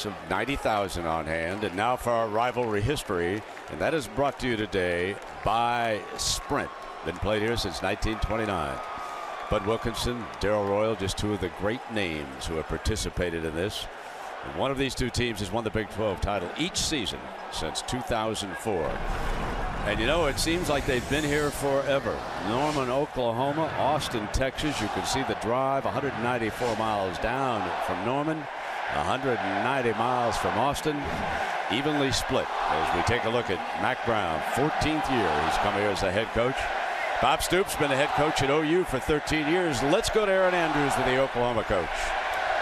Of 90,000 on hand. And now for our rivalry history, and that is brought to you today by Sprint. Been played here since 1929. Bud Wilkinson, Darrell Royal, just two of the great names who have participated in this. And one of these two teams has won the Big 12 title each season since 2004. And you know, it seems like they've been here forever. Norman, Oklahoma, Austin, Texas. You can see the drive 194 miles down from Norman, 190 miles from Austin, evenly split as we take a look at Mack Brown. 14th year he's come here as the head coach. Bob Stoops been the head coach at OU for 13 years. Let's go to Aaron Andrews with the Oklahoma coach.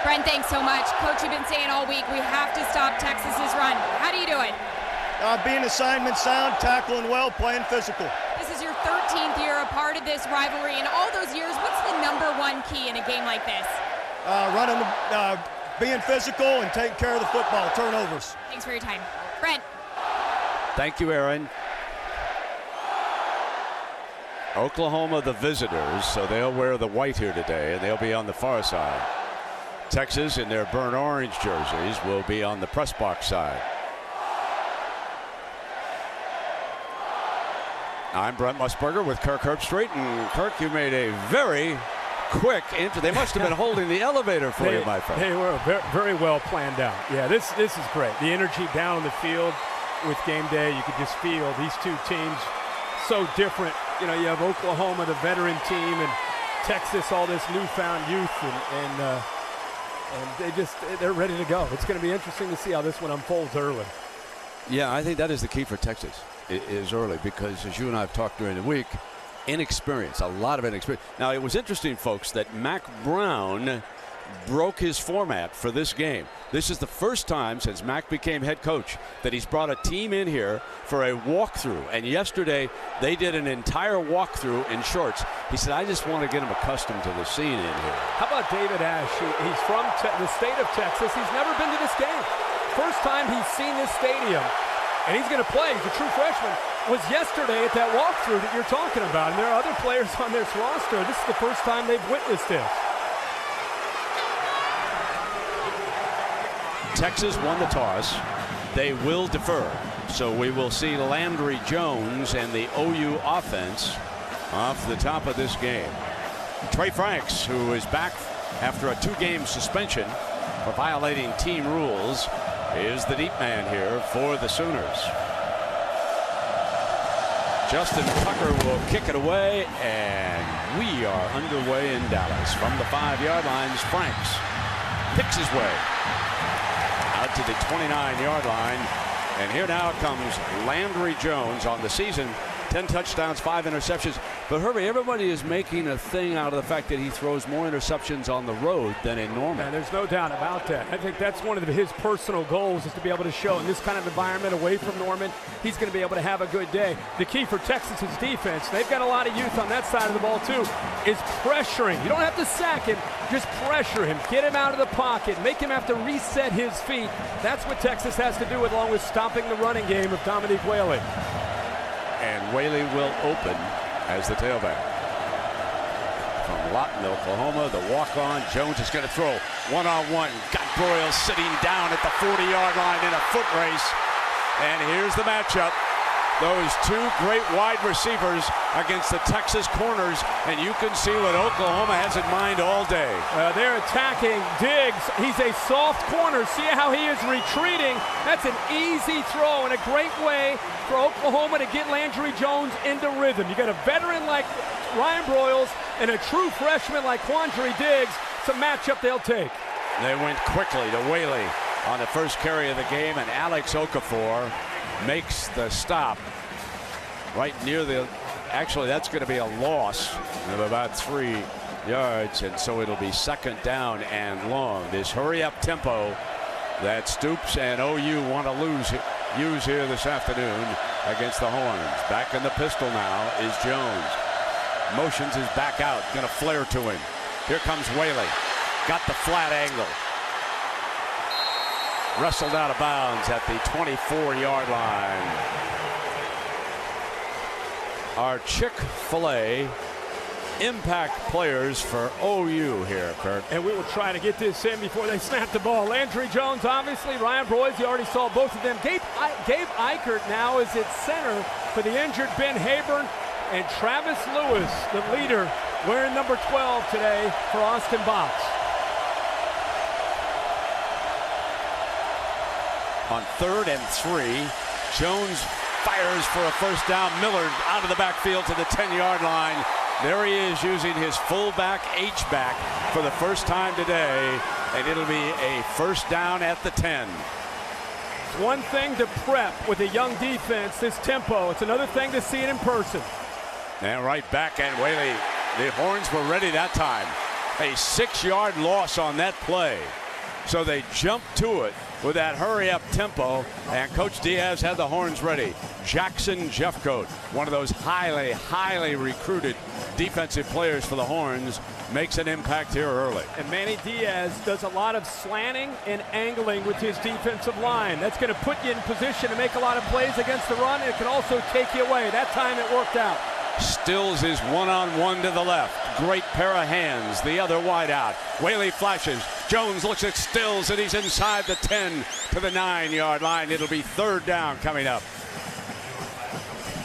Brent, thanks so much. Coach, you've been saying all week we have to stop Texas's run. How do you do it? Being assignment sound, tackling well, playing physical. This is your 13th year a part of this rivalry. In all those years, what's the #1 key in a game like this? Being physical and taking care of the football, turnovers. Thanks for your time. Brent. Thank you, Aaron. Oklahoma, the visitors, so they'll wear the white here today, and they'll be on the far side. Texas, in their burnt orange jerseys, will be on the press box side. I'm Brent Musburger with Kirk Herbstreit, and Kirk, you made a very quick entry. They must have been holding the elevator for you, my friend. They were very well planned out. Yeah, this is great. The energy down on the field with game day, you could just feel these two teams so different. You know, you have Oklahoma, the veteran team, and Texas, all this newfound youth, and they're ready to go. It's going to be interesting to see how this one unfolds early. Yeah, I think that is the key for Texas, is early, because as you and I have talked during the week, inexperience, a lot of inexperience. Now, it was interesting, folks, that Mack Brown broke his format for this game. This is the first time since Mack became head coach that he's brought a team in here for a walkthrough. And yesterday, they did an entire walkthrough in shorts. He said, I just want to get him accustomed to the scene in here. How about David Ash? He's from the state of Texas. He's never been to this game. First time he's seen this stadium. And he's going to play. He's a true freshman. Was yesterday at that walkthrough that you're talking about. And there are other players on this roster. This is the first time they've witnessed this. Texas won the toss. They will defer. So we will see Landry Jones and the OU offense off the top of this game. Trey Franks, who is back after a 2-game suspension for violating team rules, is the deep man here for the Sooners. Justin Tucker will kick it away, and we are underway in Dallas. From the 5-yard line, Franks picks his way out to the 29-yard line. And here now comes Landry Jones on the season. 10 touchdowns, 5 interceptions. But Herbie, everybody is making a thing out of the fact that he throws more interceptions on the road than in Norman. And there's no doubt about that. I think that's one of his personal goals, is to be able to show in this kind of environment away from Norman, he's going to be able to have a good day. The key for Texas's defense, they've got a lot of youth on that side of the ball too, is pressuring. You don't have to sack him, just pressure him. Get him out of the pocket. Make him have to reset his feet. That's what Texas has to do, along with stopping the running game of Dominique Whaley. And Whaley will open as the tailback. From Lawton, Oklahoma, the walk-on. Jones is going to throw one-on-one. Got Broyles sitting down at the 40-yard line in a foot race. And here's the matchup. Those two great wide receivers against the Texas corners, and you can see what Oklahoma has in mind all day. They're attacking Diggs. He's a soft corner. See how he is retreating. That's an easy throw and a great way for Oklahoma to get Landry Jones into rhythm. You got a veteran like Ryan Broyles and a true freshman like Quandre Diggs. It's a matchup they'll take. They went quickly to Whaley on the first carry of the game, and Alex Okafor makes the stop right near the, actually that's going to be a loss of about 3 yards, and so it'll be second down and long. This hurry up tempo that Stoops and OU want to use here this afternoon against the Horns. Back in the pistol now is Jones. Motions his back out, going to flare to him. Here comes Whaley. Got the flat angle. Wrestled out of bounds at the 24-yard line. Our Chick-fil-A impact players for OU here, Kirk. And we will try to get this in before they snap the ball. Landry Jones, obviously. Ryan Broyles, you already saw both of them. Gabe Eichert now is at center for the injured Ben Hayburn. And Travis Lewis, the leader, wearing number 12 today for Austin Box. On 3rd and 3, Jones fires for a first down. Miller out of the backfield to the 10-yard line. There he is using his fullback H-back for the first time today, and it'll be a first down at the 10. It's one thing to prep with a young defense, this tempo. It's another thing to see it in person. And right back, and Whaley, the Horns were ready that time. A 6-yard loss on that play. So they jumped to it with that hurry-up tempo, and Coach Diaz had the Horns ready. Jackson Jeffcoat, one of those highly, highly recruited defensive players for the Horns, makes an impact here early. And Manny Diaz does a lot of slanting and angling with his defensive line. That's going to put you in position to make a lot of plays against the run. It can also take you away. That time it worked out. Stills is one-on-one to the left. Great pair of hands. The other wide out. Whaley flashes. Jones looks at Stills, and he's inside the 10 to the 9-yard line. It'll be 3rd down coming up.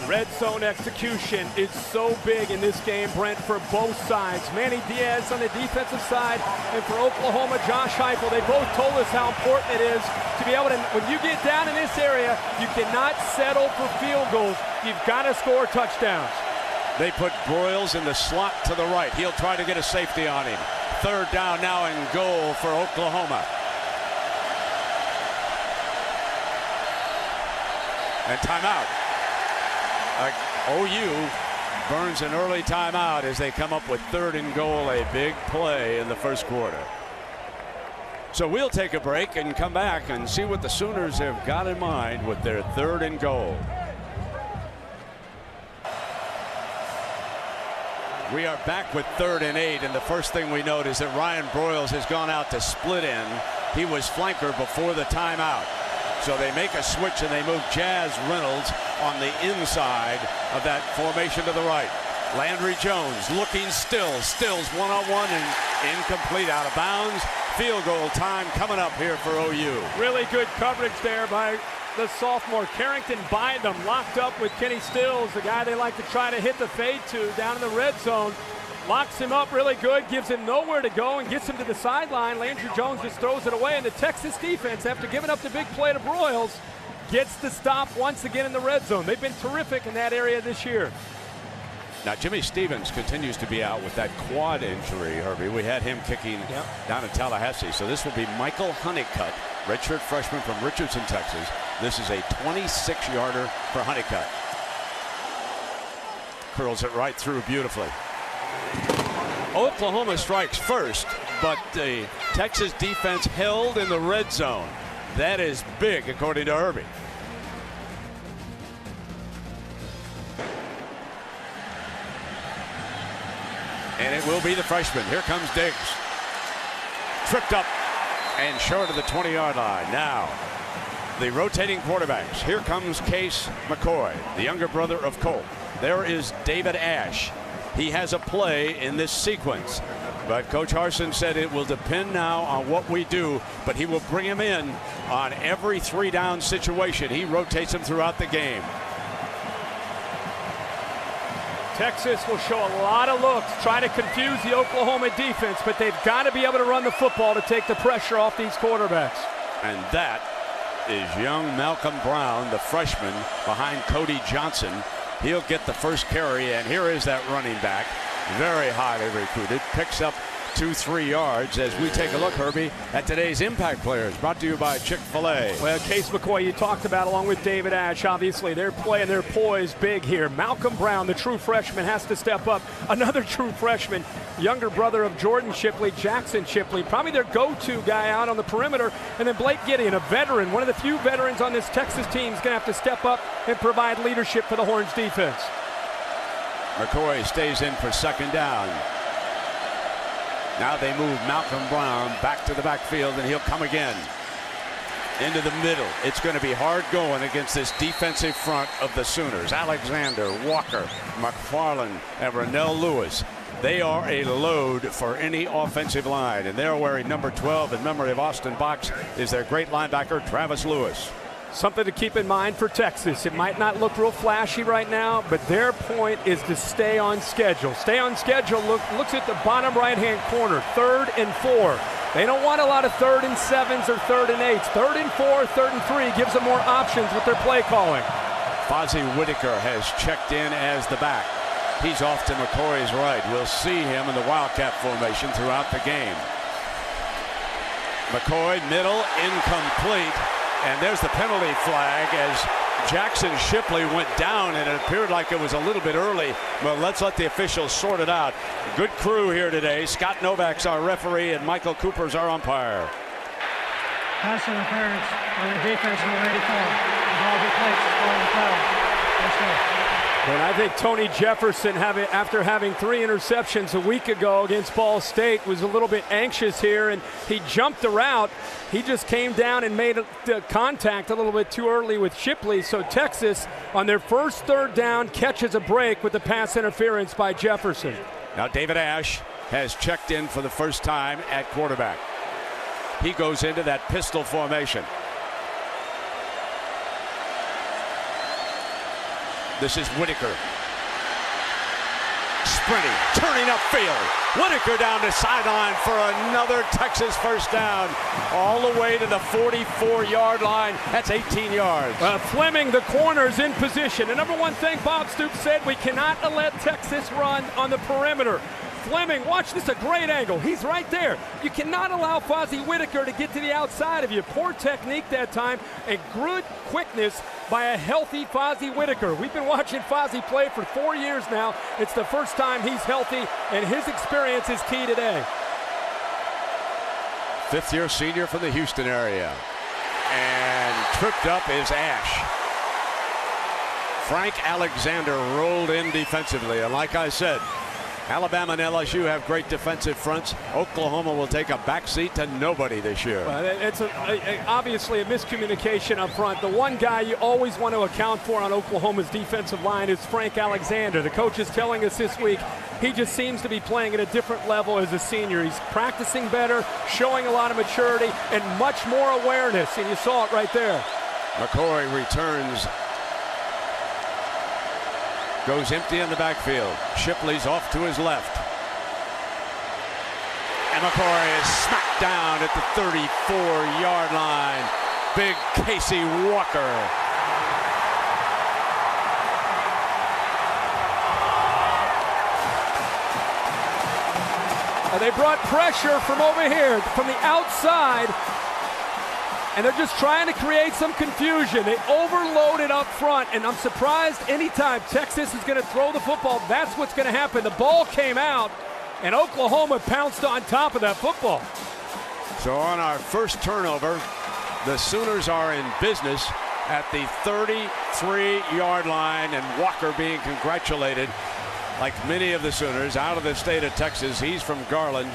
Red zone execution is so big in this game, Brent, for both sides. Manny Diaz on the defensive side, and for Oklahoma, Josh Heupel. They both told us how important it is to be able to, when you get down in this area, you cannot settle for field goals. You've got to score touchdowns. They put Broyles in the slot to the right. He'll try to get a safety on him. 3rd down now and goal for Oklahoma. And timeout. OU burns an early timeout as they come up with 3rd and goal, a big play in the first quarter. So we'll take a break and come back and see what the Sooners have got in mind with their 3rd and goal. We are back with 3rd and 8, and the first thing we note is that Ryan Broyles has gone out to split end. He was flanker before the timeout. So they make a switch and they move Jazz Reynolds on the inside of that formation to the right. Landry Jones looking still. Stills one-on-one and incomplete, out of bounds. Field goal time coming up here for OU. Really good coverage there by the sophomore. Carrington Bynum locked up with Kenny Stills, the guy they like to try to hit the fade to down in the red zone. Locks him up really good, gives him nowhere to go, and gets him to the sideline. Landry Jones just throws it away, and the Texas defense, after giving up the big play to Broyles, gets the stop once again in the red zone. They've been terrific in that area this year. Now, Jimmy Stevens continues to be out with that quad injury, Herbie. We had him kicking down in Tallahassee. So this will be Michael Honeycutt, redshirt freshman from Richardson, Texas. This is a 26-yarder for Honeycutt. Curls it right through beautifully. Oklahoma strikes first, but the Texas defense held in the red zone. That is big, according to Herbie. And it will be the freshman. Here comes Diggs. Tripped up and short of the 20-yard line. Now, the rotating quarterbacks. Here comes Case McCoy, the younger brother of Colt. There is David Ash. He has a play in this sequence. But Coach Harsin said it will depend now on what we do, but he will bring him in on every 3-down situation. He rotates him throughout the game. Texas will show a lot of looks, try to confuse the Oklahoma defense, but they've got to be able to run the football to take the pressure off these quarterbacks. And that is young Malcolm Brown, the freshman, behind Cody Johnson. He'll get the first carry, and here is that running back, very highly recruited, picks up 2-3 yards as we take a look, Herbie, at today's impact players, brought to you by Chick-fil-A. Well, Case McCoy, you talked about, along with David Ash, obviously they're playing their poise big here. Malcolm Brown, the true freshman, has to step up. Another true freshman, younger brother of Jordan Shipley, Jackson Shipley, probably their go-to guy out on the perimeter. And then Blake Gideon, a veteran, one of the few veterans on this Texas team, is going to have to step up and provide leadership for the Horns defense. McCoy stays in for 2nd down. Now they move Malcolm Brown back to the backfield, and he'll come again into the middle. It's going to be hard going against this defensive front of the Sooners. Alexander, Walker, McFarland, and Rennell Lewis. They are a load for any offensive line, and they're wearing number 12 in memory of Austin Box is their great linebacker, Travis Lewis. Something to keep in mind for Texas. It might not look real flashy right now, but their point is to stay on schedule. Stay on schedule looks at the bottom right-hand corner, 3rd and 4. They don't want a lot of 3rd and 7s or 3rd and 8s. 3rd and 4, 3rd and 3 gives them more options with their play calling. Fozzie Whitaker has checked in as the back. He's off to McCoy's right. We'll see him in the Wildcat formation throughout the game. McCoy, middle, incomplete. And there's the penalty flag as Jackson Shipley went down, and it appeared like it was a little bit early. But let's let the officials sort it out. Good crew here today. Scott Novak's our referee, and Michael Cooper's our umpire. Pass interference on the defense number 84. The ball be placed on the foul. Let's go. And I think Tony Jefferson, after having 3 interceptions a week ago against Ball State, was a little bit anxious here, and he jumped the route. He just came down and made contact a little bit too early with Shipley. So Texas, on their first 3rd down, catches a break with the pass interference by Jefferson. Now David Ash has checked in for the first time at quarterback. He goes into that pistol formation. This is Whitaker. Sprinting, turning upfield. Whitaker down the sideline for another Texas first down. All the way to the 44-yard line. That's 18 yards. Fleming, the corner's in position. The number one thing Bob Stoops said, we cannot let Texas run on the perimeter. Fleming, watch this, a great angle. He's right there. You cannot allow Fozzie Whitaker to get to the outside of you. Poor technique that time and good quickness by a healthy Fozzie Whitaker. We've been watching Fozzie play for 4 years now. It's the first time he's healthy, and his experience is key today. 5th-year senior from the Houston area. And tripped up is Ash. Frank Alexander rolled in defensively, and like I said, Alabama and LSU have great defensive fronts. Oklahoma will take a backseat to nobody this year. It's obviously a miscommunication up front. The one guy you always want to account for on Oklahoma's defensive line is Frank Alexander. The coach is telling us this week he just seems to be playing at a different level as a senior. He's practicing better, showing a lot of maturity, and much more awareness, and you saw it right there. McCoy returns. Goes empty in the backfield. Shipley's off to his left. And McCoy is smacked down at the 34-yard line. Big Casey Walker. They brought pressure from over here, from the outside, and they're just trying to create some confusion. They overloaded up front, and I'm surprised anytime Texas is going to throw the football, that's what's going to happen. The ball came out, and Oklahoma pounced on top of that football. So on our first turnover, the Sooners are in business at the 33-yard line, and Walker being congratulated, like many of the Sooners, out of the state of Texas. He's from Garland.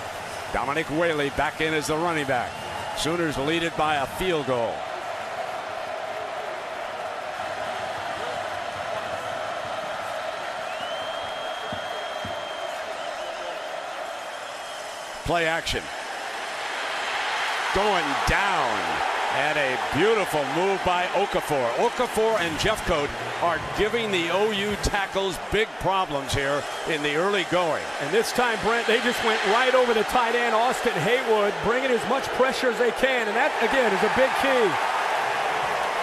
Dominic Whaley back in as the running back. Sooners lead it by a field goal. Play action. Going down. And a beautiful move by Okafor. Okafor and Jeffcoat are giving the OU tackles big problems here in the early going. And this time, Brent, they just went right over the tight end, Austin Haywood, bringing as much pressure as they can. And that, again, is a big key.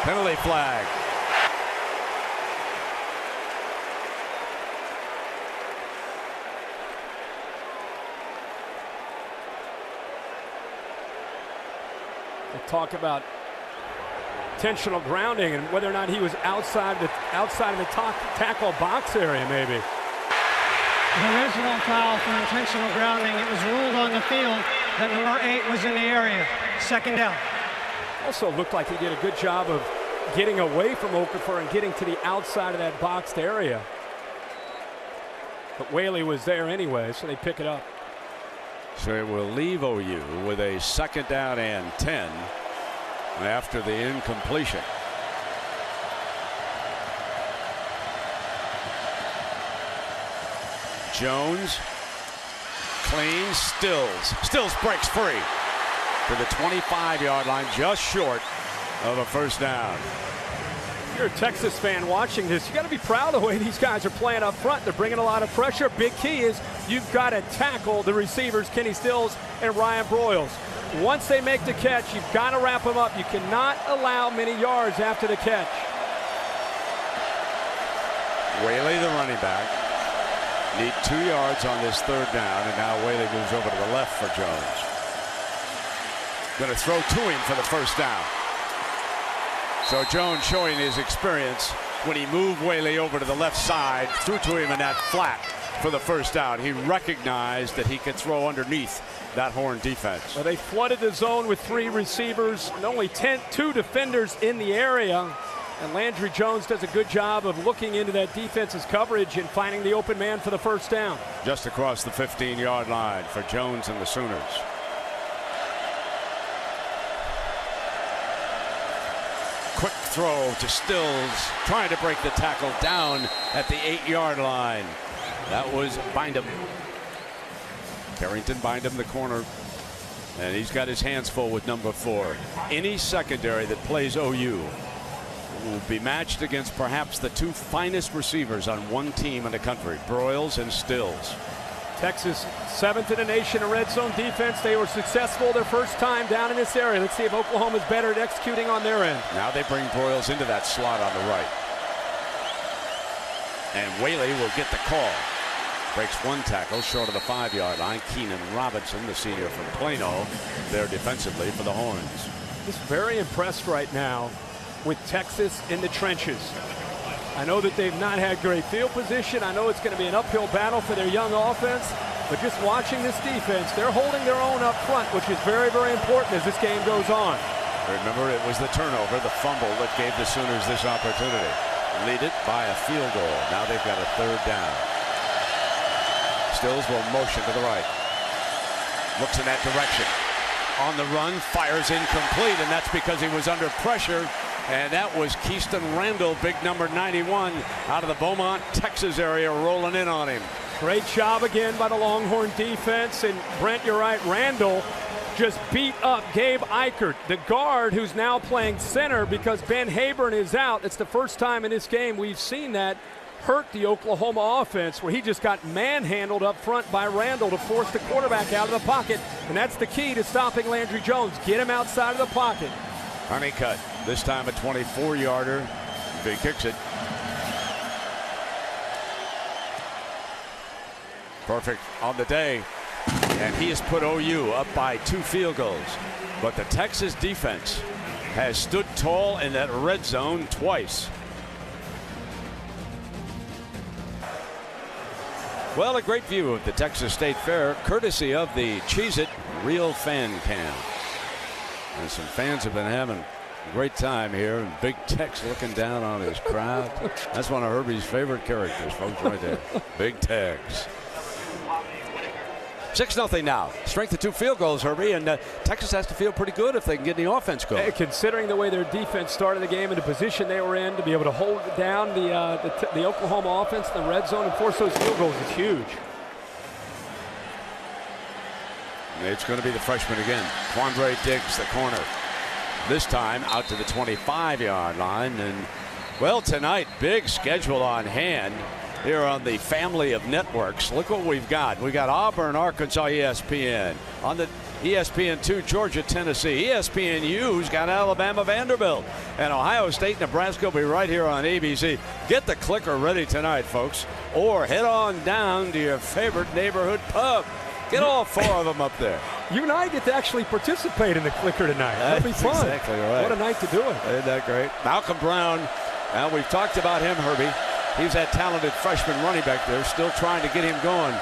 Penalty flag. Talk about intentional grounding and whether or not he was outside of the tackle box area, maybe. There is no foul for intentional grounding. It was ruled on the field that number 8 was in the area. 2nd down. Also looked like he did a good job of getting away from Okafor and getting to the outside of that boxed area. But Whaley was there anyway, so they pick it up. So it will leave OU with a 2nd down and 10 after the incompletion. Jones clean. Stills breaks free to the 25-yard line, just short of a first down. If you're a Texas fan watching this, you got to be proud of the way these guys are playing up front. They're bringing a lot of pressure. Big key is you've got to tackle the receivers, Kenny Stills and Ryan Broyles. Once they make the catch, you've got to wrap them up. You cannot allow many yards after the catch. Whaley, the running back, need 2 yards on this third down, and now Whaley moves over to the left for Jones. Going to throw to him for the first down. So Jones showing his experience when he moved Whaley over to the left side, threw to him in that flat for the first down. He recognized that he could throw underneath that Horn defense. Well, they flooded the zone with 3 receivers and only 2 defenders in the area. And Landry Jones does a good job of looking into that defense's coverage and finding the open man for the first down. Just across the 15-yard line for Jones and the Sooners. Quick throw to Stills, trying to break the tackle down at the 8-yard line. That was Bindum. Carrington Bindum, the corner. And he's got his hands full with number 4. Any secondary that plays OU will be matched against perhaps the 2 finest receivers on one team in the country, Broyles and Stills. Texas 7th in the nation in red zone defense. They were successful their first time down in this area. Let's see if Oklahoma's better at executing on their end. Now they bring Broyles into that slot on the right. And Whaley will get the call. Breaks 1 tackle short of the 5-yard line. Keenan Robinson, the senior from Plano, there defensively for the Horns. Just very impressed right now with Texas in the trenches. I know that they've not had great field position. I know it's going to be an uphill battle for their young offense, but just watching this defense, they're holding their own up front, which is very, very important as this game goes on. Remember, it was the turnover, the fumble that gave the Sooners this opportunity. Lead it by a field goal. Now they've got a third down. Stills will motion to the right. Looks in that direction. On the run, fires incomplete, and that's because he was under pressure. And that was Keyston Randall, big number 91, out of the Beaumont, Texas area, rolling in on him. Great job again by the Longhorn defense. And Brent, you're right, Randall just beat up Gabe Eichert, the guard who's now playing center because Ben Haburn is out. It's the first time in this game we've seen that hurt the Oklahoma offense, where he just got manhandled up front by Randall to force the quarterback out of the pocket. And that's the key to stopping Landry Jones. Get him outside of the pocket. Honeycutt, this time a 24-yarder. If he kicks it. Perfect on the day. And he has put OU up by 2 field goals. But the Texas defense has stood tall in that red zone twice. Well, a great view of the Texas State Fair, courtesy of the Cheez-It Real Fan Cam. And some fans have been having a great time here, and Big Tex looking down on his crowd. That's one of Herbie's favorite characters, folks, right there. Big Tex. 6-0 now. Strength of 2 field goals, Herbie, and Texas has to feel pretty good if they can get the offense going. Considering the way their defense started the game and the position they were in, to be able to hold down the Oklahoma offense in the red zone and force those field goals is huge. It's going to be the freshman again. Quandre Diggs, the corner. This time out to the 25-yard line. And, well, tonight, big schedule on hand here on the family of networks. Look what we've got. We got Auburn, Arkansas, ESPN. On the ESPN2, Georgia, Tennessee. ESPNU's got Alabama, Vanderbilt. And Ohio State, Nebraska will be right here on ABC. Get the clicker ready tonight, folks. Or head on down to your favorite neighborhood pub. Get all 4 of them up there. You and I get to actually participate in the clicker tonight. That'll be fun. Exactly right. What a night to do it. Isn't that great? Malcolm Brown. Now, we've talked about him, Herbie. He's that talented freshman running back there, still trying to get him going.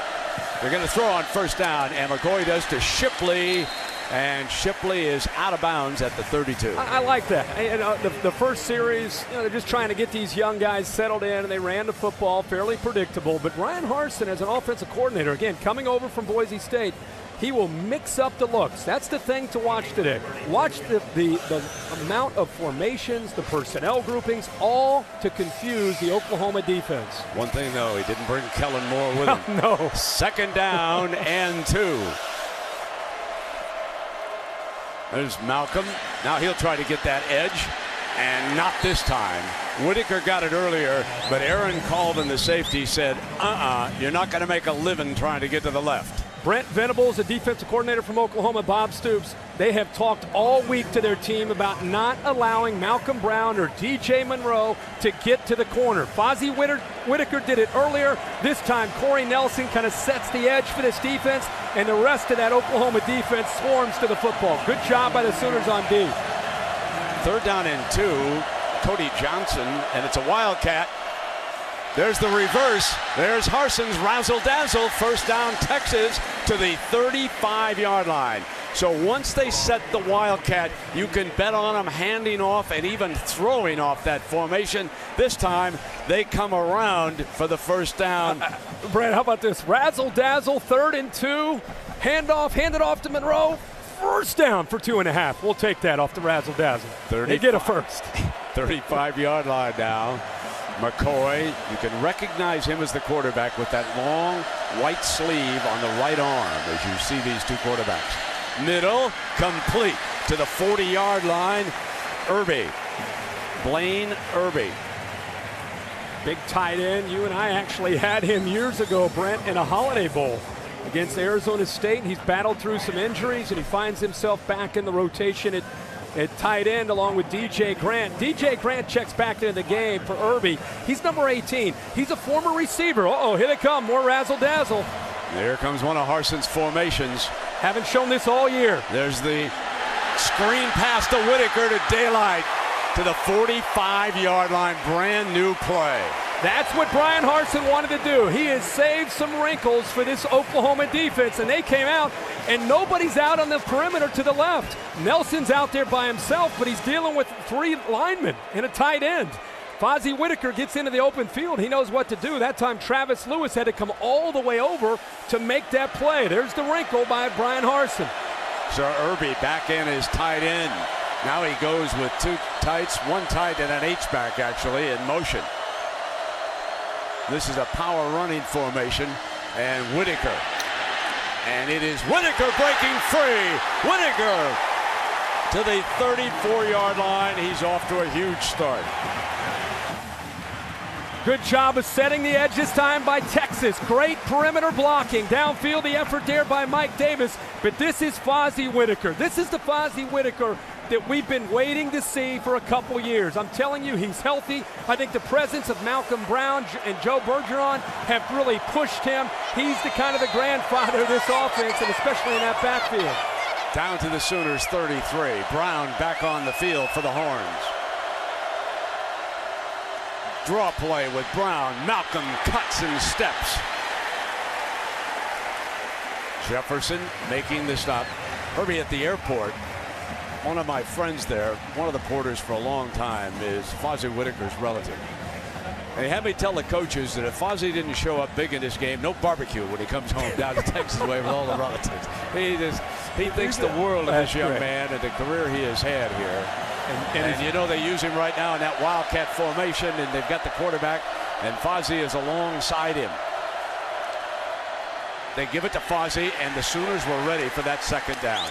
They're going to throw on first down, and McCoy does to Shipley, and Shipley is out of bounds at the 32. I like that. And, the first series, they're just trying to get these young guys settled in, and they ran the football fairly predictable. But Ryan Harsin, as an offensive coordinator, again, coming over from Boise State, He will mix up the looks. That's the thing to watch today. Watch the amount of formations, the personnel groupings, all to confuse the Oklahoma defense. One thing, though, he didn't bring Kellen Moore with him. No. 2nd down and 2. There's Malcolm. Now he'll try to get that edge, and not this time. Whitaker got it earlier, but Aaron Colvin, the safety, said, you're not going to make a living trying to get to the left. Brent Venables, the defensive coordinator from Oklahoma, Bob Stoops, they have talked all week to their team about not allowing Malcolm Brown or DJ Monroe to get to the corner. Fozzie Whitaker did it earlier. This time, Corey Nelson kind of sets the edge for this defense, and the rest of that Oklahoma defense swarms to the football. Good job by the Sooners on D. 3rd down and 2. Cody Johnson, and it's a Wildcat. There's the reverse. There's Harson's razzle-dazzle. 1st down, Texas, to the 35-yard line. So once they set the Wildcat, you can bet on them handing off and even throwing off that formation. This time, they come around for the 1st down. Brad, how about this? Razzle-dazzle, 3rd and 2. Handoff, hand it off to Monroe. 1st down for 2.5. We'll take that off the razzle-dazzle. They get a 1st. 35-yard line now. McCoy, you can recognize him as the quarterback with that long white sleeve on the right arm as you see these two quarterbacks. Middle, complete to the 40-yard line. Blaine Irby. Big tight end. You and I actually had him years ago, Brent, in a Holiday Bowl against Arizona State. He's battled through some injuries, and he finds himself back in the rotation at tight end along with DJ Grant. DJ Grant checks back into the game for Irby. He's number 18. He's a former receiver. Here they come. More razzle-dazzle. There comes one of Harson's formations. Haven't shown this all year. There's the screen pass to Whitaker to daylight to the 45-yard line. Brand new play. That's what Brian Harsin wanted to do. He has saved some wrinkles for this Oklahoma defense, and they came out, and nobody's out on the perimeter to the left. Nelson's out there by himself, but he's dealing with 3 linemen and a tight end. Fozzie Whitaker gets into the open field. He knows what to do. That time, Travis Lewis had to come all the way over to make that play. There's the wrinkle by Brian Harsin. So Irby back in his tight end. Now he goes with 2 tights, 1 tight and an H-back actually in motion. This is a power running formation, and Whitaker. And it is Whitaker breaking free. Whitaker to the 34-yard line. He's off to a huge start. Good job of setting the edge this time by Texas. Great perimeter blocking. Downfield, the effort there by Mike Davis. But this is Fozzie Whitaker. This is the Fozzie Whitaker that we've been waiting to see for a couple years. I'm telling you, he's healthy. I think the presence of Malcolm Brown and Joe Bergeron have really pushed him. He's the kind of the grandfather of this offense, and especially in that backfield. Down to the Sooners 33. Brown back on the field for the Horns. Draw play with Brown. Malcolm cuts and steps. Jefferson making the stop. Herbie at the airport. One of my friends there, one of the porters for a long time, is Fozzie Whitaker's relative. And he had me tell the coaches that if Fozzie didn't show up big in this game, no barbecue when he comes home down to Texas way with all the relatives. He thinks the world of this young man and the career he has had here. And you know, they use him right now in that Wildcat formation, and they've got the quarterback, and Fozzie is alongside him. They give it to Fozzie, and the Sooners were ready for that 2nd down.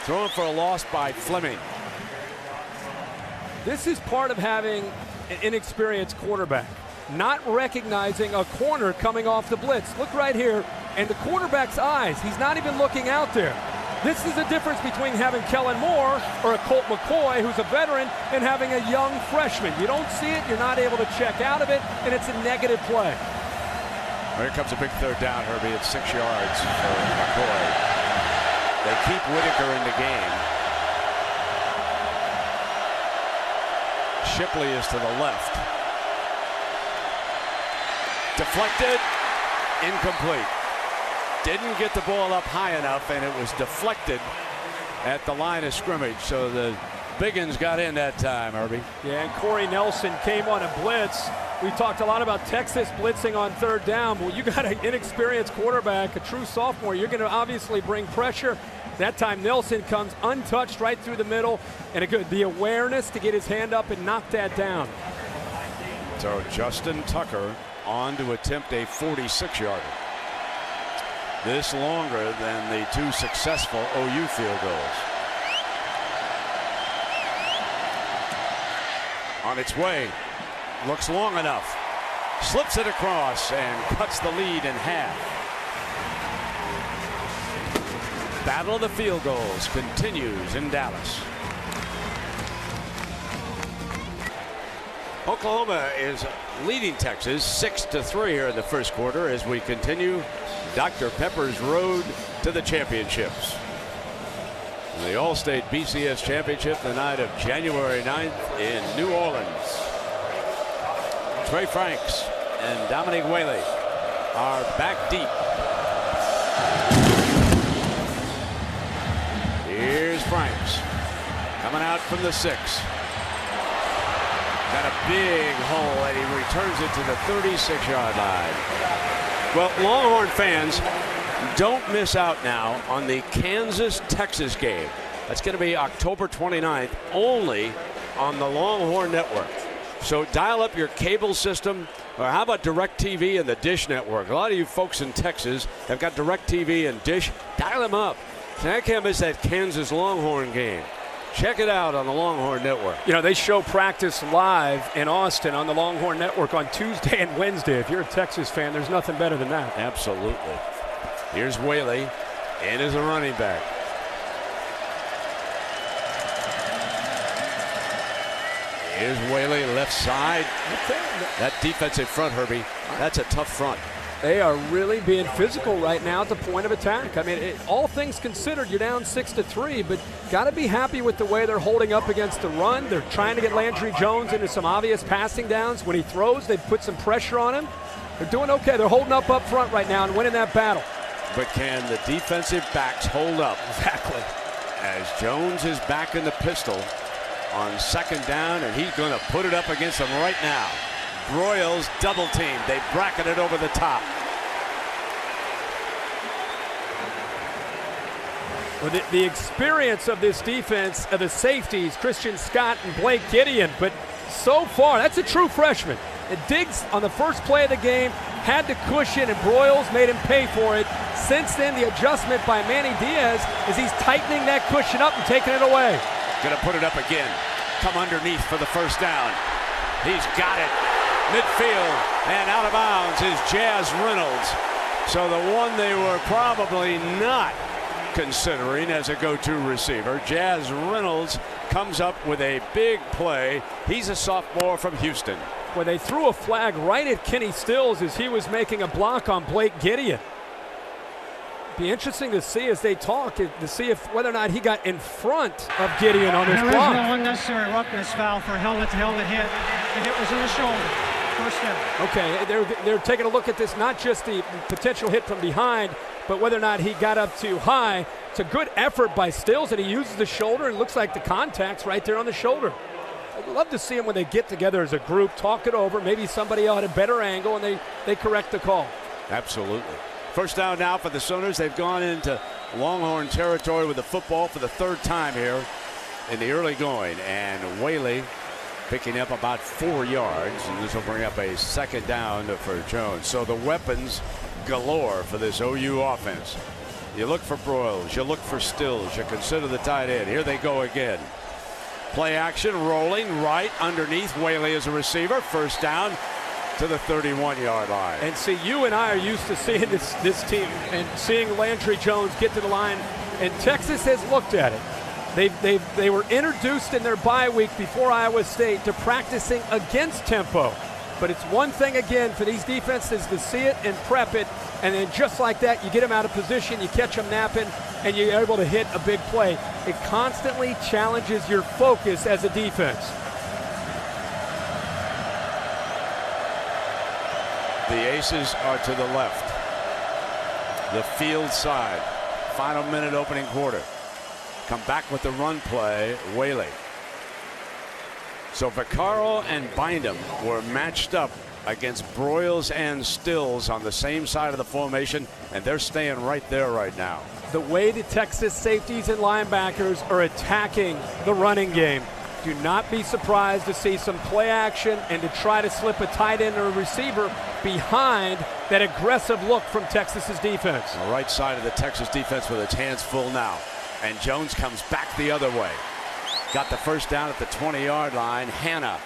Thrown for a loss by Fleming. This is part of having an inexperienced quarterback, not recognizing a corner coming off the blitz. Look right here, and the quarterback's eyes, he's not even looking out there. This is the difference between having Kellen Moore or a Colt McCoy, who's a veteran, and having a young freshman. You don't see it, you're not able to check out of it, and it's a negative play. Here comes a big 3rd down, Herbie. It's 6 yards for McCoy. They keep Whitaker in the game. Shipley is to the left. Deflected, incomplete. Didn't get the ball up high enough, and it was deflected at the line of scrimmage. So the Biggins got in that time, Herbie. Yeah, and Corey Nelson came on a blitz, We talked a lot about Texas blitzing on third down. Well, you got an inexperienced quarterback, a true sophomore. You're going to obviously bring pressure. That time Nelson comes untouched right through the middle, and the awareness to get his hand up and knock that down. So Justin Tucker on to attempt a 46-yarder. This longer than the 2 successful OU field goals. On its way. Looks long enough. Slips it across and cuts the lead in half. Battle of the field goals continues in Dallas. Oklahoma is leading Texas 6-3 here in the first quarter as we continue Dr. Pepper's road to the championships. The All-State BCS Championship the night of January 9th in New Orleans. Trey Franks and Dominic Whaley are back deep. Here's Franks coming out from the 6. Got a big hole, and he returns it to the 36-yard line. Well, Longhorn fans, don't miss out now on the Kansas-Texas game. That's going to be October 29th, only on the Longhorn Network. So dial up your cable system, or how about DirecTV and the Dish Network? A lot of you folks in Texas have got DirecTV and Dish. Dial them up. So I can't miss that Kansas Longhorn game. Check it out on the Longhorn Network. You know, they show practice live in Austin on the Longhorn Network on Tuesday and Wednesday. If you're a Texas fan, there's nothing better than that. Absolutely. Here's Whaley, and as a running back. Here's Whaley, left side. That defensive front, Herbie, that's a tough front. They are really being physical right now at the point of attack. I mean, all things considered, you're down 6-3, but got to be happy with the way they're holding up against the run. They're trying to get Landry Jones into some obvious passing downs. When he throws, they've put some pressure on him. They're doing okay. They're holding up front right now and winning that battle. But can the defensive backs hold up? Exactly. As Jones is back in the pistol on second down, and he's going to put it up against them right now. Broyles double team. They bracket it over the top. Well, the experience of this defense, of the safeties, Christian Scott and Blake Gideon, but so far, that's a true freshman. And Diggs on the first play of the game had to cushion, and Broyles made him pay for it. Since then, the adjustment by Manny Diaz is he's tightening that cushion up and taking it away. Going to put it up again. Come underneath for the first down. He's got it. Midfield and out of bounds is Jazz Reynolds. So the one they were probably not considering as a go-to receiver, Jazz Reynolds, comes up with a big play. He's a sophomore from Houston. Well, they threw a flag right at Kenny Stills as he was making a block on Blake Gideon. Be interesting to see as they talk to see if whether or not he got in front of Gideon on his block. There is no unnecessary roughness foul for helmet-to-helmet hit, and it was in the shoulder. First down. Okay, they're taking a look at this, not just the potential hit from behind, but whether or not he got up too high. It's a good effort by Stills, and he uses the shoulder, and it looks like the contact's right there on the shoulder. I'd love to see them when they get together as a group, talk it over, maybe somebody out a better angle, and they correct the call. Absolutely. First down now for the Sooners. They've gone into Longhorn territory with the football for the third time here in the early going. And Whaley picking up about 4 yards. And this will bring up a second down for Jones. So the weapons galore for this OU offense. You look for Broyles. You look for Stills. You consider the tight end. Here they go again. Play action, rolling right underneath. Whaley as a receiver. First down to the 31-yard line. And see, you and I are used to seeing this team and seeing Landry Jones get to the line, and Texas has looked at it. They were introduced in their bye week before Iowa State to practicing against tempo. But it's one thing, again, for these defenses to see it and prep it, and then just like that, you get them out of position, you catch them napping, and you're able to hit a big play. It constantly challenges your focus as a defense. The Aces are to the left. The field side. Final minute opening quarter. Come back with the run play, Whaley. So Vaccaro and Bynum were matched up against Broyles and Stills on the same side of the formation, and they're staying right there right now. The way the Texas safeties and linebackers are attacking the running game, do not be surprised to see some play action and to try to slip a tight end or a receiver behind that aggressive look from Texas's defense. The right side of the Texas defense with its hands full now. And Jones comes back the other way. Got the first down at the 20-yard line. Hannah.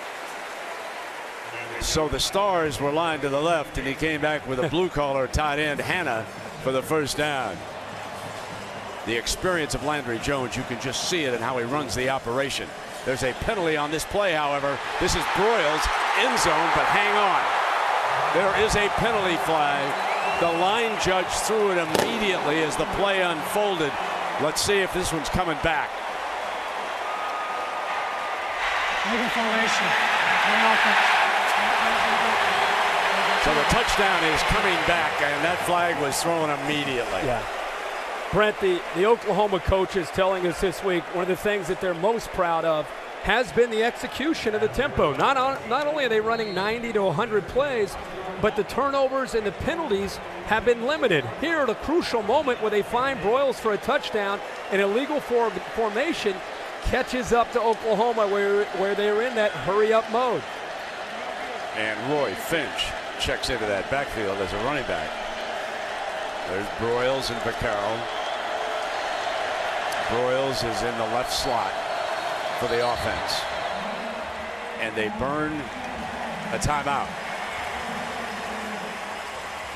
So the stars were lined to the left, and he came back with a blue-collar tight end, Hannah, for the first down. The experience of Landry Jones, you can just see it in how he runs the operation. There's a penalty on this play, however. This is Broyles, end zone, but hang on. There is a penalty flag. The line judge threw it immediately as the play unfolded. Let's see if this one's coming back. So the touchdown is coming back, and that flag was thrown immediately. Yeah. Brent, the Oklahoma coaches telling us this week one of the things that they're most proud of has been the execution of the tempo. Not only are they running 90 to 100 plays, but the turnovers and the penalties have been limited. Here at a crucial moment where they find Broyles for a touchdown, an illegal formation catches up to Oklahoma where they're in that hurry-up mode. And Roy Finch checks into that backfield as a running back. There's Broyles and Vaccaro. Broyles is in the left slot for the offense. And they burn a timeout.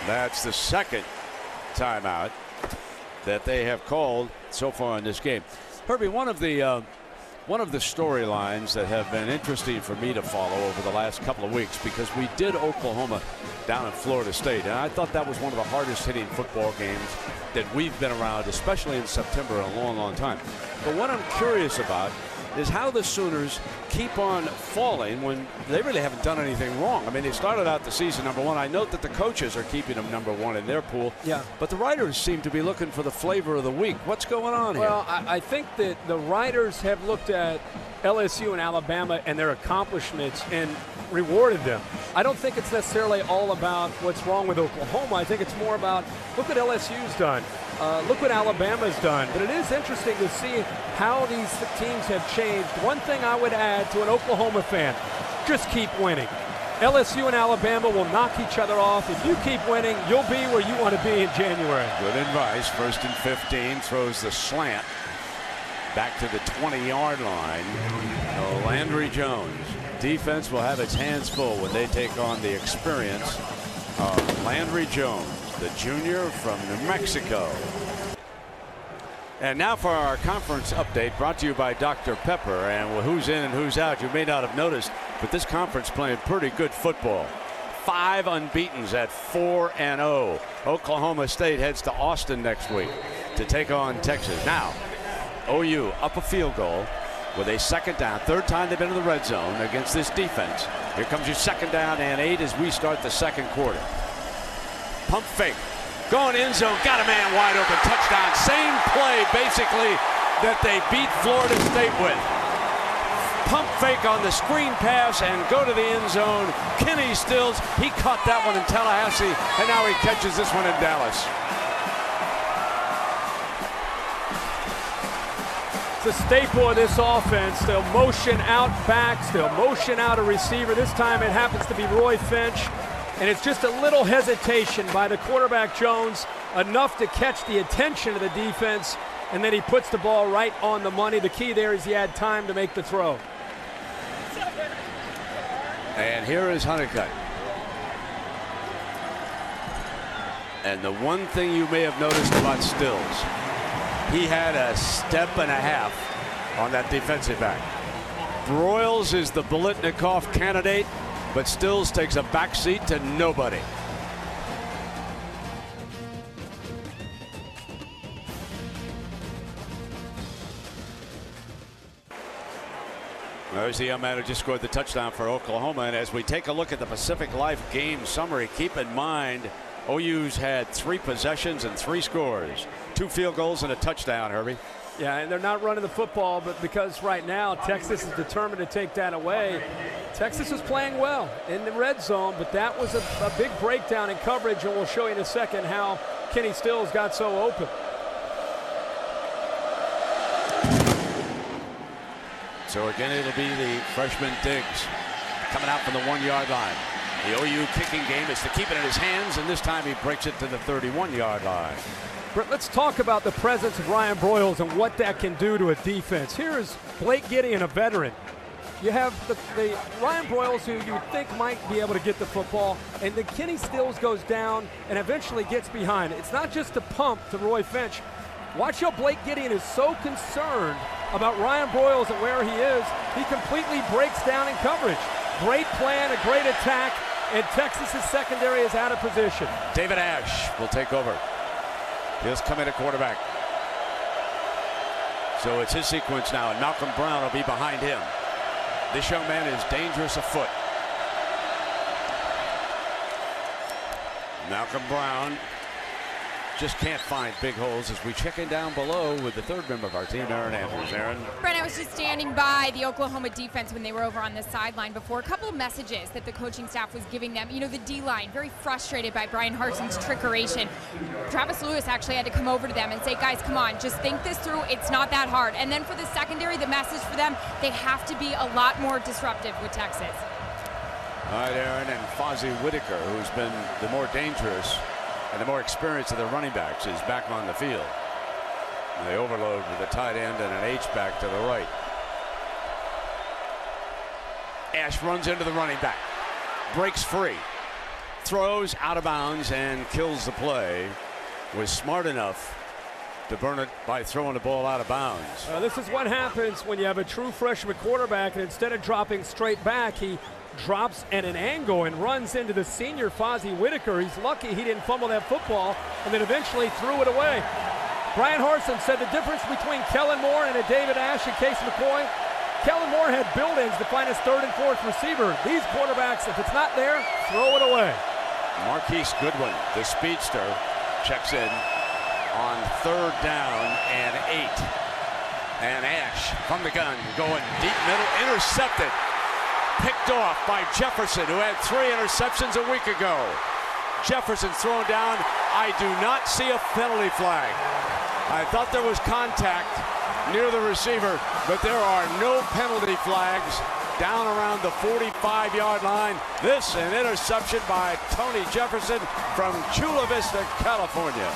That's the second timeout that they have called so far in this game. Herbie, one of the storylines that have been interesting for me to follow over the last couple of weeks, because we did Oklahoma down in Florida State, and I thought that was one of the hardest hitting football games that we've been around, especially in September, in a long, long time. But what I'm curious about is how the Sooners keep on falling when they really haven't done anything wrong. I mean, they started out the season #1. I note that the coaches are keeping them #1 in their pool. Yeah. But the writers seem to be looking for the flavor of the week. What's going on here? Well, I think that the writers have looked at LSU and Alabama and their accomplishments and rewarded them. I don't think it's necessarily all about what's wrong with Oklahoma. I think it's more about, look what LSU's done. Look what Alabama's done. But it is interesting to see how these teams have changed. One thing I would add to an Oklahoma fan, just keep winning. LSU and Alabama will knock each other off. If you keep winning, you'll be where you want to be in January. Good advice. 1st and 15, throws the slant back to the 20-yard line. Landry Jones. Defense will have its hands full when they take on the experience of Landry Jones, the junior from New Mexico. And now for our conference update, brought to you by Dr. Pepper. And who's in and who's out, you may not have noticed, but this conference playing pretty good football. 5 unbeatens at 4-0. Oklahoma State heads to Austin next week to take on Texas. Now, OU up a field goal with a second down. Third time they've been in the red zone against this defense. Here comes your second down and 8 as we start the second quarter. Pump fake. Going end zone. Got a man wide open. Touchdown. Same play, basically, that they beat Florida State with. Pump fake on the screen pass and go to the end zone. Kenny Stills, he caught that one in Tallahassee, and now he catches this one in Dallas. It's a staple of this offense. They'll motion out backs. They'll motion out a receiver. This time it happens to be Roy Finch. And it's just a little hesitation by the quarterback Jones, enough to catch the attention of the defense, and then he puts the ball right on the money. The key there is he had time to make the throw. And here is Honeycutt. And the one thing you may have noticed about Stills, he had a step and a half on that defensive back. Broyles is the Biletnikoff candidate, but Stills takes a back seat to nobody. There's the young man who just scored the touchdown for Oklahoma. And as we take a look at the Pacific Life game summary, keep in mind OU's had 3 possessions and 3 scores. 2 field goals and a touchdown, Herbie. Yeah, and they're not running the football, but because right now Texas is determined to take that away. Texas is playing well in the red zone, but that was a big breakdown in coverage, and we'll show you in a second how Kenny Stills got so open. So again, it'll be the freshman Diggs coming out from the 1-yard line. The OU kicking game is to keep it in his hands, and this time he breaks it to the 31-yard line. Brett, let's talk about the presence of Ryan Broyles and what that can do to a defense. Here is Blake Gideon, a veteran. You have the Ryan Broyles, who you think might be able to get the football, and then Kenny Stills goes down and eventually gets behind. It's not just a pump to Roy Finch. Watch how Blake Gideon is so concerned about Ryan Broyles and where he is. He completely breaks down in coverage. Great plan, a great attack, and Texas's secondary is out of position. David Ash will take over. He'll come in at quarterback. So it's his sequence now, and Malcolm Brown will be behind him. This young man is dangerous afoot. Malcolm Brown just can't find big holes as we check in down below with the third member of our team, Aaron Andrews. Aaron? Brent, I was just standing by the Oklahoma defense when they were over on the sideline before. A couple of messages that the coaching staff was giving them. You know, the D-line, very frustrated by Brian Harson's trickeration. Travis Lewis actually had to come over to them and say, guys, come on, just think this through. It's not that hard. And then for the secondary, the message for them, they have to be a lot more disruptive with Texas. All right, Aaron, and Fozzie Whitaker, who's been the more dangerous and the more experienced of the running backs, is back on the field. And they overload with a tight end and an H-back to the right. Ash runs into the running back, breaks free, throws out of bounds and kills the play. Was smart enough to burn it by throwing the ball out of bounds. This is what happens when you have a true freshman quarterback, and instead of dropping straight back, he drops at an angle and runs into the senior Fozzie Whitaker. He's lucky he didn't fumble that football and then eventually threw it away. Brian Harsin said the difference between Kellen Moore and a David Ash and Case McCoy, Kellen Moore had build-ins to find his third and fourth receiver. These quarterbacks, if it's not there, throw it away. Marquise Goodwin, the speedster, checks in on 3rd down and 8. And Ash from the gun going deep middle, intercepted. Picked off by Jefferson, who had 3 interceptions a week ago. Jefferson thrown down. I do not see a penalty flag. I thought there was contact near the receiver, but there are no penalty flags down around the 45-yard line. This an interception by Tony Jefferson from Chula Vista, California.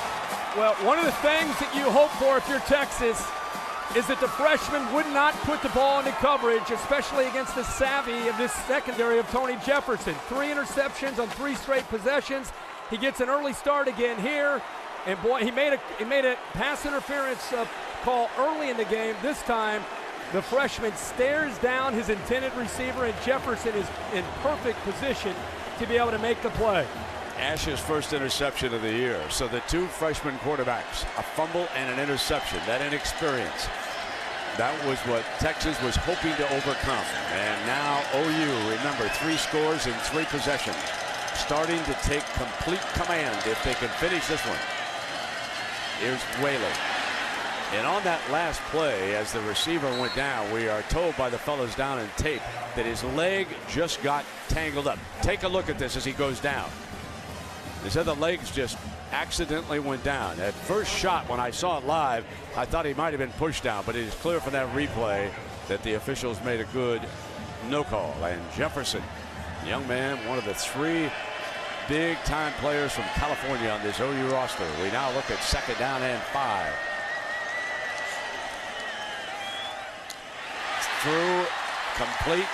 Well, one of the things that you hope for if you're Texas is that the freshman would not put the ball into coverage, especially against the savvy of this secondary of Tony Jefferson. 3 interceptions on 3 straight possessions. He gets an early start again here, and boy, he made a pass interference call early in the game. This time, the freshman stares down his intended receiver, and Jefferson is in perfect position to be able to make the play. Ash's first interception of the year. So the 2 freshman quarterbacks, a fumble and an interception, that inexperience. That was what Texas was hoping to overcome. And now OU, remember, 3 scores in 3 possessions. Starting to take complete command if they can finish this one. Here's Whaley. And on that last play, as the receiver went down, we are told by the fellows down in tape that his leg just got tangled up. Take a look at this as he goes down. They said the legs just accidentally went down. At first shot, when I saw it live, I thought he might have been pushed down, but it is clear from that replay that the officials made a good no call. And Jefferson, young man, one of the 3 big-time players from California on this OU roster. We now look at 2nd down and 5. Through, complete,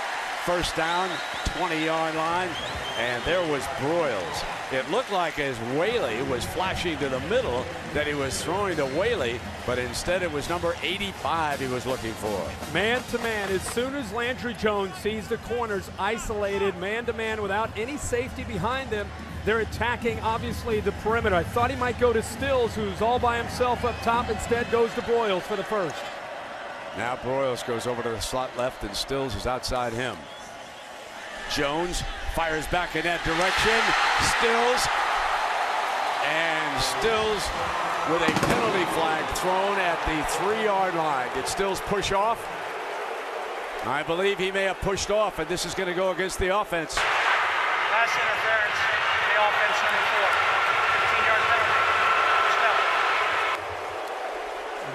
1st down, 20-yard line, and there was Broyles. It looked like as Whaley was flashing to the middle that he was throwing to Whaley, but instead it was number 85 he was looking for. Man-to-man, as soon as Landry Jones sees the corners isolated man-to-man without any safety behind them, they're attacking, obviously, the perimeter. I thought he might go to Stills, who's all by himself up top. Instead goes to Broyles for the first. Now Broyles goes over to the slot left, and Stills is outside him. Jones fires back in that direction. Stills with a penalty flag thrown at the 3-yard line. Did Stills push off? I believe he may have pushed off, and this is going to go against the offense. Pass interference, the offense number 4. 15-yard penalty.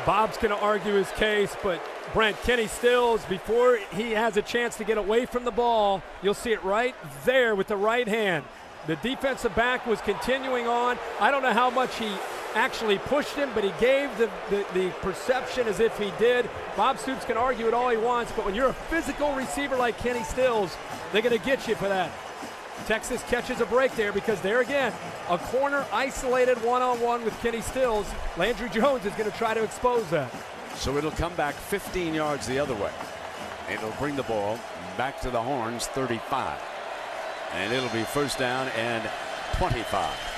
Bob's going to argue his case, but Brent, Kenny Stills, before he has a chance to get away from the ball, you'll see it right there with the right hand. The defensive back was continuing on. I don't know how much he actually pushed him, but he gave the perception as if he did. Bob Stoops can argue it all he wants, but when you're a physical receiver like Kenny Stills, they're going to get you for that. Texas catches a break there because there again, a corner isolated one-on-one with Kenny Stills. Landry Jones is going to try to expose that. So it'll come back 15 yards the other way. And it'll bring the ball back to the Horns 35. And it'll be first down and 25.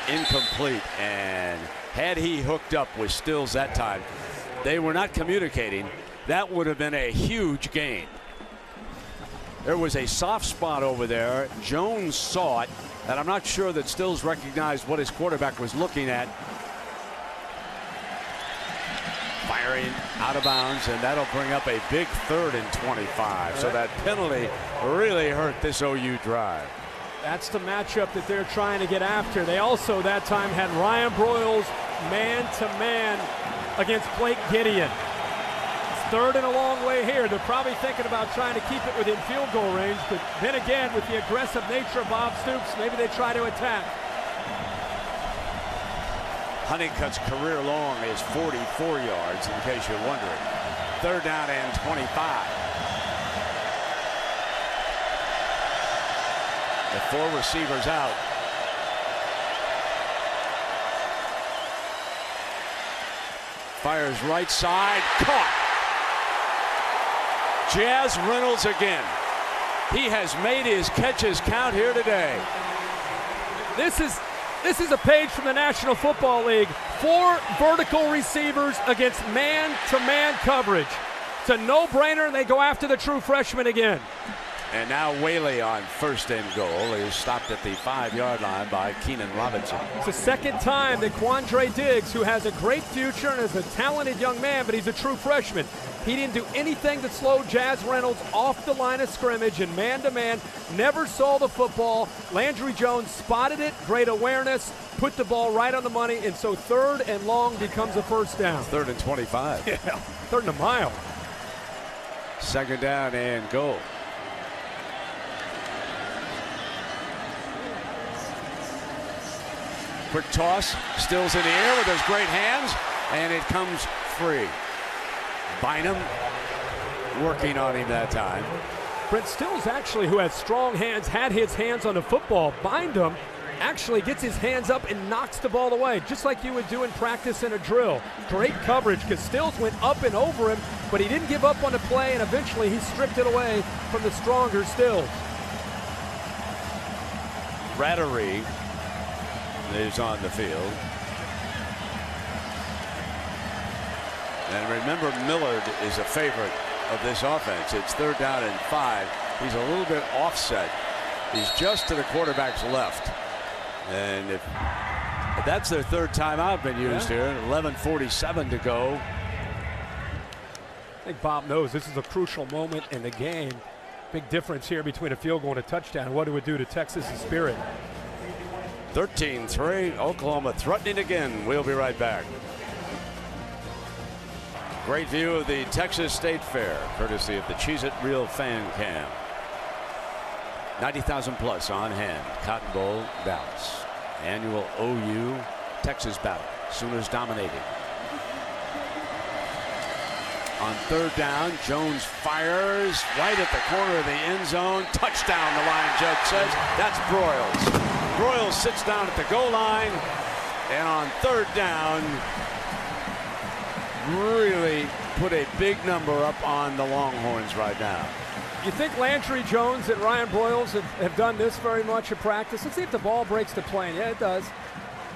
Incomplete, and had he hooked up with Stills that time, they were not communicating. That would have been a huge gain. There was a soft spot over there. Jones saw it, and I'm not sure that Stills recognized what his quarterback was looking at. Firing out of bounds, and that'll bring up a big 3rd and 25. So that penalty really hurt this OU drive. That's the matchup that they're trying to get after. They also that time had Ryan Broyles man-to-man against Blake Gideon. It's 3rd and a long way here. They're probably thinking about trying to keep it within field goal range, but then again, with the aggressive nature of Bob Stoops, maybe they try to attack. Honeycutt's career long is 44 yards, in case you're wondering. 3rd down and 25. The 4 receivers out. Fires right side, caught. Jazz Reynolds again. He has made his catches count here today. This is a page from the National Football League. 4 vertical receivers against man-to-man coverage. It's a no-brainer, and they go after the true freshman again. And now Whaley on 1st and goal. He was stopped at the 5-yard line by Keenan Robinson. It's the 2nd time that Quandre Diggs, who has a great future and is a talented young man, but he's a true freshman. He didn't do anything to slow Jazz Reynolds off the line of scrimmage and man-to-man. Never saw the football. Landry Jones spotted it, great awareness, put the ball right on the money, and so 3rd and long becomes a first down. 3rd and 25. Yeah, 3rd and a mile. 2nd down and goal. Quick toss, Stills in the air with those great hands, and it comes free. Bynum working on him that time. Brent Stills, actually, who has strong hands, had his hands on the football. Bynum actually gets his hands up and knocks the ball away, just like you would do in practice in a drill. Great coverage because Stills went up and over him, but he didn't give up on the play, and eventually he stripped it away from the stronger Stills. Rivalry is on the field. And remember, Millard is a favorite of this offense. It's 3rd down and 5. He's a little bit offset. He's just to the quarterback's left. And if that's their 3rd timeout been used here, 11:47 to go. I think Bob knows this is a crucial moment in the game. Big difference here between a field goal and a touchdown. What it would do to Texas' spirit. 13-3, Oklahoma threatening again. We'll be right back. Great view of the Texas State Fair, courtesy of the Cheez-It Real Fan Cam. 90,000 plus on hand. Cotton Bowl, Dallas. Annual OU Texas battle. Sooners dominating. On 3rd down, Jones fires right at the corner of the end zone. Touchdown, the line judge says. That's Broyles. Broyles sits down at the goal line, and on 3rd down, really put a big number up on the Longhorns right now. You think Landry Jones and Ryan Broyles have done this very much in practice? Let's see if the ball breaks the plane. Yeah, it does.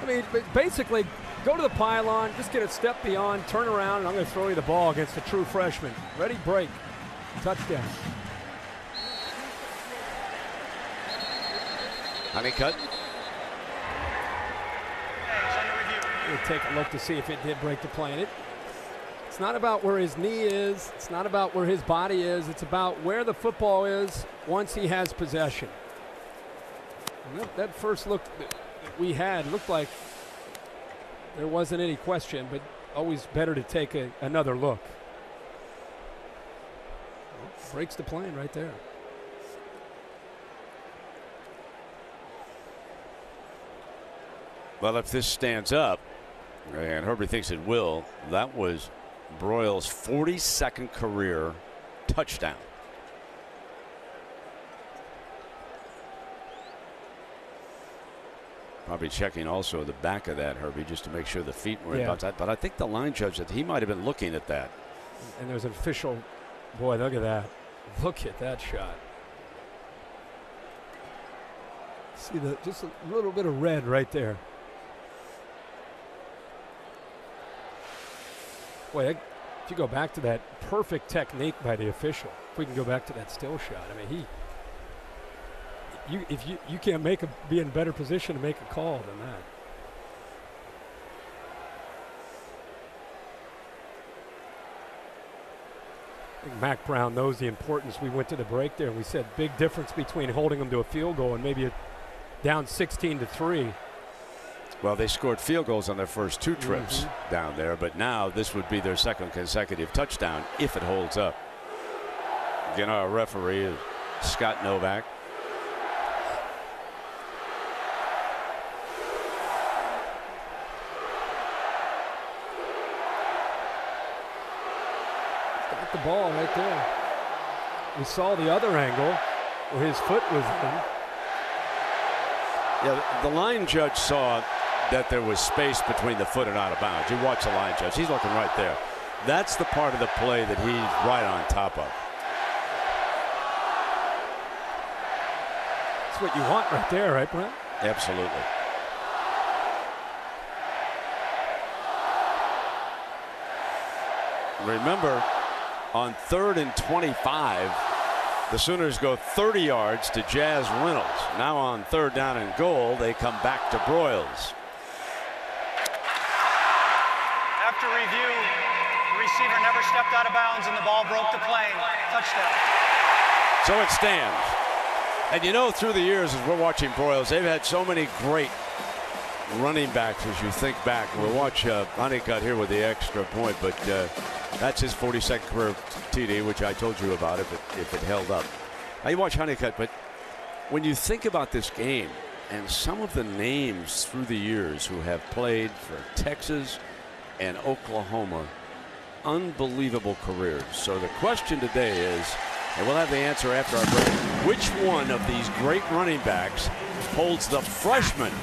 I mean, basically, go to the pylon, just get a step beyond, turn around, and I'm going to throw you the ball against a true freshman. Ready, break. Touchdown. Honeycutt. Under review. We'll take a look to see if it did break the play. And it's not about where his knee is. It's not about where his body is. It's about where the football is once he has possession. And that first look that we had looked like there wasn't any question, but always better to take another look. Breaks the plane right there. Well, if this stands up, and Herbie thinks it will, that was Broyles' 42nd career touchdown. Probably checking also the back of that, Herbie, just to make sure the feet were about that. But I think the line judge that he might have been looking at that. And there's an official. Boy, look at that. Look at that shot. See just a little bit of red right there. Boy, if you go back to that perfect technique by the official, if we can go back to that still shot, I mean, if you can't be in a better position to make a call than that. I think Mac Brown knows the importance. We went to the break there and we said big difference between holding them to a field goal and maybe down 16-3. Well, they scored field goals on their first two trips down there, but now this would be their second consecutive touchdown if it holds up. Again, our referee is Scott Novak. Got the ball right there. We saw the other angle where his foot was in. Yeah, the line judge saw that there was space between the foot and out of bounds. You watch the line judge. He's looking right there. That's the part of the play that he's right on top of. That's what you want right there, right, Brent? Absolutely. Remember, on 3rd and 25, the Sooners go 30 yards to Jazz Reynolds. Now on 3rd down and goal, they come back to Broyles. After review, the receiver never stepped out of bounds and the ball broke the plane. Touchdown. So it stands. And you know, through the years as we're watching Broyles, they've had so many great running backs as you think back. We'll watch Honeycutt here with the extra point, but that's his 42nd career TD, which I told you about if it held up. Now you watch Honeycutt, but when you think about this game and some of the names through the years who have played for Texas and Oklahoma, unbelievable careers. So the question today is, and we'll have the answer after our break, which one of these great running backs holds the freshman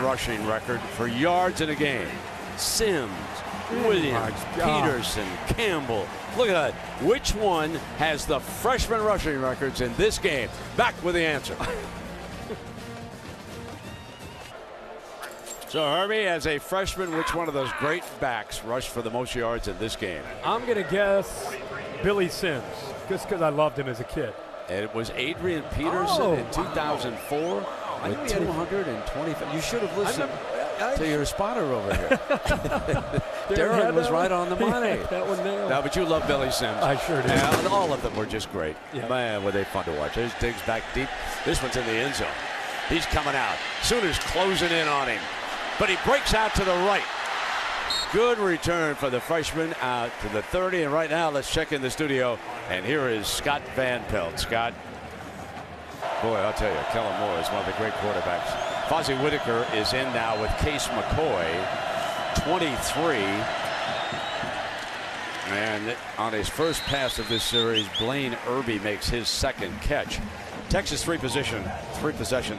rushing record for yards in a game? Sims, Williams, Peterson, Campbell. Look at that. Which one has the freshman rushing records in this game? Back with the answer. So, Herbie, as a freshman, which one of those great backs rushed for the most yards in this game? I'm going to guess Billy Sims, just because I loved him as a kid. And it was Adrian Peterson in 2004 with 225. You should have listened to your spotter over here. Darren was right on the money. That one nailed. No, but you love Billy Sims. I sure do. Yeah, all of them were just great. Yeah. Man, were they fun to watch. There's Diggs back deep. This one's in the end zone. He's coming out. Sooners closing in on him. But he breaks out to the right. Good return for the freshman out to the 30. And right now, let's check in the studio. And here is Scott Van Pelt. Scott. Boy, I'll tell you, Kellen Moore is one of the great quarterbacks. Fozzie Whitaker is in now with Case McCoy, 23. And on his first pass of this series, Blaine Irby makes his second catch. Texas three possessions,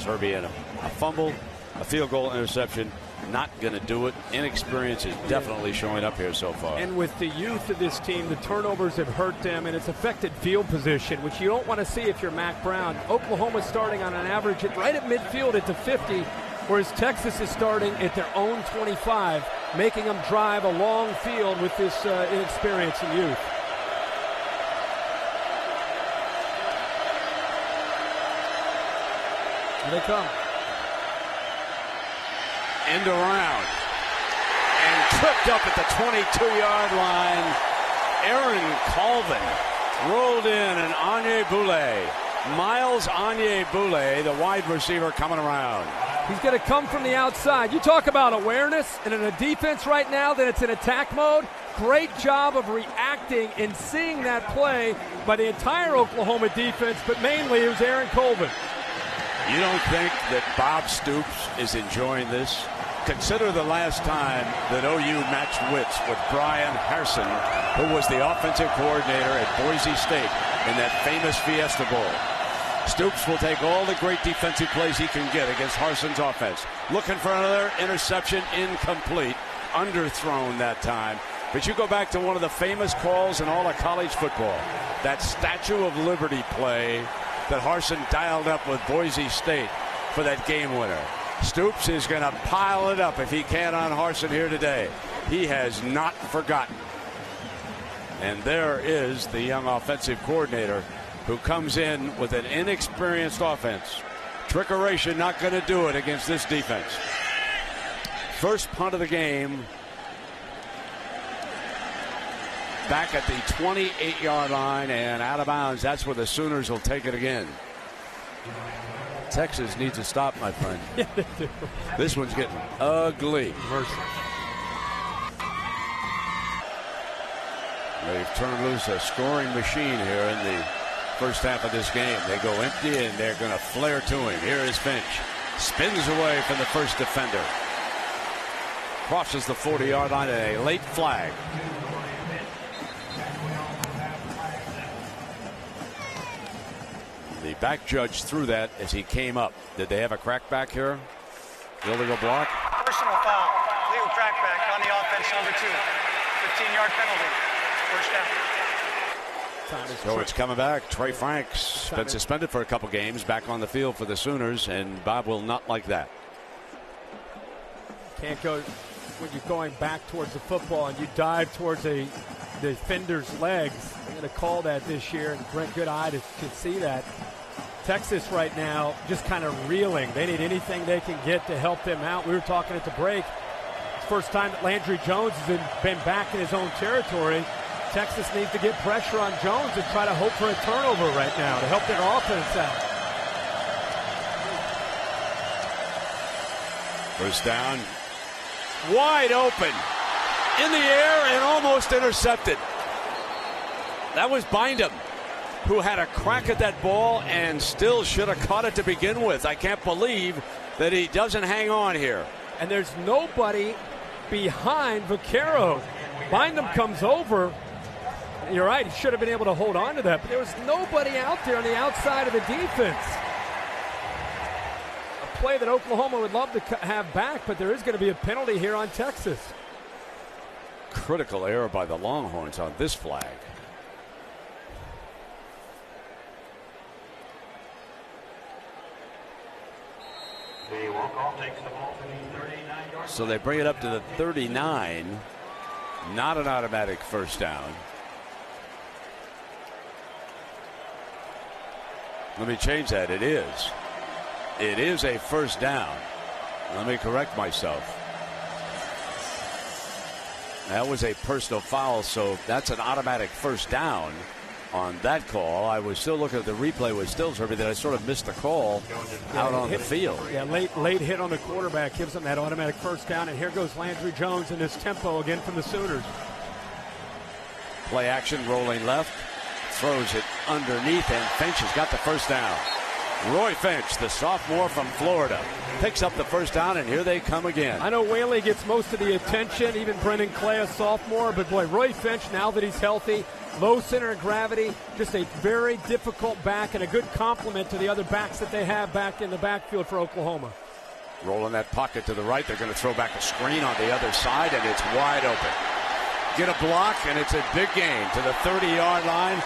Herbie, and a fumble, a field goal, interception. Not going to do it. Inexperience is definitely showing up here so far. And with the youth of this team, the turnovers have hurt them, and it's affected field position, which you don't want to see if you're Mac Brown. Oklahoma's starting on an average right at midfield at the 50, whereas Texas is starting at their own 25, making them drive a long field with this inexperience and youth. Here they come. End around. tripped up at the 22-yard line. Aaron Colvin rolled in, and Miles Onyebule, the wide receiver, coming around. He's going to come from the outside. You talk about awareness, and in a defense right now that it's in attack mode, great job of reacting and seeing that play by the entire Oklahoma defense, but mainly it was Aaron Colvin. You don't think that Bob Stoops is enjoying this? Consider the last time that OU matched wits with Brian Harsin, who was the offensive coordinator at Boise State in that famous Fiesta Bowl. Stoops will take all the great defensive plays he can get against Harsin's offense. Looking for another interception, incomplete, underthrown that time. But you go back to one of the famous calls in all of college football, that Statue of Liberty play that Harsin dialed up with Boise State for that game winner. Stoops is going to pile it up if he can on Harsin here today. He has not forgotten. And there is the young offensive coordinator who comes in with an inexperienced offense. Trickeration not going to do it against this defense. First punt of the game. Back at the 28-yard line and out of bounds. That's where the Sooners will take it again. Texas needs to stop, my friend. Yeah, they do. This one's getting ugly. Mercy. They've turned loose a scoring machine here in the first half of this game. They go empty, and they're going to flare to him. Here is Finch. Spins away from the first defender. Crosses the 40-yard line at a late flag. The back judge threw that as he came up. Did they have a crackback here? Illegal block. Personal foul. Legal crackback on the offense, number 2. 15-yard penalty. First down. So it's coming back. Trey Franks been suspended for a couple games, back on the field for the Sooners, and Bob will not like that. Can't go when you're going back towards the football and you dive towards a defender's legs. I'm going to call that this year, and Brent Goodeye can see that. Texas right now just kind of reeling. They need anything they can get to help them out. We were talking at the break. It's the first time that Landry Jones has been back in his own territory. Texas needs to get pressure on Jones and try to hope for a turnover right now to help their offense out. First down. Wide open. In the air and almost intercepted. That was Bindum, who had a crack at that ball and still should have caught it to begin with. I can't believe that he doesn't hang on here. And there's nobody behind Vaquero. Bindum comes over. You're right, he should have been able to hold on to that, but there was nobody out there on the outside of the defense. A play that Oklahoma would love to have back, but there is going to be a penalty here on Texas. Critical error by the Longhorns on this flag. So they bring it up to the 39. Not an automatic first down. Let me change that. It is. It is a first down. Let me correct myself. That was a personal foul, so that's an automatic first down on that call. I was still looking at the replay with Stills, Herbie, that I sort of missed the call out on the field. Yeah, late hit on the quarterback gives them that automatic first down, and here goes Landry Jones in this tempo again from the Sooners. Play action, rolling left, throws it underneath, and Finch has got the first down. Roy Finch, the sophomore from Florida, picks up the first down, and here they come again. I know Whaley gets most of the attention, even Brendan Clay, a sophomore, but boy, Roy Finch, now that he's healthy, low center of gravity, just a very difficult back and a good complement to the other backs that they have back in the backfield for Oklahoma. Rolling that pocket to the right, they're going to throw back a screen on the other side, and it's wide open. Get a block, and it's a big gain to the 30-yard line.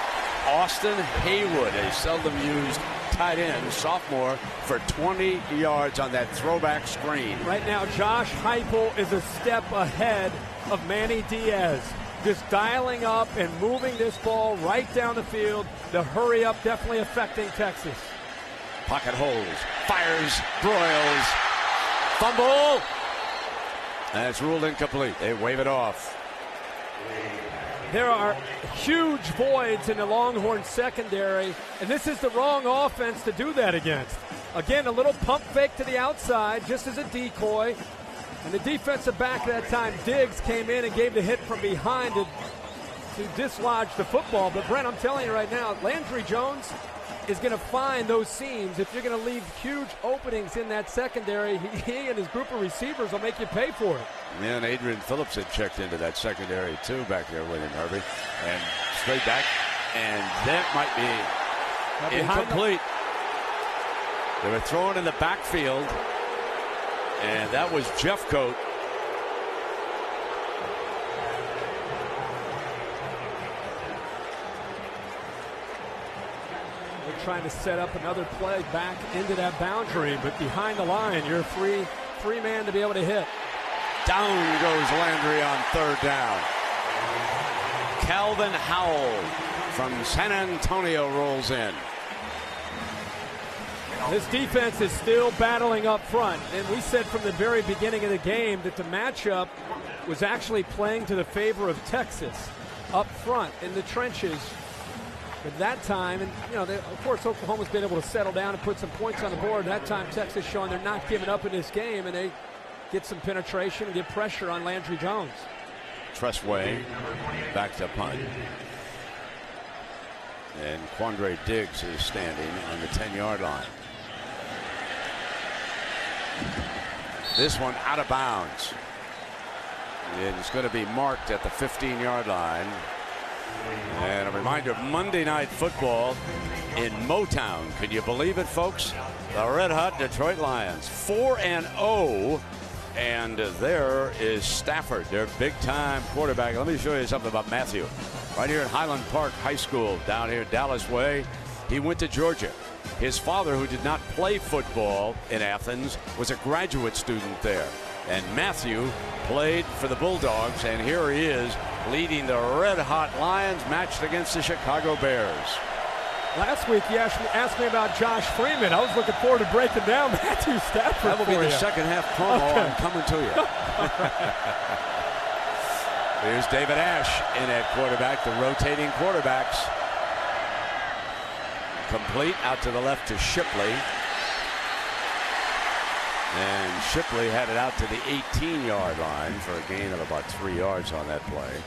Austin Haywood, a seldom used tight end, sophomore, for 20 yards on that throwback screen. Right now, Josh Heupel is a step ahead of Manny Diaz. Just dialing up and moving this ball right down the field. The hurry up definitely affecting Texas. Pocket holes, fires, broils, fumble, And it's ruled incomplete. They wave it off. There are huge voids in the Longhorns secondary, and this is the wrong offense to do that against. Again, a little pump fake to the outside just as a decoy. And the defensive back that time, Diggs, came in and gave the hit from behind to dislodge the football. But, Brent, I'm telling you right now, Landry Jones is going to find those seams. If you're going to leave huge openings in that secondary, he and his group of receivers will make you pay for it. Yeah, and Adrian Phillips had checked into that secondary, too, back there with him, Herbie. And straight back, and that might be incomplete. They were throwing in the backfield, and that was Jeffcoat. They're trying to set up another play back into that boundary, but behind the line, you're a three man to be able to hit. Down goes Landry on third down. Calvin Howell from San Antonio rolls in. This defense is still battling up front, and we said from the very beginning of the game that the matchup was actually playing to the favor of Texas up front in the trenches. At that time, and of course Oklahoma's been able to settle down and put some points on the board. That time Texas showing they're not giving up in this game, and they get some penetration and get pressure on Landry Jones. Tressway back to punt. And Quandre Diggs is standing on the 10-yard line. This one out of bounds. It's going to be marked at the 15-yard line. And a reminder of Monday Night Football in Motown. Can you believe it, folks? The Red Hot Detroit Lions, 4-0. And there is Stafford, their big-time quarterback. Let me show you something about Matthew. Right here at Highland Park High School down here Dallas Way. He went to Georgia. His father, who did not play football in Athens, was a graduate student there. And Matthew played for the Bulldogs, and here he is leading the Red Hot Lions matched against the Chicago Bears. Last week you asked me about Josh Freeman. I was looking forward to breaking down Matthew Stafford. That will be the second half promo. Okay. I'm coming to you. Here's David Ash in at quarterback, the rotating quarterbacks. Complete out to the left to Shipley. And Shipley had it out to the 18-yard line for a gain of about 3 yards on that play.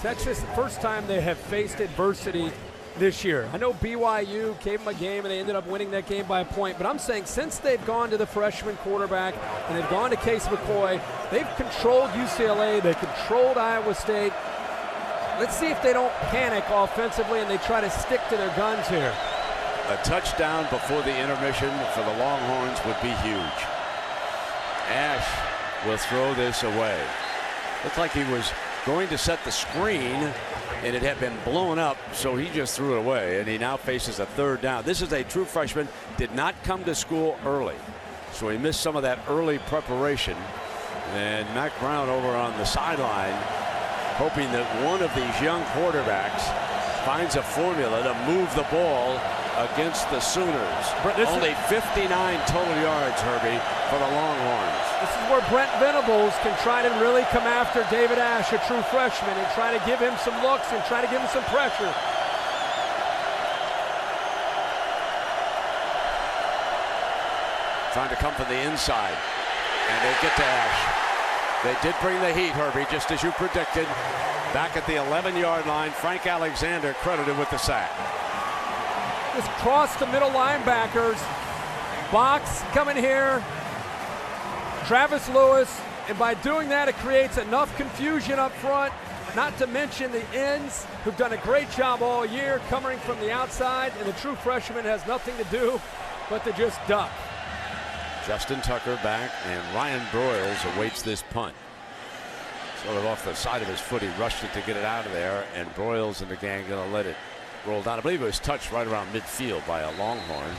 Texas, the first time they have faced adversity this year. I know BYU gave them a game and they ended up winning that game by a point, but I'm saying since they've gone to the freshman quarterback and they've gone to Case McCoy, they've controlled UCLA, they controlled Iowa State. Let's see if they don't panic offensively and they try to stick to their guns here. A touchdown before the intermission for the Longhorns would be huge. Ash will throw this away. Looked like he was going to set the screen and it had been blown up, so he just threw it away, and he now faces a third down. This is a true freshman, did not come to school early, so he missed some of that early preparation. And Mack Brown over on the sideline hoping that one of these young quarterbacks finds a formula to move the ball against the Sooners. Only 59 total yards, Herbie, for the Longhorns. This is where Brent Venables can try to really come after David Ash, a true freshman, and try to give him some looks and try to give him some pressure. Trying to come from the inside, and they get to Ash. They did bring the heat, Herbie, just as you predicted. Back at the 11-yard line, Frank Alexander credited with the sack. Just cross the middle linebackers. Box coming here. Travis Lewis, and by doing that, it creates enough confusion up front, not to mention the ends, who've done a great job all year coming from the outside, and the true freshman has nothing to do but to just duck. Justin Tucker back, and Ryan Broyles awaits this punt. Sort of off the side of his foot, he rushed it to get it out of there, and Broyles and the gang going to let it roll down. I believe it was touched right around midfield by a Longhorn.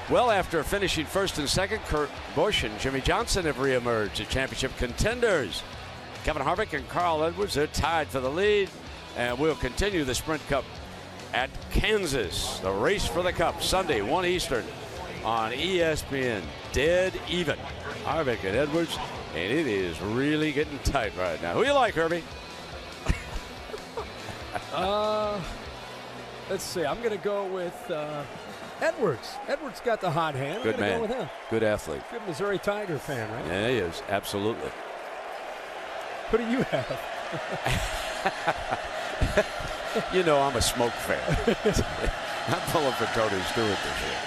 Well, after finishing first and second, Kurt Busch and Jimmy Johnson have reemerged as championship contenders. Kevin Harvick and Carl Edwards are tied for the lead, and we'll continue the Sprint Cup at Kansas. The race for the Cup, Sunday, 1 Eastern on ESPN. Dead even. Harvick and Edwards And it is really getting tight right now. Who you like, Herbie? Let's see. I'm going to go with Edwards. Edwards got the hot hand. Good man. Go with him. Good athlete. Good Missouri Tiger fan, right? Yeah, he is. Absolutely. Who do you have? You know I'm a smoke fan. I'm pulling for Cody Stewart this year.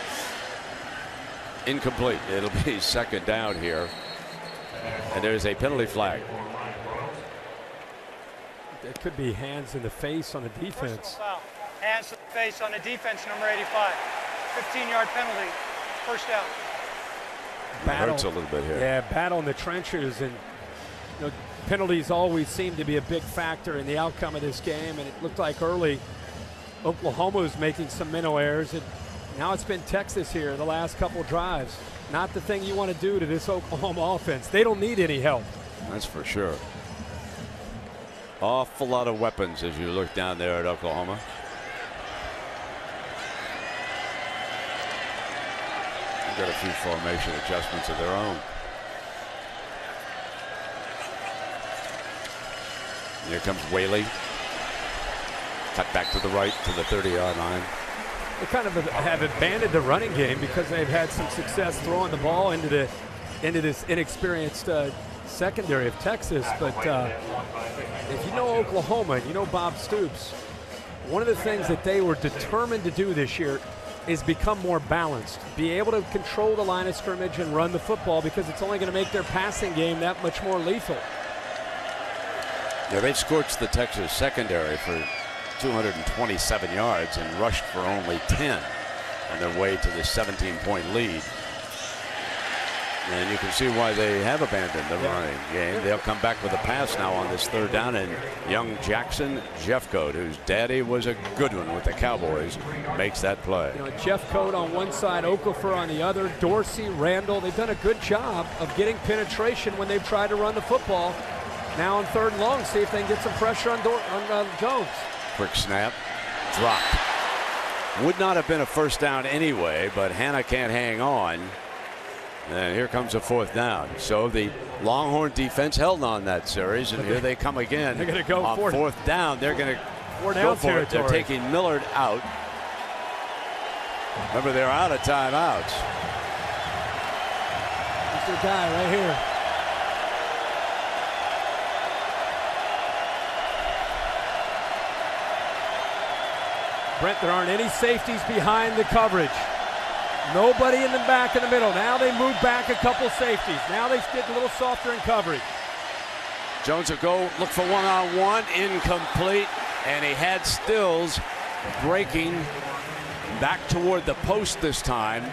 Incomplete. It'll be second down here. And there's a penalty flag. It could be hands in the face on the defense. Personal foul. Hands to the face on the defense, number 85. 15-yard penalty. First down. Battle. Hurts a little bit here. Yeah, battle in the trenches, and penalties always seem to be a big factor in the outcome of this game. And it looked like early Oklahoma was making some mental errors, and now it's been Texas here the last couple drives. Not the thing you want to do to this Oklahoma offense. They don't need any help. That's for sure. Awful lot of weapons as you look down there at Oklahoma. They've got a few formation adjustments of their own. Here comes Whaley. Cut back to the right to the 30-yard line. They kind of have abandoned the running game because they've had some success throwing the ball into this inexperienced secondary of Texas. But if you know Oklahoma and you know Bob Stoops, one of the things that they were determined to do this year is become more balanced, be able to control the line of scrimmage and run the football, because it's only going to make their passing game that much more lethal. Yeah, they scorched the Texas secondary for 227 yards and rushed for only 10 on their way to the 17-point lead. And you can see why they have abandoned the running game. They'll come back with a pass now on this third down, and young Jackson Jeffcoat, whose daddy was a good one with the Cowboys, makes that play. Jeffcoat on one side, Okafor on the other, Dorsey, Randall. They've done a good job of getting penetration when they've tried to run the football. Now on third and long, see if they can get some pressure on Jones. Quick snap, dropped. Would not have been a first down anyway, but Hannah can't hang on. And here comes a fourth down. So the Longhorn defense held on that series, and here they come again. They're going to go on fourth down. They're going to go for it. They're taking Millard out. Remember, they're out of timeouts. Here's their guy right here. Brent, there aren't any safeties behind the coverage. Nobody in the back in the middle. Now they move back a couple safeties. Now they get a little softer in coverage. Jones will go look for one-on-one. Incomplete. And he had Stills breaking back toward the post this time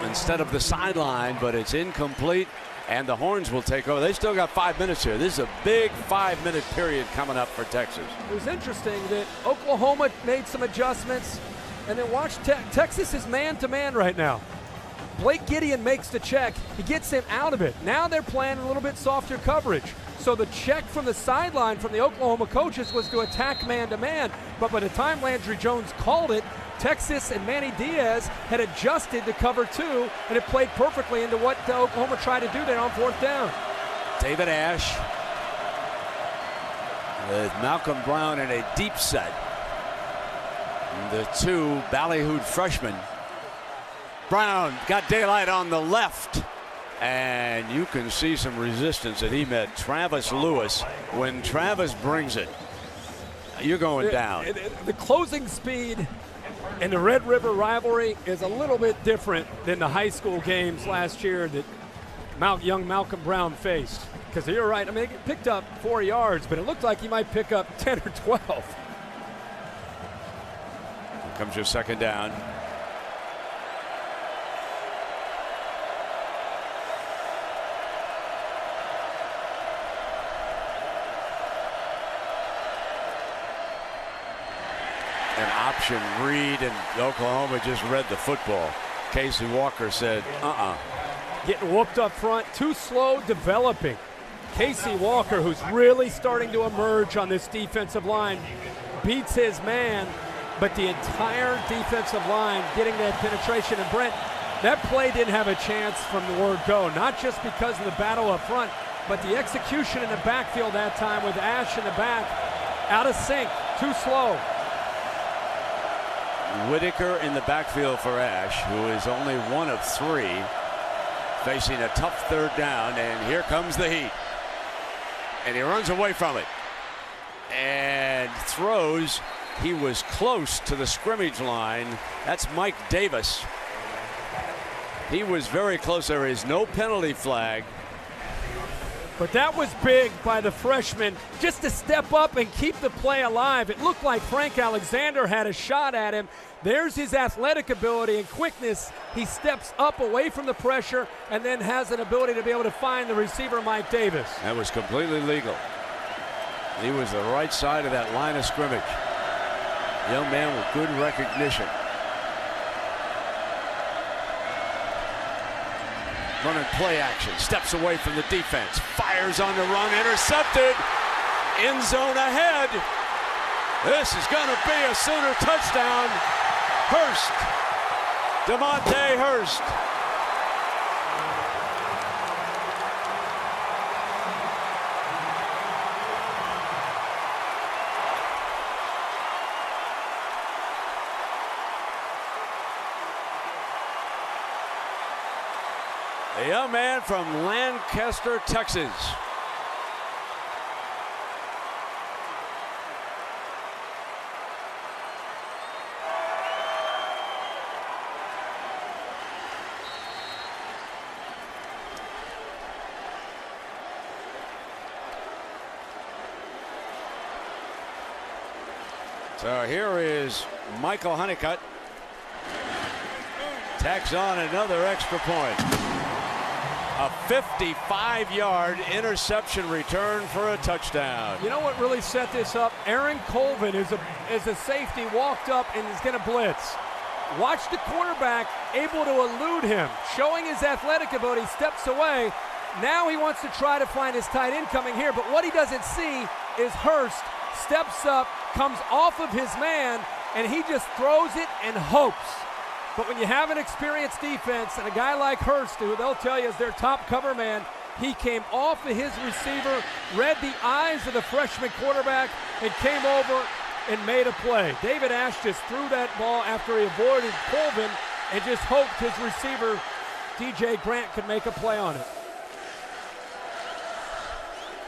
instead of the sideline, but it's incomplete. And the Horns will take over. They still got 5 minutes here. This is a big 5-minute period coming up for Texas. It was interesting that Oklahoma made some adjustments. And then watch, Texas is man-to-man right now. Blake Gideon makes the check. He gets him out of it. Now they're playing a little bit softer coverage. So the check from the sideline from the Oklahoma coaches was to attack man-to-man. But by the time Landry Jones called it, Texas and Manny Diaz had adjusted to cover two, and it played perfectly into what Oklahoma tried to do there on fourth down. David Ash with Malcolm Brown in a deep set. The two ballyhooed freshmen. Brown got daylight on the left, and you can see some resistance that he met Travis Lewis. When Travis brings it, you're going down. The closing speed in the Red River rivalry is a little bit different than the high school games last year that young Malcolm Brown faced. Because you're right, I mean, he picked up 4 yards, but it looked like he might pick up 10 or 12. Comes your second down. An option read, and Oklahoma just read the football. Casey Walker said, Getting whooped up front, too slow developing. Casey Walker, who's really starting to emerge on this defensive line, beats his man. But the entire defensive line getting that penetration. And Brent, that play didn't have a chance from the word go, not just because of the battle up front, but the execution in the backfield that time with Ash in the back, out of sync, too slow. Whitaker in the backfield for Ash, who is only 1 of 3, facing a tough 3rd down, and here comes the heat. And he runs away from it and throws. He was close to the scrimmage line. That's Mike Davis. He was very close. There is no penalty flag. But that was big by the freshman, just to step up and keep the play alive. It looked like Frank Alexander had a shot at him. There's his athletic ability and quickness. He steps up away from the pressure and then has an ability to be able to find the receiver, Mike Davis. That was completely legal. He was the right side of that line of scrimmage. Young man with good recognition. Running play action, steps away from the defense, fires on the run, intercepted, end zone ahead. This is going to be a Sooner touchdown. Hurst, DeMonte Hurst. A young man from Lancaster, Texas. So here is Michael Honeycutt. Tacks on another extra point. A 55-yard interception return for a touchdown. You know what really set this up? Aaron Colvin is a safety, walked up and is going to blitz. Watch the cornerback able to elude him, showing his athletic ability, steps away. Now he wants to try to find his tight end coming here, but what he doesn't see is Hurst steps up, comes off of his man, and he just throws it and hopes. But when you have an experienced defense and a guy like Hurst, who they'll tell you is their top cover man, he came off of his receiver, read the eyes of the freshman quarterback, and came over and made a play. David Ash just threw that ball after he avoided Colvin and just hoped his receiver, DJ Grant, could make a play on it.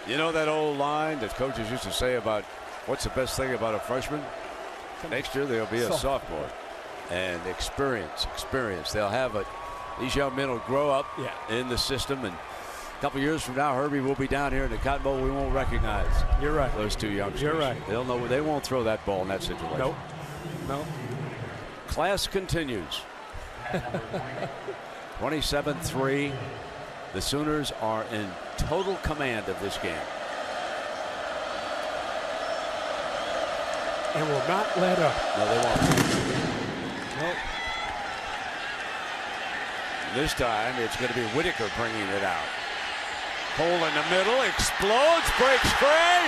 You know that old line that coaches used to say about what's the best thing about a freshman? Next year they'll be a sophomore. And experience. They'll have it. These young men will grow up in the system, and a couple years from now, Herbie will be down here in the Cotton Bowl. We won't recognize. You're right. Those two youngsters. You're right. They'll know they won't throw that ball in that situation. Nope. No. Class continues. 27-3. The Sooners are in total command of this game. And will not let up. No, they won't. Nope. This time it's going to be Whitaker bringing it out. Hole in the middle, explodes, breaks free,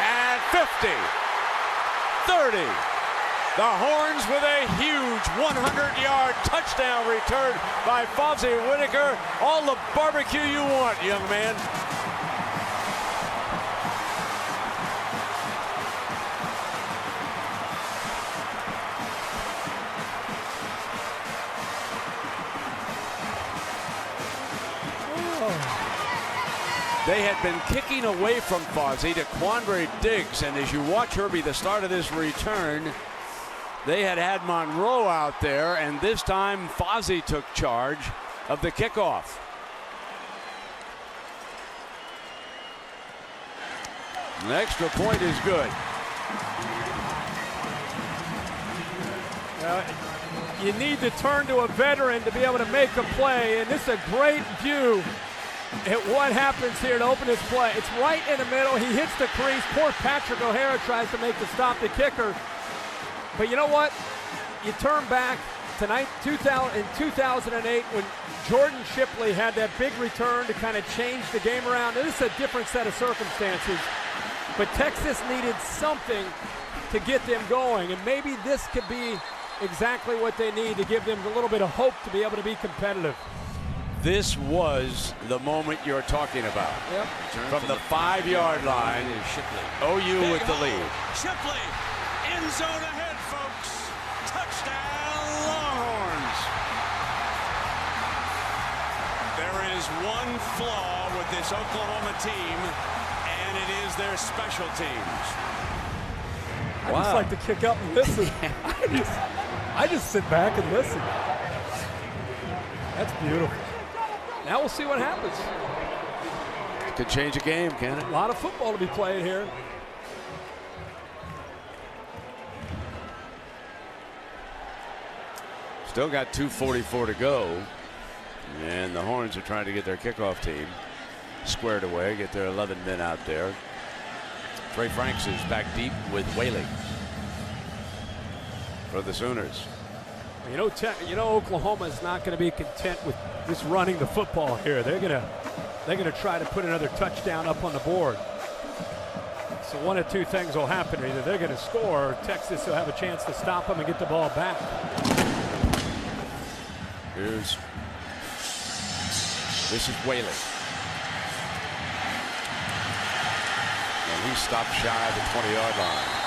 and 50, 30. The Horns with a huge 100-yard touchdown return by Fozzie Whitaker. All the barbecue you want, young man. They had been kicking away from Fozzie to Quandre Diggs, and as you watch Herbie, the start of this return, they had Monroe out there, and this time Fozzie took charge of the kickoff. The extra point is good. You need to turn to a veteran to be able to make a play, and this is a great view at what happens here to open this play. It's right in the middle. He hits the crease. Poor Patrick O'Hara tries to make the stop the kicker. But you know what? You turn back tonight, in 2008, when Jordan Shipley had that big return to kind of change the game around. This is a different set of circumstances. But Texas needed something to get them going, and maybe this could be exactly what they need to give them a little bit of hope to be able to be competitive. This was the moment you're talking about. Yep. From the 5-yard line, OU with the lead. Shipley, end zone ahead, folks. Touchdown, Longhorns. There is one flaw with this Oklahoma team, and it is their special teams. I just like to kick up and listen. I just sit back and listen. That's beautiful. Now we'll see what happens. Could change a game, can it? A lot of football to be played here. Still got 2:44 to go. And the Horns are trying to get their kickoff team squared away, get their 11 men out there. Trey Franks is back deep with Whaley for the Sooners. You know, Oklahoma is not going to be content with just running the football here. They're gonna try to put another touchdown up on the board. So one of two things will happen: either they're going to score, or Texas will have a chance to stop them and get the ball back. This is Whaley. And he stopped shy of the 20-yard line.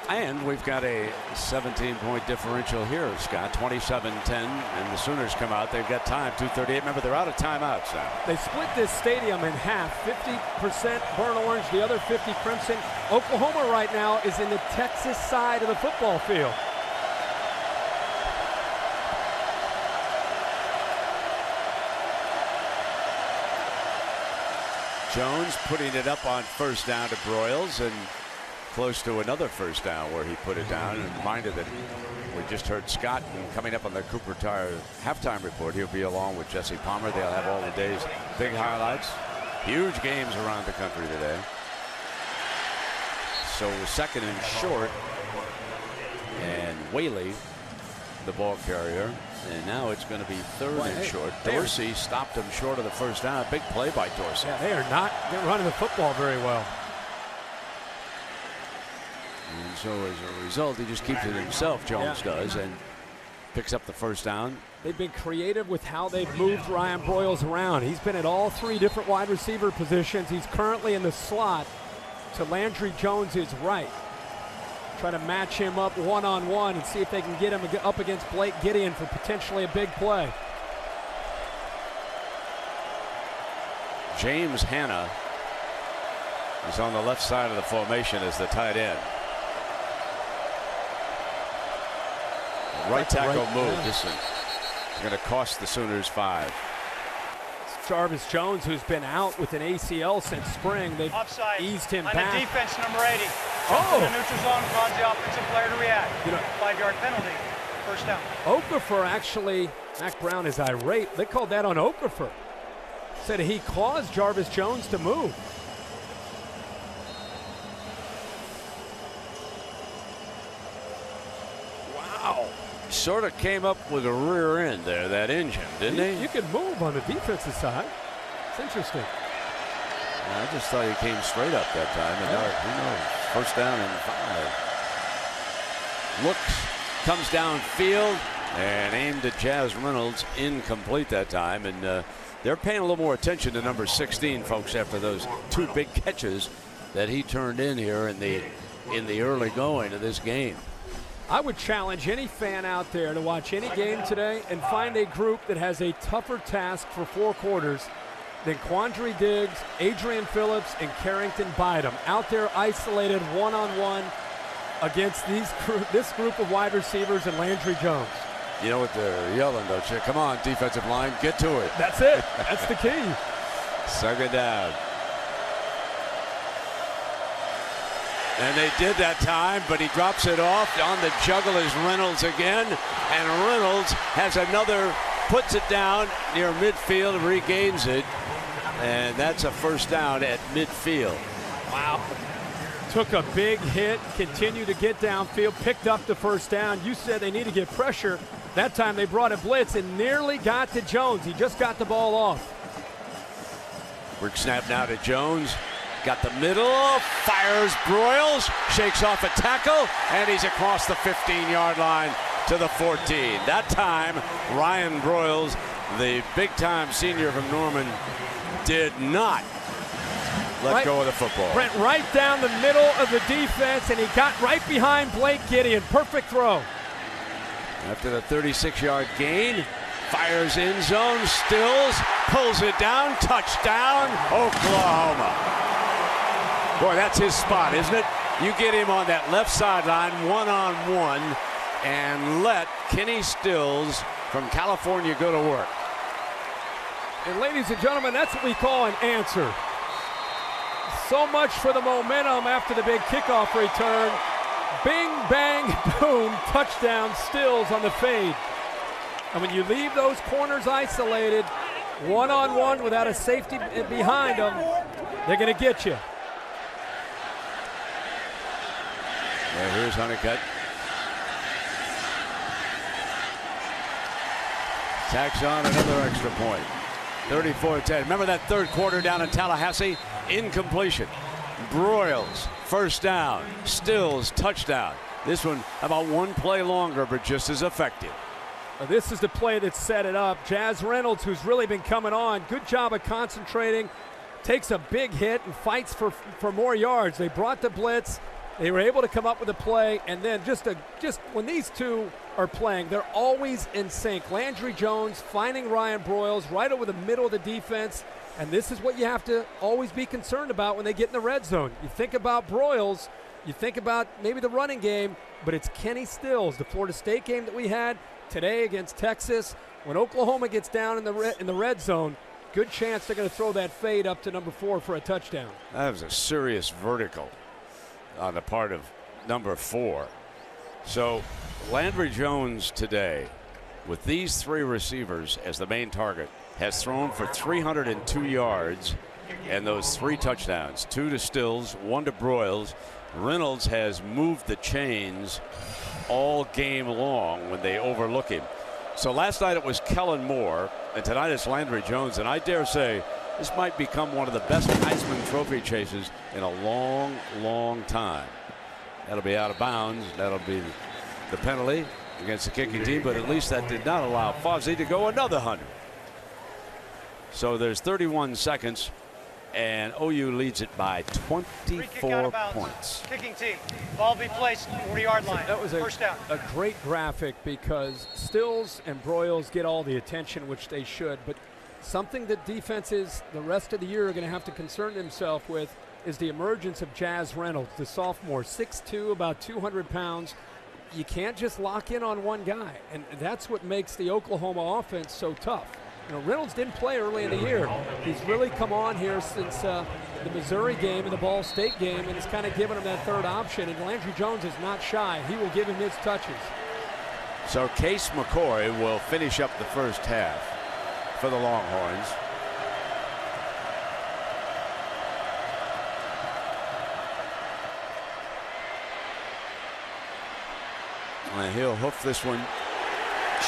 And we've got a 17-point differential here, Scott, 27-10, and the Sooners come out. They've got time, 2:38. Remember, they're out of timeouts now. They split this stadium in half, 50% burnt orange, the other 50 crimson. Oklahoma right now is in the Texas side of the football field. Jones putting it up on first down to Broyles, and close to another first down where he put it down. And reminded that we just heard Scott, and coming up on the Cooper Tire halftime report, he'll be along with Jesse Palmer. They'll have all the day's big highlights. Huge games around the country today. So second and short, and Whaley, the ball carrier. And now it's going to be third and short. Dorsey stopped him short of the first down. Big play by Dorsey. Yeah, they're running the football very well. And so as a result, he just keeps it himself, Jones does, and picks up the first down. They've been creative with how they've moved Ryan Broyles around. He's been at all three different wide receiver positions. He's currently in the slot to Landry Jones' right. Try to match him up one-on-one and see if they can get him up against Blake Gideon for potentially a big play. James Hanna is on the left side of the formation as the tight end. Right tackle move. This is going to cost the Sooners 5. It's Jarvis Jones, who's been out with an ACL since spring. They've eased him back. On the defense, number 80. In the neutral zone, cause the offensive player to react. 5-yard penalty. First down. Okafor actually, Mac Brown is irate. They called that on Okafor. Said he caused Jarvis Jones to move. Wow. Sort of came up with a rear end there, that engine, didn't he? You can move on the defensive side. It's interesting. I just thought he came straight up that time. And who knows? First down and 5. Looks, comes downfield, and aimed at Jazz Reynolds. Incomplete that time. And they're paying a little more attention to number 16, folks, after those 2 big catches that he turned in here in the early going of this game. I would challenge any fan out there to watch any game today and find a group that has a tougher task for 4 quarters than Quandre Diggs, Adrian Phillips, and Carrington Bynum out there isolated one-on-one against this group of wide receivers and Landry Jones. You know what they're yelling, don't you? Come on, defensive line, get to it. That's it. That's the key. Second down. And they did that time, but he drops it off. On the juggle is Reynolds again, and Reynolds has another, puts it down near midfield, regains it, and that's a first down at midfield. Wow. Took a big hit, continued to get downfield, picked up the first down. You said they need to get pressure. That time they brought a blitz and nearly got to Jones. He just got the ball off. Quick snap now to Jones. Got the middle, fires Broyles, shakes off a tackle, and he's across the 15-yard line to the 14. That time, Ryan Broyles the big-time senior from Norman did not let go of the football. Brent, right down the middle of the defense, and he got right behind Blake Gideon. Perfect throw. After the 36-yard gain, fires end zone, Stills, pulls it down, touchdown, Oklahoma. Boy, that's his spot, isn't it? You get him on that left sideline, one-on-one, and let Kenny Stills from California go to work. And ladies and gentlemen, that's what we call an answer. So much for the momentum after the big kickoff return. Bing, bang, boom, touchdown, Stills on the fade. And when you leave those corners isolated, one-on-one without a safety behind them, they're going to get you. Well, here's Honeycutt. Tacks on another extra point. 34-10. Remember that third quarter down in Tallahassee? Incompletion. Broyles, first down. Stills, touchdown. This one about one play longer, but just as effective. This is the play that set it up. Jazz Reynolds, who's really been coming on, good job of concentrating, takes a big hit and fights for more yards. They brought the blitz. They were able to come up with a play, and then just when these two are playing, they're always in sync. Landry Jones finding Ryan Broyles right over the middle of the defense, and this is what you have to always be concerned about when they get in the red zone. You think about Broyles, you think about maybe the running game, but it's Kenny Stills, the Florida State game that we had today against Texas. When Oklahoma gets down in the red zone, good chance they're going to throw that fade up to number 4 for a touchdown. That was a serious vertical on the part of number 4. So Landry Jones today, with these 3 receivers as the main target, has thrown for 302 yards and those 3 touchdowns. 2 to Stills, 1 to Broyles. Reynolds has moved the chains all game long when they overlook him. So last night it was Kellen Moore, and tonight it's Landry Jones, and I dare say this might become one of the best Heisman Trophy chases in a long, long time. That'll be out of bounds. That'll be the penalty against the kicking team, but at least that did not allow Fozzie to go another 100. So there's 31 seconds, and OU leads it by 24 points. Kicking team. Ball be placed 40-yard line. That was first down. a great graphic because Stills and Broyles get all the attention, which they should, but something that defenses the rest of the year are going to have to concern themselves with is the emergence of Jazz Reynolds, the sophomore, 6'2", about 200 pounds. You can't just lock in on one guy, and that's what makes the Oklahoma offense so tough. You know, Reynolds didn't play early in the year. He's really come on here since the Missouri game and the Ball State game, and it's kind of given him that third option, and Landry Jones is not shy. He will give him his touches. So Case McCoy will finish up the first half for the Longhorns. And he'll hoof this one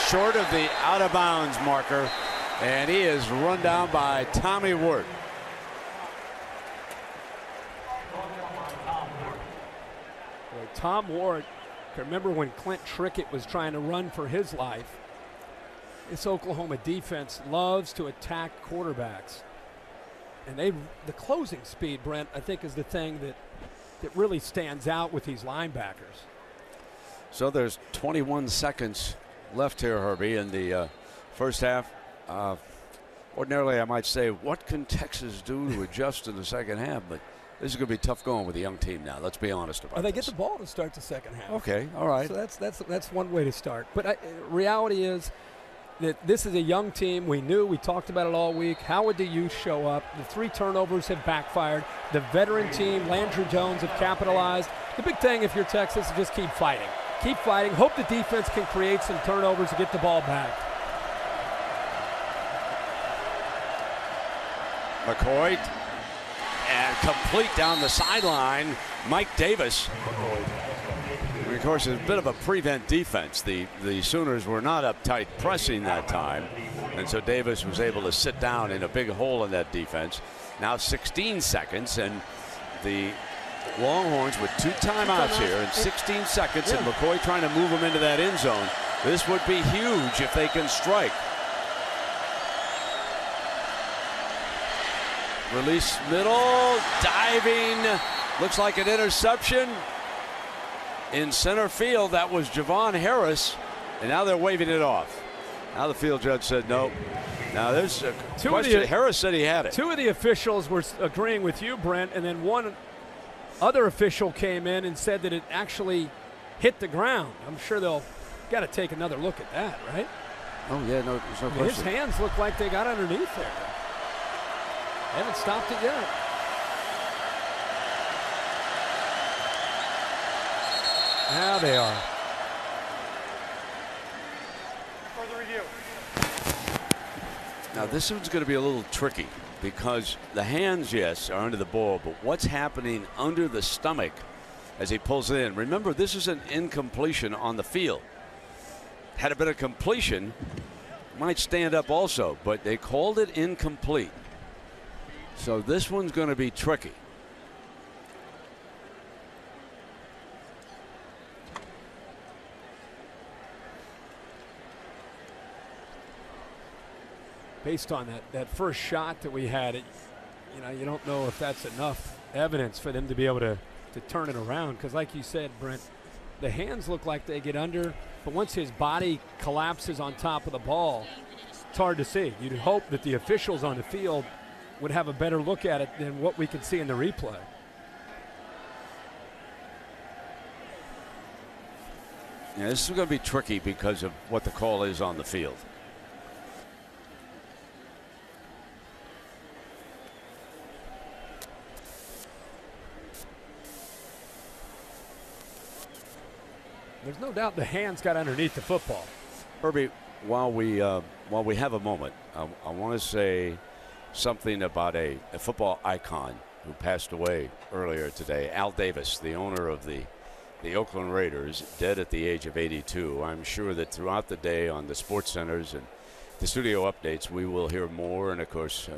short of the out-of-bounds marker, and he is run down by Tommy Wirt. Well, Tom Ward, remember when Clint Trickett was trying to run for his life? This Oklahoma defense loves to attack quarterbacks. And the closing speed, Brent, I think is the thing that really stands out with these linebackers. So there's 21 seconds left here, Herbie, in the first half. Ordinarily, I might say, what can Texas do to adjust in the second half? But this is going to be tough going with a young team now. Let's be honest about it. They get the ball to start the second half. Okay, all right. So that's one way to start. But reality is that this is a young team. We talked about it all week. How would the youth show up? The 3 turnovers have backfired. The veteran team, Landry Jones, have capitalized. The big thing if you're Texas is just keep fighting. Keep fighting. Hope the defense can create some turnovers to get the ball back. McCoy, and complete down the sideline. Mike Davis. Of course, it's a bit of a prevent defense. The Sooners were not uptight pressing that time, and so Davis was able to sit down in a big hole in that defense. Now 16 seconds, and the Longhorns with 2 timeouts here in 16 seconds, and McCoy trying to move them into that end zone. This would be huge if they can strike. Release middle, diving, looks like an interception in center field. That was Javon Harris, and now they're waving it off. Now the field judge said no. Now there's a question. Harris said he had it. Two of the officials were agreeing with you, Brent, and then one other official came in and said that it actually hit the ground. I'm sure they'll got to take another look at that, right? Oh, yeah, no, there's no question. His hands look like they got underneath there. They haven't stopped it yet. Now they are. Further review. Now this one's going to be a little tricky because the hands, yes, are under the ball, but what's happening under the stomach as he pulls it in? Remember, this is an incompletion on the field. Had it been a completion, might stand up also, but they called it incomplete. So this one's going to be tricky. Based on that first shot that we had, you don't know if that's enough evidence for them to be able to turn it around. Because like you said, Brent, the hands look like they get under, but once his body collapses on top of the ball, it's hard to see. You'd hope that the officials on the field would have a better look at it than what we can see in the replay. Yeah, this is going to be tricky because of what the call is on the field. There's no doubt the hands got underneath the football. Herbie, while we have a moment, I want to say something about a football icon who passed away earlier today. Al Davis, the owner of the Oakland Raiders, dead at the age of 82. I'm sure that throughout the day on the sports centers and the studio updates, we will hear more. And of course,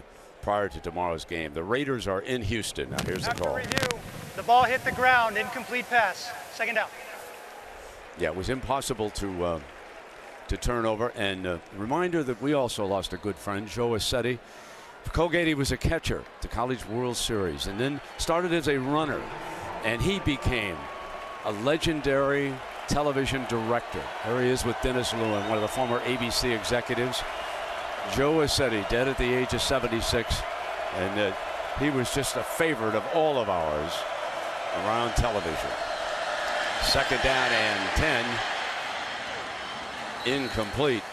prior to tomorrow's game, the Raiders are in Houston. Now here's the call. After review, the ball hit the ground, incomplete pass. Second down. Yeah, it was impossible to turn over. And reminder that we also lost a good friend, Joe Assetti. For Colgate, he was a catcher at the College World Series and then started as a runner. And he became a legendary television director. There he is with Dennis Lewin, one of the former ABC executives. Joe Assetti, dead at the age of 76. And he was just a favorite of all of ours around television. Second down and 10. Incomplete.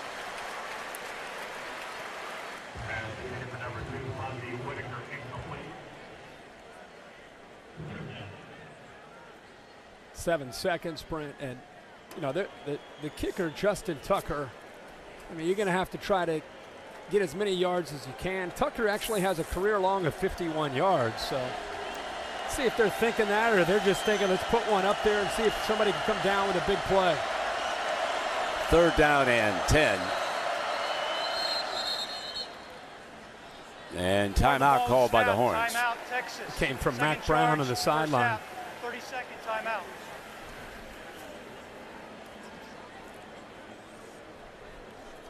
Seven seconds, Brent, and the kicker, Justin Tucker. I mean, you're going to have to try to get as many yards as you can. Tucker actually has a career long of 51 yards, so let's see if they're thinking that or they're just thinking let's put one up there and see if somebody can come down with a big play. Third down and 10. And timeout called by the Horns. Timeout, Texas. It came from Mack Brown on the sideline. 30-second timeout.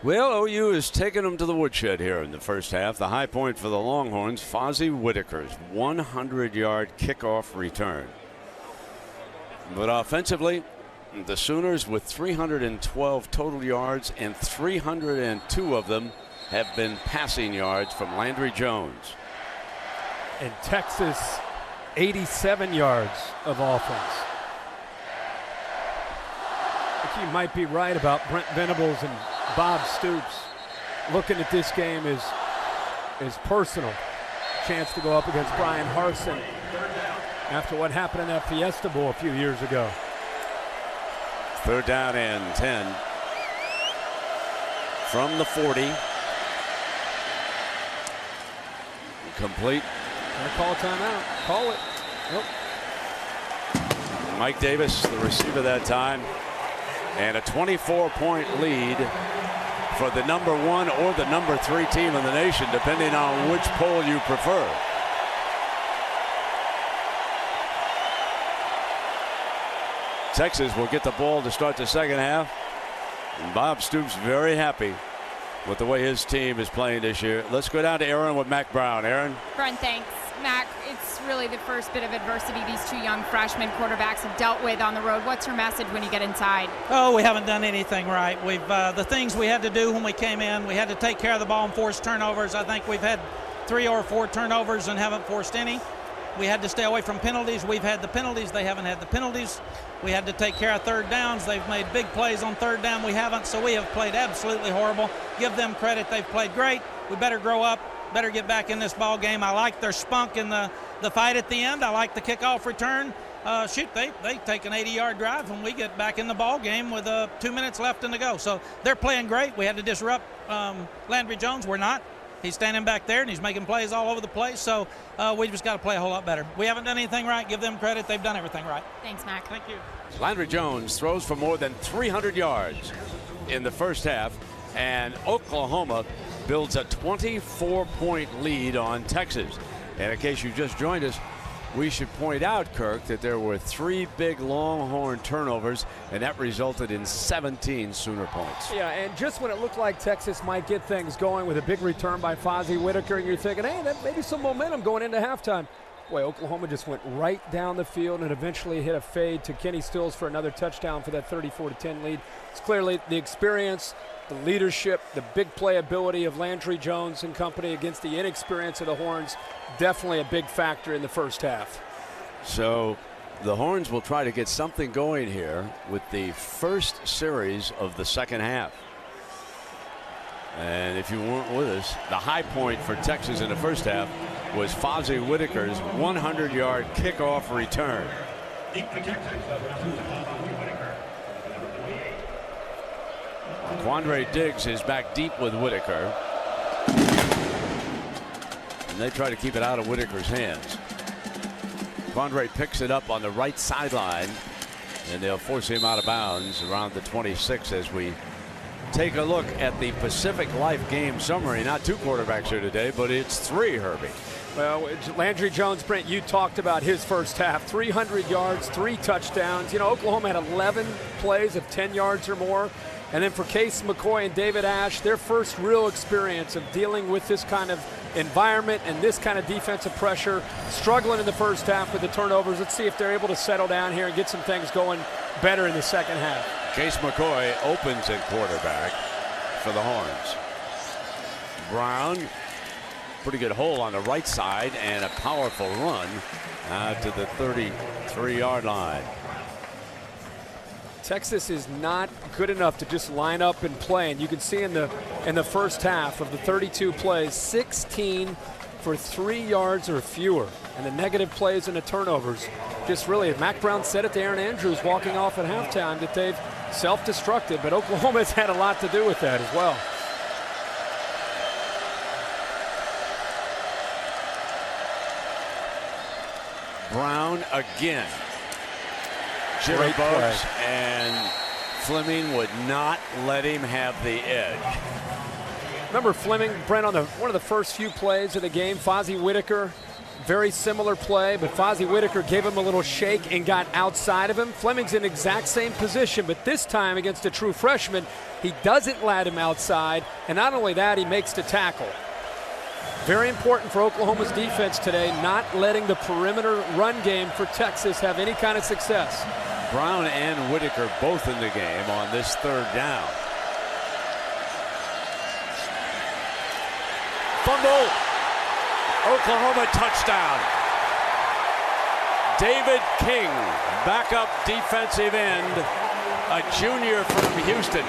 Well, OU is taking them to the woodshed here in the first half. The high point for the Longhorns, Fozzie Whitaker's 100-yard kickoff return. But offensively, the Sooners with 312 total yards, and 302 of them have been passing yards from Landry Jones. And Texas, 87 yards of offense. I think you might be right about Brent Venables and Bob Stoops looking at this game is personal. Chance to go up against Brian Harsin after what happened in that Fiesta Bowl a few years ago. Third down and 10 from the 40. Complete. Call a timeout. Call it. Nope. Mike Davis, the receiver that time. And a 24-point lead for the #1 or the #3 team in the nation, depending on which poll you prefer. Texas will get the ball to start the second half. And Bob Stoops very happy with the way his team is playing this year. Let's go down to Aaron with Mac Brown. Aaron? Brent, thanks. Mac, it's really the first bit of adversity these two young freshman quarterbacks have dealt with on the road. What's your message when you get inside? Oh, we haven't done anything right. We've the things we had to do when we came in, we had to take care of the ball and force turnovers. I think we've had 3 or 4 turnovers and haven't forced any. We had to stay away from penalties. We've had the penalties. They haven't had the penalties. We had to take care of third downs. They've made big plays on third down. We haven't, so we have played absolutely horrible. Give them credit. They've played great. We better grow up, better get back in this ball game. I like their spunk in the fight at the end. I like the kickoff return. They take an 80-yard drive when we get back in the ball game with 2 minutes left in the go. So they're playing great. We had to disrupt Landry Jones. We're not. He's standing back there, and he's making plays all over the place. So we just got to play a whole lot better. We haven't done anything right. Give them credit. They've done everything right. Thanks, Mac. Thank you. Landry Jones throws for more than 300 yards in the first half, and Oklahoma builds a 24-point lead on Texas. And in case you just joined us, we should point out, Kirk, that there were 3 big Longhorn turnovers, and that resulted in 17 Sooner points. Yeah, and just when it looked like Texas might get things going with a big return by Fozzie Whitaker, and you're thinking, hey, that may be some momentum going into halftime. Boy, Oklahoma just went right down the field and eventually hit a fade to Kenny Stills for another touchdown for that 34-10 lead. It's clearly the experience, the leadership, the big playability of Landry Jones and company against the inexperience of the Horns. Definitely a big factor in the first half. So the Horns will try to get something going here with the first series of the second half. And if you weren't with us, the high point for Texas in the first half was Fozzie Whitaker's 100-yard kickoff return. Quandre Diggs is back deep with Whitaker. And they try to keep it out of Whitaker's hands. Quandre picks it up on the right sideline, and they'll force him out of bounds around the 26 as we take a look at the Pacific Life game summary. Not 2 quarterbacks here today, but it's 3, Herbie. Well, Landry Jones, Brent, you talked about his first half. 300 yards, 3 touchdowns. You know, Oklahoma had 11 plays of 10 yards or more. And then for Case McCoy and David Ash, their first real experience of dealing with this kind of environment and this kind of defensive pressure, struggling in the first half with the turnovers. Let's see if they're able to settle down here and get some things going better in the second half. Case McCoy opens at quarterback for the Horns. Brown, pretty good hole on the right side and a powerful run out to the 33-yard line. Texas is not good enough to just line up and play, and you can see in the first half of the 32 plays, 16 for 3 yards or fewer, and the negative plays and the turnovers. Just really, Mac Brown said it to Aaron Andrews walking off at halftime that they've self-destructed, but Oklahoma's had a lot to do with that as well. Brown again. Jitterbugs, and Fleming would not let him have the edge. Remember Fleming, Brent, on one of the first few plays of the game, Fozzie Whitaker, very similar play, but Fozzie Whitaker gave him a little shake and got outside of him. Fleming's in the exact same position, but this time against a true freshman, he doesn't let him outside, and not only that, he makes the tackle. Very important for Oklahoma's defense today, not letting the perimeter run game for Texas have any kind of success. Brown and Whitaker both in the game on this third down. Fumble. Oklahoma touchdown. David King, backup defensive end, a junior from Houston,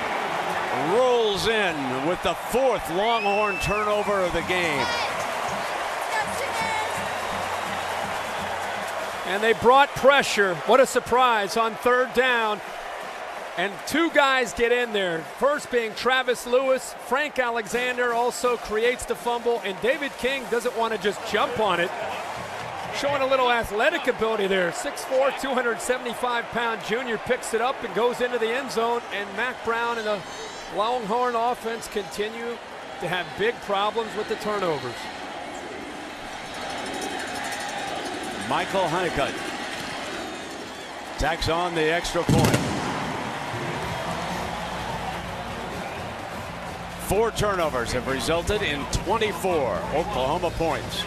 rolls in with the 4th Longhorn turnover of the game. And they brought pressure. What a surprise on third down. And 2 guys get in there. First being Travis Lewis. Frank Alexander also creates the fumble. And David King doesn't want to just jump on it. Showing a little athletic ability there. 6'4", 275-pound junior picks it up and goes into the end zone. And Mac Brown and the Longhorn offense continue to have big problems with the turnovers. Michael Honeycutt tacks on the extra point. 4 turnovers have resulted in 24 Oklahoma points.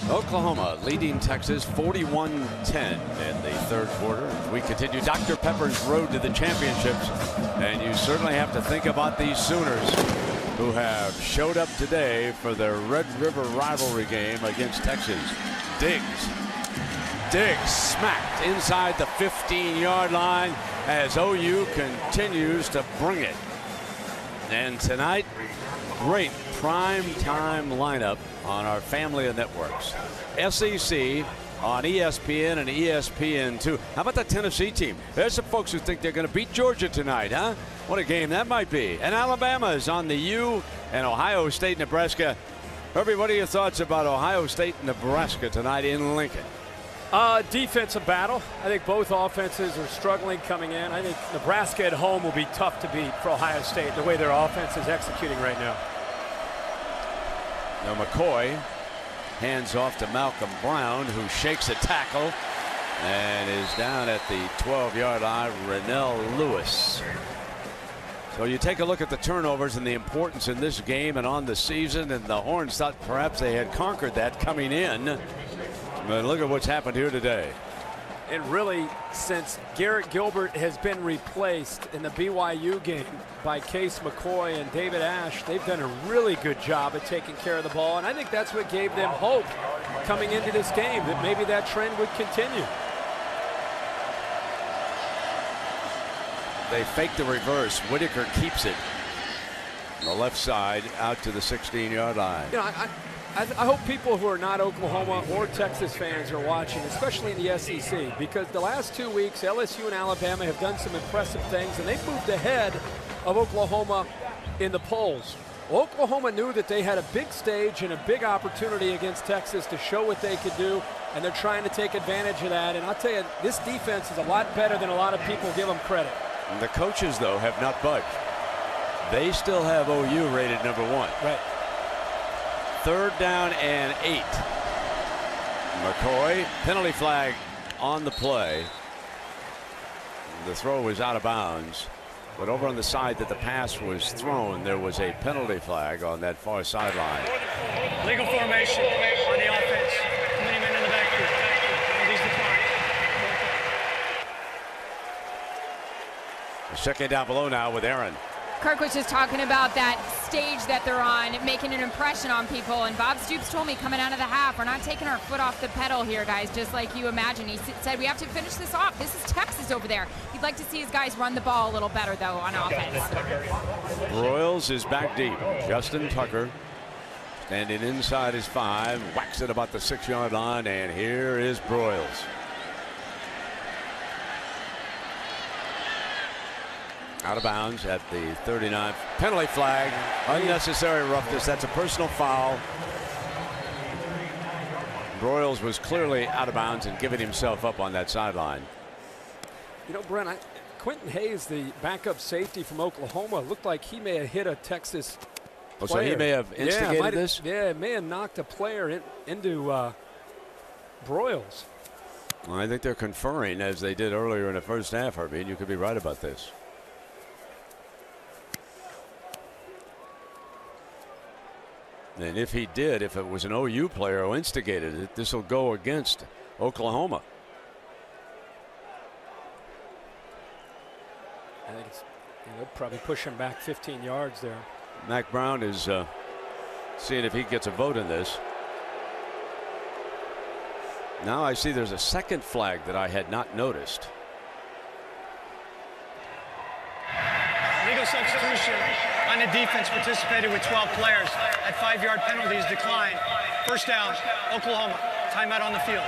Oklahoma leading Texas 41-10 in the third quarter. We continue Dr. Pepper's road to the championships, and you certainly have to think about these Sooners who have showed up today for their Red River rivalry game against Texas. Diggs smacked inside the 15-yard line as OU continues to bring it. And tonight, great prime time lineup on our family of networks. SEC on ESPN and ESPN2. How about the Tennessee team? There's some folks who think they're going to beat Georgia tonight, huh? What a game that might be. And Alabama is on the U, and Ohio State, Nebraska. Herbie, what are your thoughts about Ohio State and Nebraska tonight in Lincoln? Defensive battle. I think both offenses are struggling coming in. I think Nebraska at home will be tough to beat for Ohio State, the way their offense is executing right now. Now McCoy hands off to Malcolm Brown, who shakes a tackle and is down at the 12-yard line. Rennell Lewis. So you take a look at the turnovers and the importance in this game and on the season, and the Horns thought perhaps they had conquered that coming in. But look at what's happened here today. And really, since Garrett Gilbert has been replaced in the BYU game by Case McCoy and David Ash, they've done a really good job at taking care of the ball. And I think that's what gave them hope coming into this game, that maybe that trend would continue. They fake the reverse. Whitaker keeps it on the left side out to the 16-yard line. You know, I hope people who are not Oklahoma or Texas fans are watching, especially in the SEC, because the last 2 weeks, LSU and Alabama have done some impressive things, and they've moved ahead of Oklahoma in the polls. Oklahoma knew that they had a big stage and a big opportunity against Texas to show what they could do, and they're trying to take advantage of that. And I'll tell you, this defense is a lot better than a lot of people give them credit. And the coaches, though, have not budged. They still have OU rated #1. Right. 3rd down and 8. McCoy, penalty flag on the play. The throw was out of bounds, but over on the side that the pass was thrown, there was a penalty flag on that far sideline. Legal formation on the offense. Too many men in the backfield. Penalties declined. Checking down below now with Aaron. Kirk was just talking about that stage that they're on, making an impression on people. And Bob Stoops told me coming out of the half, we're not taking our foot off the pedal here, guys, just like you imagine. He said we have to finish this off. This is Texas over there. He'd like to see his guys run the ball a little better, though, on offense. Broyles is back deep. Justin Tucker standing inside his 5, whacks it about the 6-yard line, and here is Broyles. Out of bounds at the 39. Penalty flag, unnecessary roughness. That's a personal foul. Broyles was clearly out of bounds and giving himself up on that sideline. You know, Brent, Quentin Hayes, the backup safety from Oklahoma, looked like he may have hit a Texas player. So he may have instigated this? Yeah, it may have knocked a player into Broyles. Well, I think they're conferring as they did earlier in the first half, Herbie, and you could be right about this. And if he did, if it was an OU player who instigated it, this will go against Oklahoma. I think they'll probably push him back 15 yards there. Mac Brown is seeing if he gets a vote in this. Now I see there's a second flag that I had not noticed. Legal substitution on the defense participated with 12 players. At 5-yard penalties declined. First down, Oklahoma. Timeout on the field.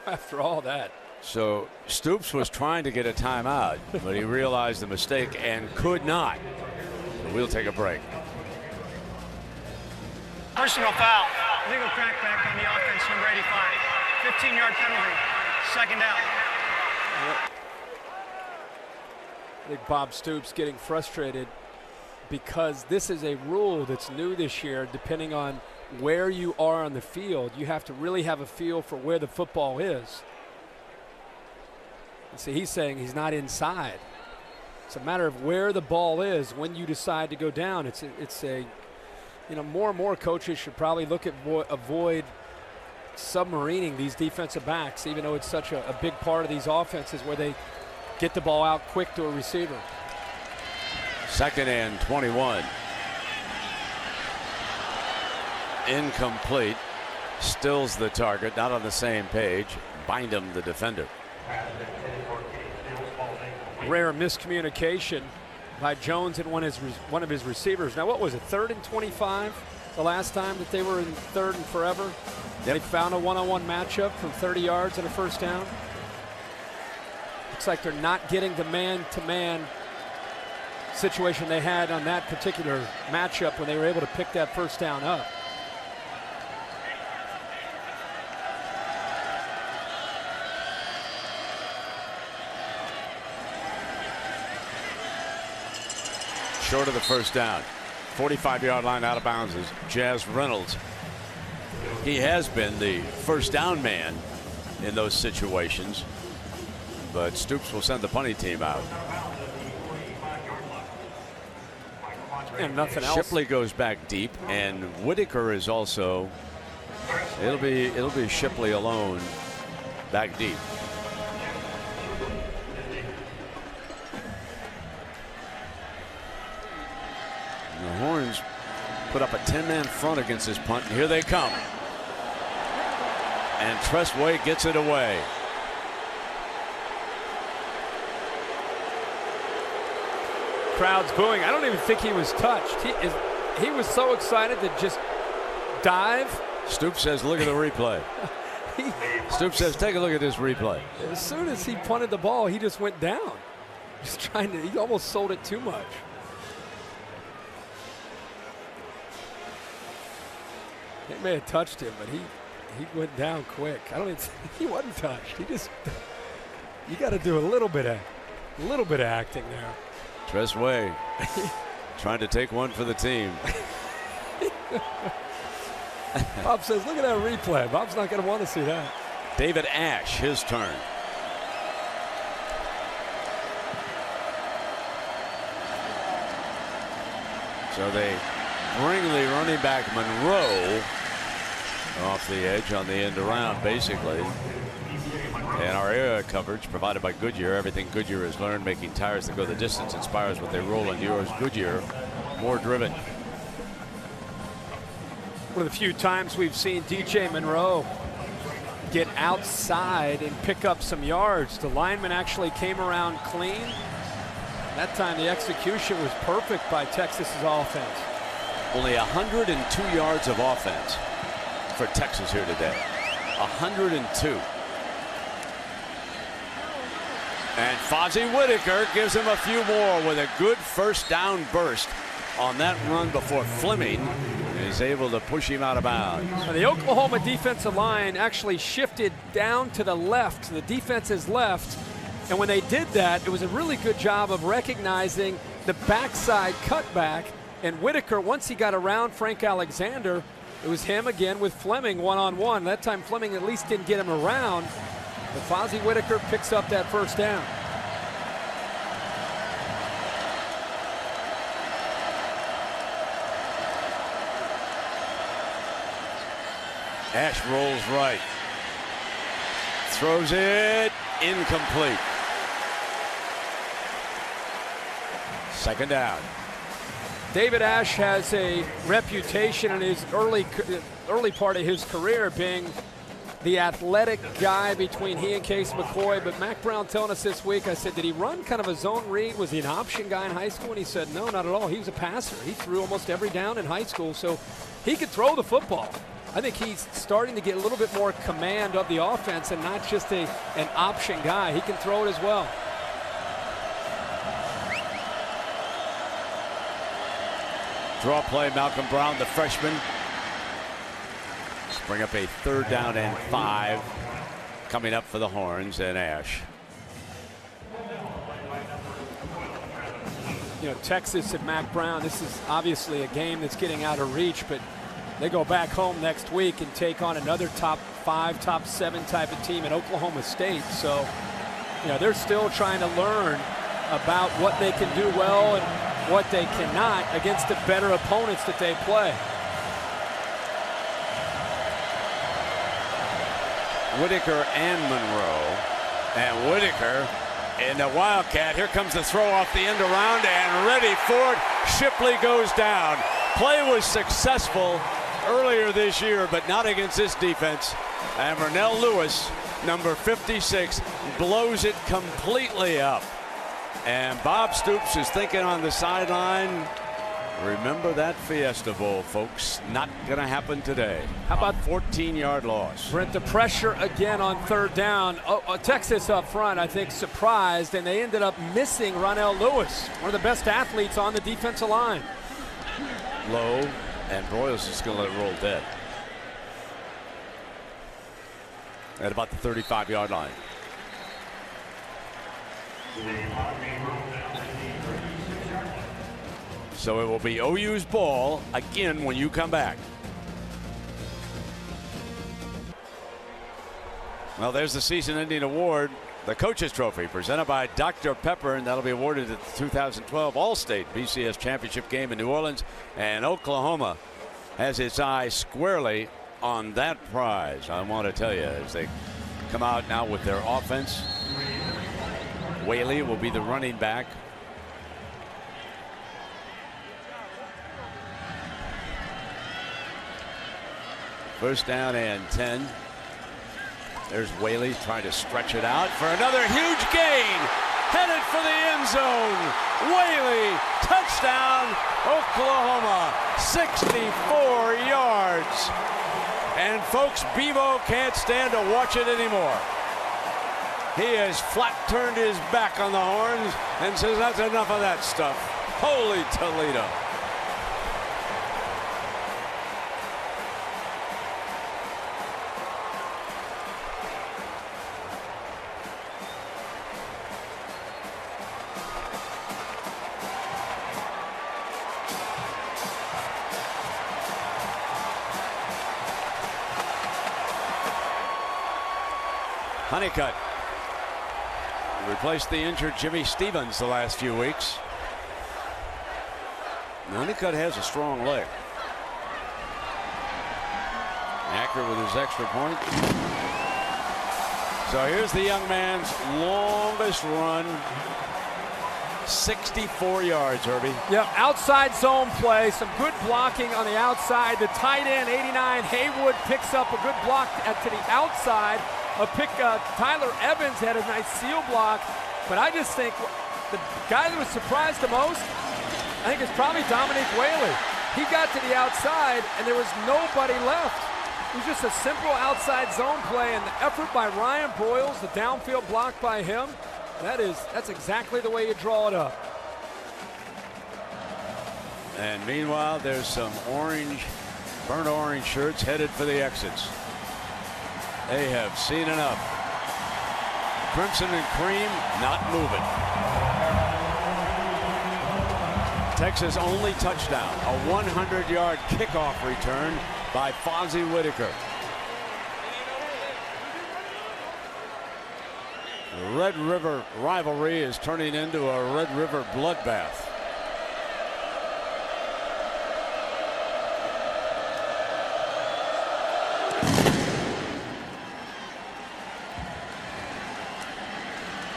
After all that. So Stoops was trying to get a timeout, but he realized the mistake and could not. So we'll take a break. Personal foul. Legal crackback on the offense, number 85. 15-yard penalty. Second down. I think Bob Stoops getting frustrated because this is a rule that's new this year. Depending on where you are on the field, you have to really have a feel for where the football is. And see, he's saying he's not inside. It's a matter of where the ball is when you decide to go down. It's a you know, more and more coaches should probably look at avoid submarining these defensive backs, even though it's such a big part of these offenses where they get the ball out quick to a receiver. 2nd and 21. Incomplete. Stills the target, not on the same page. Bindum, the defender. Rare miscommunication by Jones and one of his receivers. Now, what was it, 3rd and 25? The last time that they were in 3rd and forever? Yep. They found a one-on-one matchup from 30 yards and a first down. Looks like they're not getting the man-to-man situation they had on that particular matchup when they were able to pick that first down up. Short of the first down. 45-yard line out of bounds is Jazz Reynolds. He has been the first down man in those situations, but Stoops will send the punting team out. And nothing else. Shipley goes back deep, and Whitaker is also. It'll be Shipley alone back deep. And the Horns put up a 10-man front against this punt, and here they come. And Tressway gets it away. Crowd's booing. I don't even think he was touched. He was so excited to just dive. Stoops says, look at the replay. Stoops says, take a look at this replay. As soon as he punted the ball, he just went down. Just trying to, he almost sold it too much. They may have touched him, but he went down quick. I don't even think he wasn't touched. He just, you got to do a little bit of acting there. Tressway trying to take one for the team. Bob says, look at that replay. Bob's not going to want to see that. David Ash, his turn. So they bring the running back Monroe off the edge on the end around, basically. And our area coverage provided by Goodyear. Everything Goodyear has learned, making tires that go the distance, inspires what they roll, and yours, Goodyear, more driven. One of the few times we've seen DJ Monroe get outside and pick up some yards. The lineman actually came around clean. That time the execution was perfect by Texas's offense. Only 102 yards of offense for Texas here today. 102. And Fozzie Whitaker gives him a few more with a good first down burst on that run before Fleming is able to push him out of bounds. The Oklahoma defensive line actually shifted down to the left, the defense's left. And when they did that, it was a really good job of recognizing the backside cutback. And Whitaker, once he got around Frank Alexander, it was him again with Fleming one-on-one. That time Fleming at least didn't get him around. But Fozzie Whitaker picks up that first down. Ash rolls right. Throws it incomplete. Second down. David Ash has a reputation in his early part of his career being the athletic guy between he and Case McCoy. But Mac Brown telling us this week, I said, did he run kind of a zone read? Was he an option guy in high school? And he said, no, not at all. He was a passer. He threw almost every down in high school, so he could throw the football. I think he's starting to get a little bit more command of the offense and not just an option guy. He can throw it as well. Draw play, Malcolm Brown, the freshman. Bring up a 3rd down and 5 coming up for the Horns and Ash. You know, Texas and Mac Brown, this is obviously a game that's getting out of reach, but they go back home next week and take on another top 5, top 7 type of team at Oklahoma State. So, you know, they're still trying to learn about what they can do well and what they cannot against the better opponents that they play. Whitaker and Monroe. And Whitaker in the Wildcat. Here comes the throw off the end around and ready for it. Shipley goes down. Play was successful earlier this year, but not against this defense. And Vernell Lewis, number 56, blows it completely up. And Bob Stoops is thinking on the sideline, remember that Fiesta Bowl, folks. Not going to happen today. How about 14-yard loss? Brent, the pressure again on third down. Texas up front, I think, surprised, and they ended up missing Ronell Lewis, one of the best athletes on the defensive line. Low, and Broyles is going to let it roll dead. At about the 35-yard line. So it will be OU's ball again when you come back. Well, there's the season-ending award, the Coach's Trophy, presented by Dr. Pepper, and that'll be awarded at the 2012 All-State BCS Championship game in New Orleans. And Oklahoma has its eye squarely on that prize. I want to tell you, as they come out now with their offense, Whaley will be the running back. First down and 10. There's Whaley trying to stretch it out for another huge gain. Headed for the end zone. Whaley, touchdown, Oklahoma, 64 yards. And folks, Bevo can't stand to watch it anymore. He has flat turned his back on the Horns and says that's enough of that stuff. Holy Toledo. Honeycutt replaced the injured Jimmy Stevens the last few weeks. Honeycutt has a strong leg. Accurate with his extra point. So here's the young man's longest run. 64 yards, Herbie. Yeah, outside zone play, some good blocking on the outside. The tight end, 89, Haywood, picks up a good block to the outside. Tyler Evans had a nice seal block, but I just think the guy that was surprised the most, I think, is probably Dominique Whaley. He got to the outside, and there was nobody left. It was just a simple outside zone play, and the effort by Ryan Broyles, the downfield block by him, that's exactly the way you draw it up. And meanwhile, there's some burnt orange shirts headed for the exits. They have seen enough. Crimson and cream not moving. Texas' only touchdown, a 100-yard kickoff return by Fozzie Whitaker. The Red River rivalry is turning into a Red River bloodbath.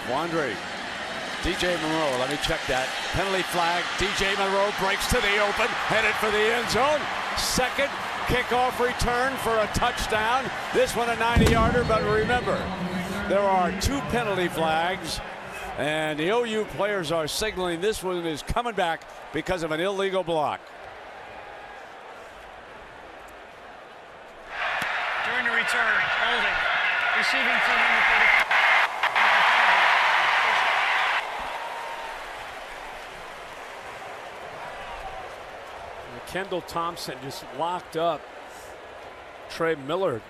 Wandre, DJ Monroe, let me check that. Penalty flag, DJ Monroe breaks to the open, headed for the end zone. Second kickoff return for a touchdown. This one a 90-yarder, but remember, there are 2 penalty flags, and the OU players are signaling this one is coming back because of an illegal block. During the return, holding, receiving team number 35. Kendall Thompson just locked up Trey Millard,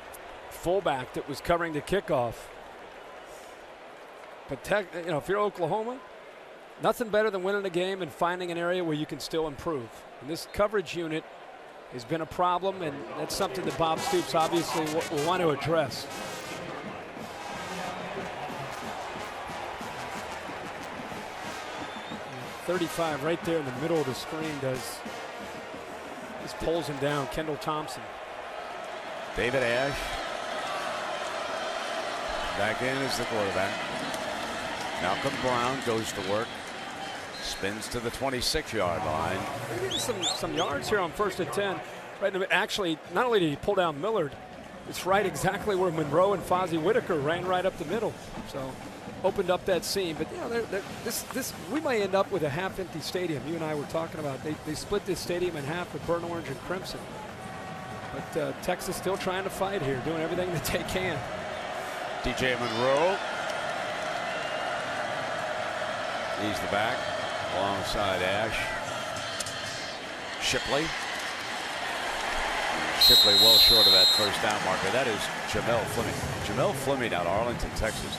fullback that was covering the kickoff. But if you're Oklahoma, nothing better than winning a game and finding an area where you can still improve. And this coverage unit has been a problem, and that's something that Bob Stoops obviously will want to address. 35 right there in the middle of the screen just pulls him down. Kendall Thompson. David Ash back in as the quarterback. Malcolm Brown goes to work. Spins to the 26-yard line. They're getting some yards here on 1st and 10. Right in the, actually, not only did he pull down Millard, it's right exactly where Monroe and Fozzie Whitaker ran right up the middle. So opened up that seam. But this we might end up with a half-empty stadium. You and I were talking about they split this stadium in half with burnt orange and crimson. But Texas still trying to fight here, doing everything that they can. DJ Monroe. He's the back alongside Ash. Shipley well short of that first down marker. That is Jamel Fleming. Jamel Fleming out of Arlington, Texas,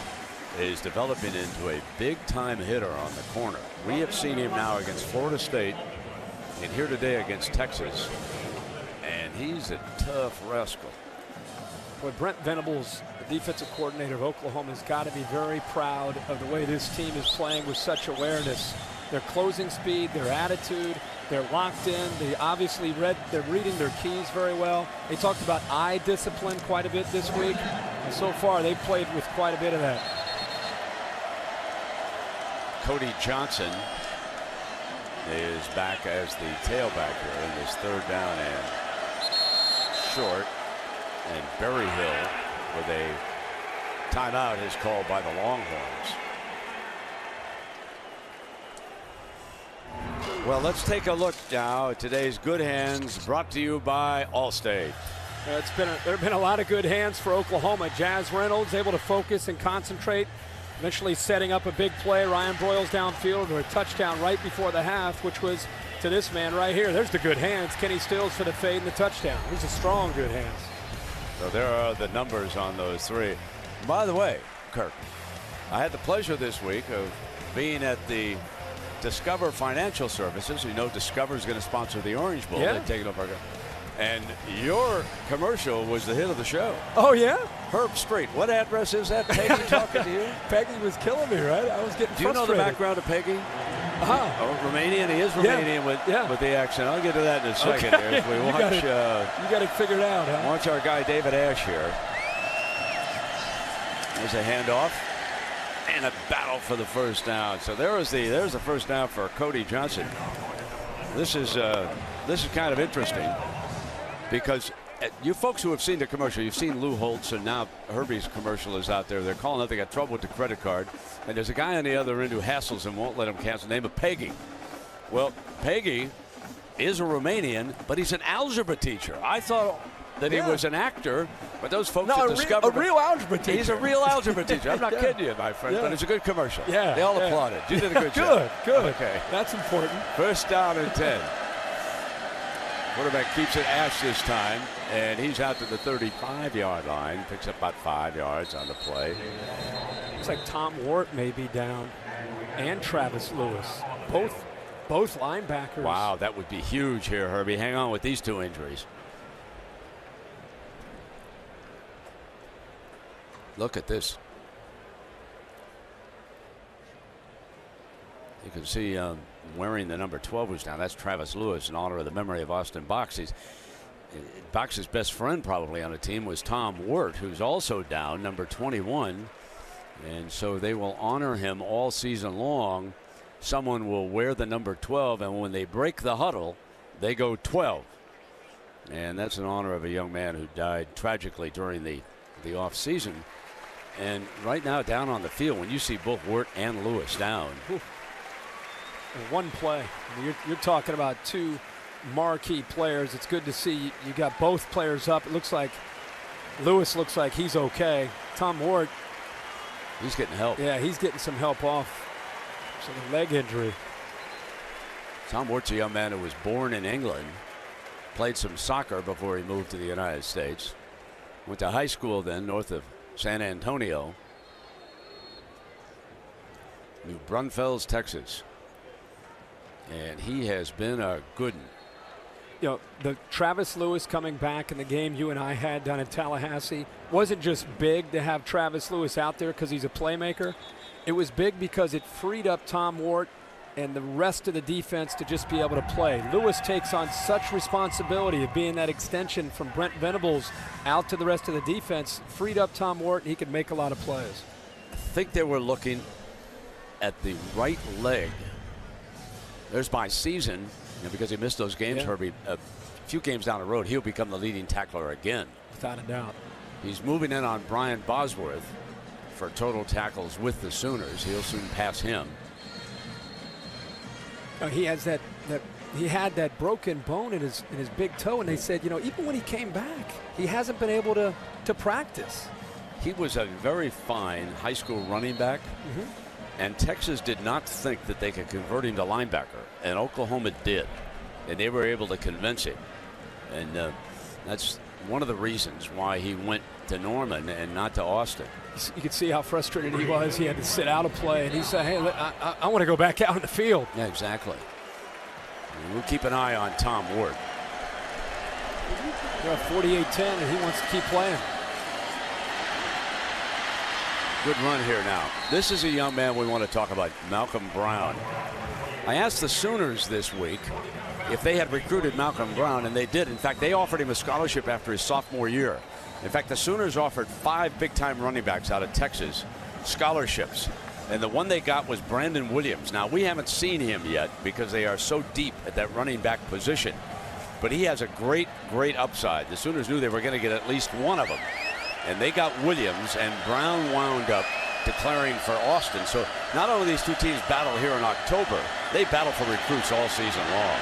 is developing into a big-time hitter on the corner. We have seen him now against Florida State and here today against Texas. And he's a tough rascal. Boy, Brent Venables, the defensive coordinator of Oklahoma, has got to be very proud of the way this team is playing with such awareness. Their closing speed, their attitude, they're locked in. They obviously they're reading their keys very well. They talked about eye discipline quite a bit this week. And so far, they've played with quite a bit of that. Cody Johnson is back as the tailback here in this 3rd down and short. And Berryhill with a timeout is called by the Longhorns. Well, let's take a look now at today's Good Hands, brought to you by Allstate. There have been a lot of good hands for Oklahoma. Jazz Reynolds able to focus and concentrate, eventually setting up a big play. Ryan Broyles downfield or a touchdown right before the half, which was to this man right here. There's the good hands. Kenny Stills for the fade and the touchdown. These are strong good hands. So there are the numbers on those 3. By the way, Kirk, I had the pleasure this week of being at the Discover Financial Services. You know Discover is going to sponsor the Orange Bowl. Yeah. They're taking over. And your commercial was the hit of the show. Oh, yeah? Herb Street. What address is that? Peggy talking to you? Peggy was killing me, right? I was getting frustrated. Do you know the background of Peggy? Uh-huh. Oh, Romanian. He is Romanian with the accent. I'll get to that in a second. Okay. As we watch, you got it figured out, huh? Watch our guy David Ash here. There's a handoff and a battle for the first down. So there's the first down for Cody Johnson. This is kind of interesting because you folks who have seen the commercial, you've seen Lou Holtz, and now Herbie's commercial is out there. They're calling up. They got trouble with the credit card, and there's a guy on the other end who hassles him, won't let him cancel. Name of Peggy. Well, Peggy is a Romanian, but he's an algebra teacher. I thought that he was an actor, but those folks at Discover. A real algebra teacher. He's a real algebra teacher. I'm not kidding you, my friend, but it's a good commercial. Yeah. They all applauded. You did a good job. Good. Okay. That's important. First down and 10. Quarterback keeps it Ash this time, and he's out to the 35-yard line. Picks up about 5 yards on the play. Looks like Tom Wart may be down, and Travis Lewis. Both linebackers. Wow, that would be huge here, Herbie. Hang on with these 2 injuries. Look at this. You can see wearing the number 12 who's down. That's Travis Lewis in honor of the memory of Austin Box. Box's best friend probably on the team was Tom Wart, who's also down, number 21. And so they will honor him all season long. Someone will wear the number 12, and when they break the huddle, they go 12. And that's in honor of a young man who died tragically during the off season. And right now down on the field, when you see both Wart and Lewis down. One play. I mean, you're talking about 2 marquee players. It's good to see you got both players up. It looks like Lewis looks like he's okay. Tom Wart, he's getting help. Yeah, he's getting some help off some leg injury. Tom Wart's a young man who was born in England, played some soccer before he moved to the United States, went to high school then north of San Antonio, New Braunfels, Texas. And he has been a good one. You know, the Travis Lewis coming back in the game you and I had down in Tallahassee wasn't just big to have Travis Lewis out there because he's a playmaker. It was big because it freed up Tom Wart and the rest of the defense to just be able to play. Lewis takes on such responsibility of being that extension from Brent Venables out to the rest of the defense. Freed up Tom Wharton, he could make a lot of plays. I think they were looking at the right leg. There's my season, because he missed those games, Herbie. A few games down the road, he'll become the leading tackler again. Without a doubt. He's moving in on Brian Bosworth for total tackles with the Sooners. He'll soon pass him. He has that he had that broken bone in his big toe, and they said, even when he came back, he hasn't been able to practice. He was a very fine high school running back, and Texas did not think that they could convert him to linebacker, and Oklahoma did, and they were able to convince him, and that's one of the reasons why he went to Norman and not to Austin. You could see how frustrated he was. He had to sit out of play, and he said, hey, I want to go back out in the field. Yeah, exactly. We'll keep an eye on Tom Ward. They're up 48-10, and he wants to keep playing. Good run here now. This is a young man we want to talk about, Malcolm Brown. I asked the Sooners this week if they had recruited Malcolm Brown, and they did. In fact, they offered him a scholarship after his sophomore year. In fact, the Sooners offered 5 big-time running backs out of Texas scholarships, and the one they got was Brandon Williams. Now, we haven't seen him yet because they are so deep at that running back position, but he has a great, great upside. The Sooners knew they were going to get at least one of them, and they got Williams, and Brown wound up declaring for Austin. So not only these two teams battle here in October, they battle for recruits all season long.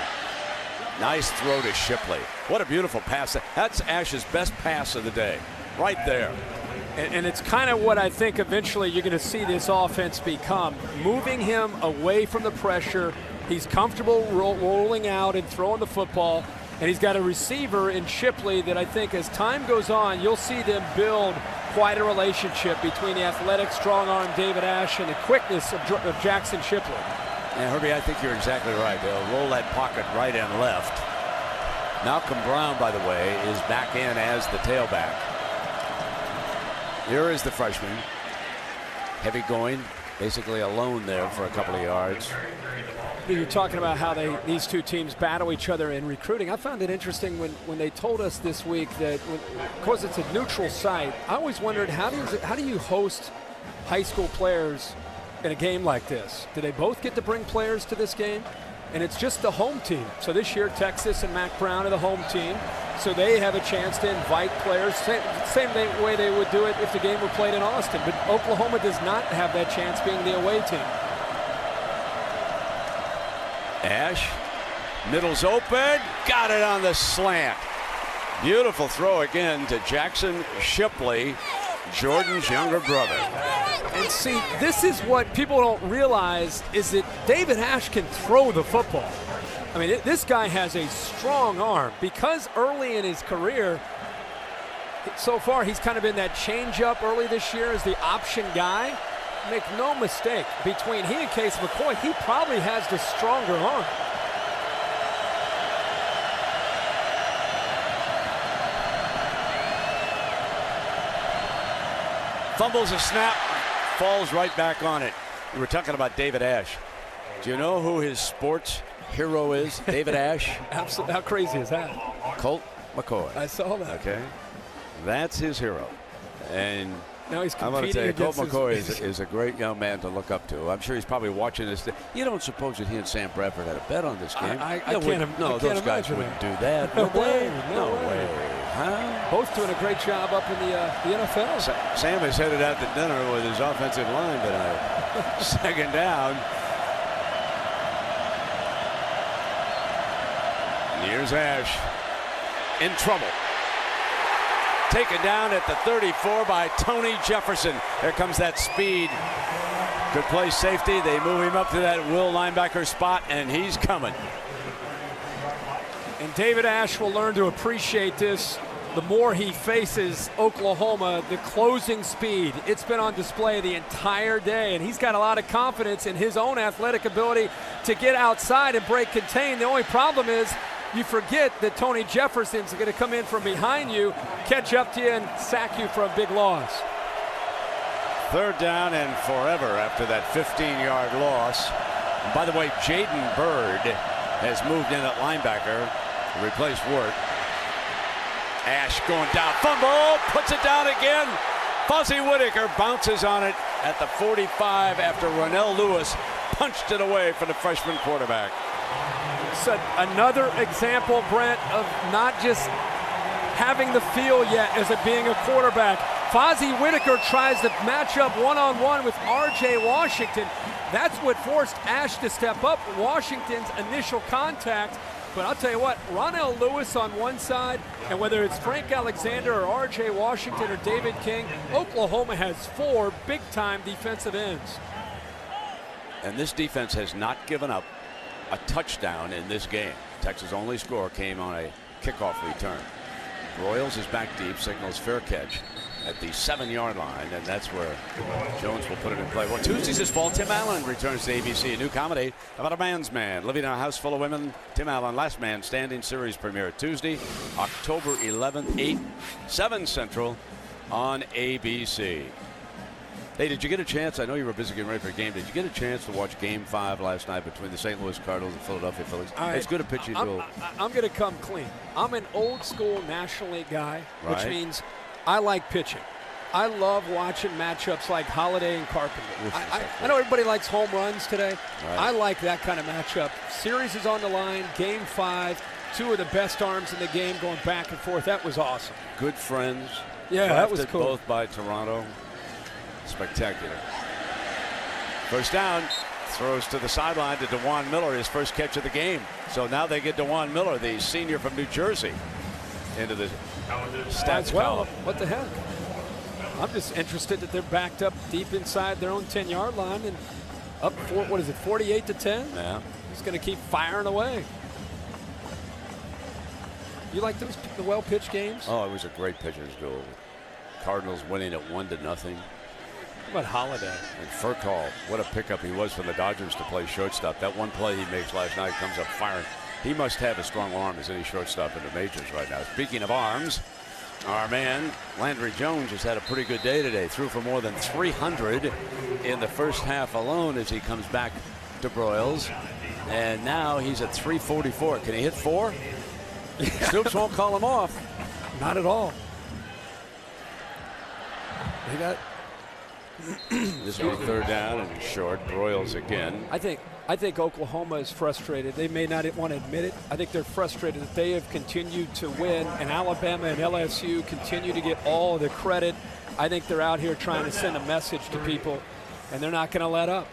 Nice throw to Shipley. What a beautiful pass. That's Ash's best pass of the day, right there. And it's kind of what I think eventually you're going to see this offense become. Moving him away from the pressure. He's comfortable rolling out and throwing the football. And he's got a receiver in Shipley that I think as time goes on, you'll see them build quite a relationship between the athletic, strong-arm David Ash and the quickness of Jackson Shipley. And Herbie, I think you're exactly right. They'll roll that pocket right and left. Malcolm Brown, by the way, is back in as the tailback. Here is the freshman. Heavy going, basically alone there for a couple of yards. You're talking about how these two teams battle each other in recruiting. I found it interesting when they told us this week that, of course, it's a neutral site. I always wondered, how do you host high school players in a game like this? Do they both get to bring players to this game? And it's just the home team. So this year, Texas and Mac Brown are the home team. So they have a chance to invite players, same way they would do it if the game were played in Austin. But Oklahoma does not have that chance being the away team. Ash, middle's open, got it on the slant. Beautiful throw again to Jackson Shipley, Jordan's younger brother. And see, this is what people don't realize is that David Ash can throw the football. I mean, this guy has a strong arm because early in his career, so far he's kind of been that change-up early this year as the option guy. Make no mistake, between he and Case McCoy, he probably has the stronger arm. Fumbles a snap, falls right back on it. We were talking about David Ash. Do you know who his sports hero is? David Ash? Absolutely. How crazy is that? Colt McCoy. I saw that. Okay. That's his hero. And now he's I'm going to tell you, Colt against McCoy is a great young man to look up to. I'm sure he's probably watching this. You don't suppose that he and Sam Bradford had a bet on this game? I can't No, those guys wouldn't do that. No would they? way. No way. Huh? Both doing a great job up in the NFL. Sam is headed out to dinner with his offensive line tonight. Second down. And here's Ash in trouble. Taken down at the 34 by Tony Jefferson. Here comes that speed. Good play, safety. They move him up to that will linebacker spot, and he's coming. And David Ash will learn to appreciate this. The more he faces Oklahoma, the closing speed, it's been on display the entire day, and he's got a lot of confidence in his own athletic ability to get outside and break contain. The only problem is you forget that Tony Jefferson's going to come in from behind you, catch up to you, and sack you for a big loss. Third down and forever after that 15-yard loss. By the way, Jaden Bird has moved in at linebacker to replace Wirt. Ash going down, fumble, puts it down again. Fuzzy Whitaker bounces on it at the 45 after Ronell Lewis punched it away for the freshman quarterback. So another example, Brent, of not just having the feel yet as it being a quarterback. Fuzzy Whitaker tries to match up one-on-one with R.J. Washington. That's what forced Ash to step up, Washington's initial contact. But I'll tell you what, Ronell Lewis on one side, and whether it's Frank Alexander or R.J. Washington or David King, Oklahoma has 4 big-time defensive ends. And this defense has not given up a touchdown in this game. Texas' only score came on a kickoff return. Broyles is back deep, signals fair catch at the 7-yard line, and that's where Jones will put it in play. Well, Tuesdays this fall, Tim Allen returns to ABC, a new comedy about a man's man living in a house full of women. Tim Allen, Last Man Standing series premiere Tuesday, October 11th, 7 Central on ABC. Hey, did you get a chance? I know you were busy getting ready for a game. Did you get a chance to watch Game 5 last night between the St. Louis Cardinals and Philadelphia Phillies? It's good a pitching duel. I'm going to come clean. I'm an old school National League guy, which means I like pitching. I love watching matchups like Holiday and Carpenter. I know everybody likes home runs today. I like that kind of matchup. Series is on the line, Game 5, 2 of the best arms in the game going back and forth. That was awesome. Good friends. Yeah, that was cool. Both by Toronto. Spectacular. First down, throws to the sideline to DeJuan Miller, his first catch of the game. So now they get DeJuan Miller, the senior from New Jersey, into the stats column. What the heck? I'm just interested that they're backed up deep inside their own 10-yard line and up 48-10? Yeah. He's going to keep firing away. You like the well-pitched games? Oh, it was a great pitcher's duel. Cardinals winning at 1-0. How about Holiday? And Furcall, what a pickup he was for the Dodgers to play shortstop. That one play he makes last night comes up firing. He must have as strong arm as any shortstop in the majors right now. Speaking of arms, our man Landry Jones has had a pretty good day today. Threw for more than 300 in the first half alone as he comes back to Broyles. And now he's at 344. Can he hit 4? Stoops won't call him off. Not at all. They got this will be 3rd down and short. Broyles again. I think Oklahoma is frustrated. They may not want to admit it. I think they're frustrated that they have continued to win, and Alabama and LSU continue to get all the credit. I think they're out here trying to send a message to people, and they're not going to let up.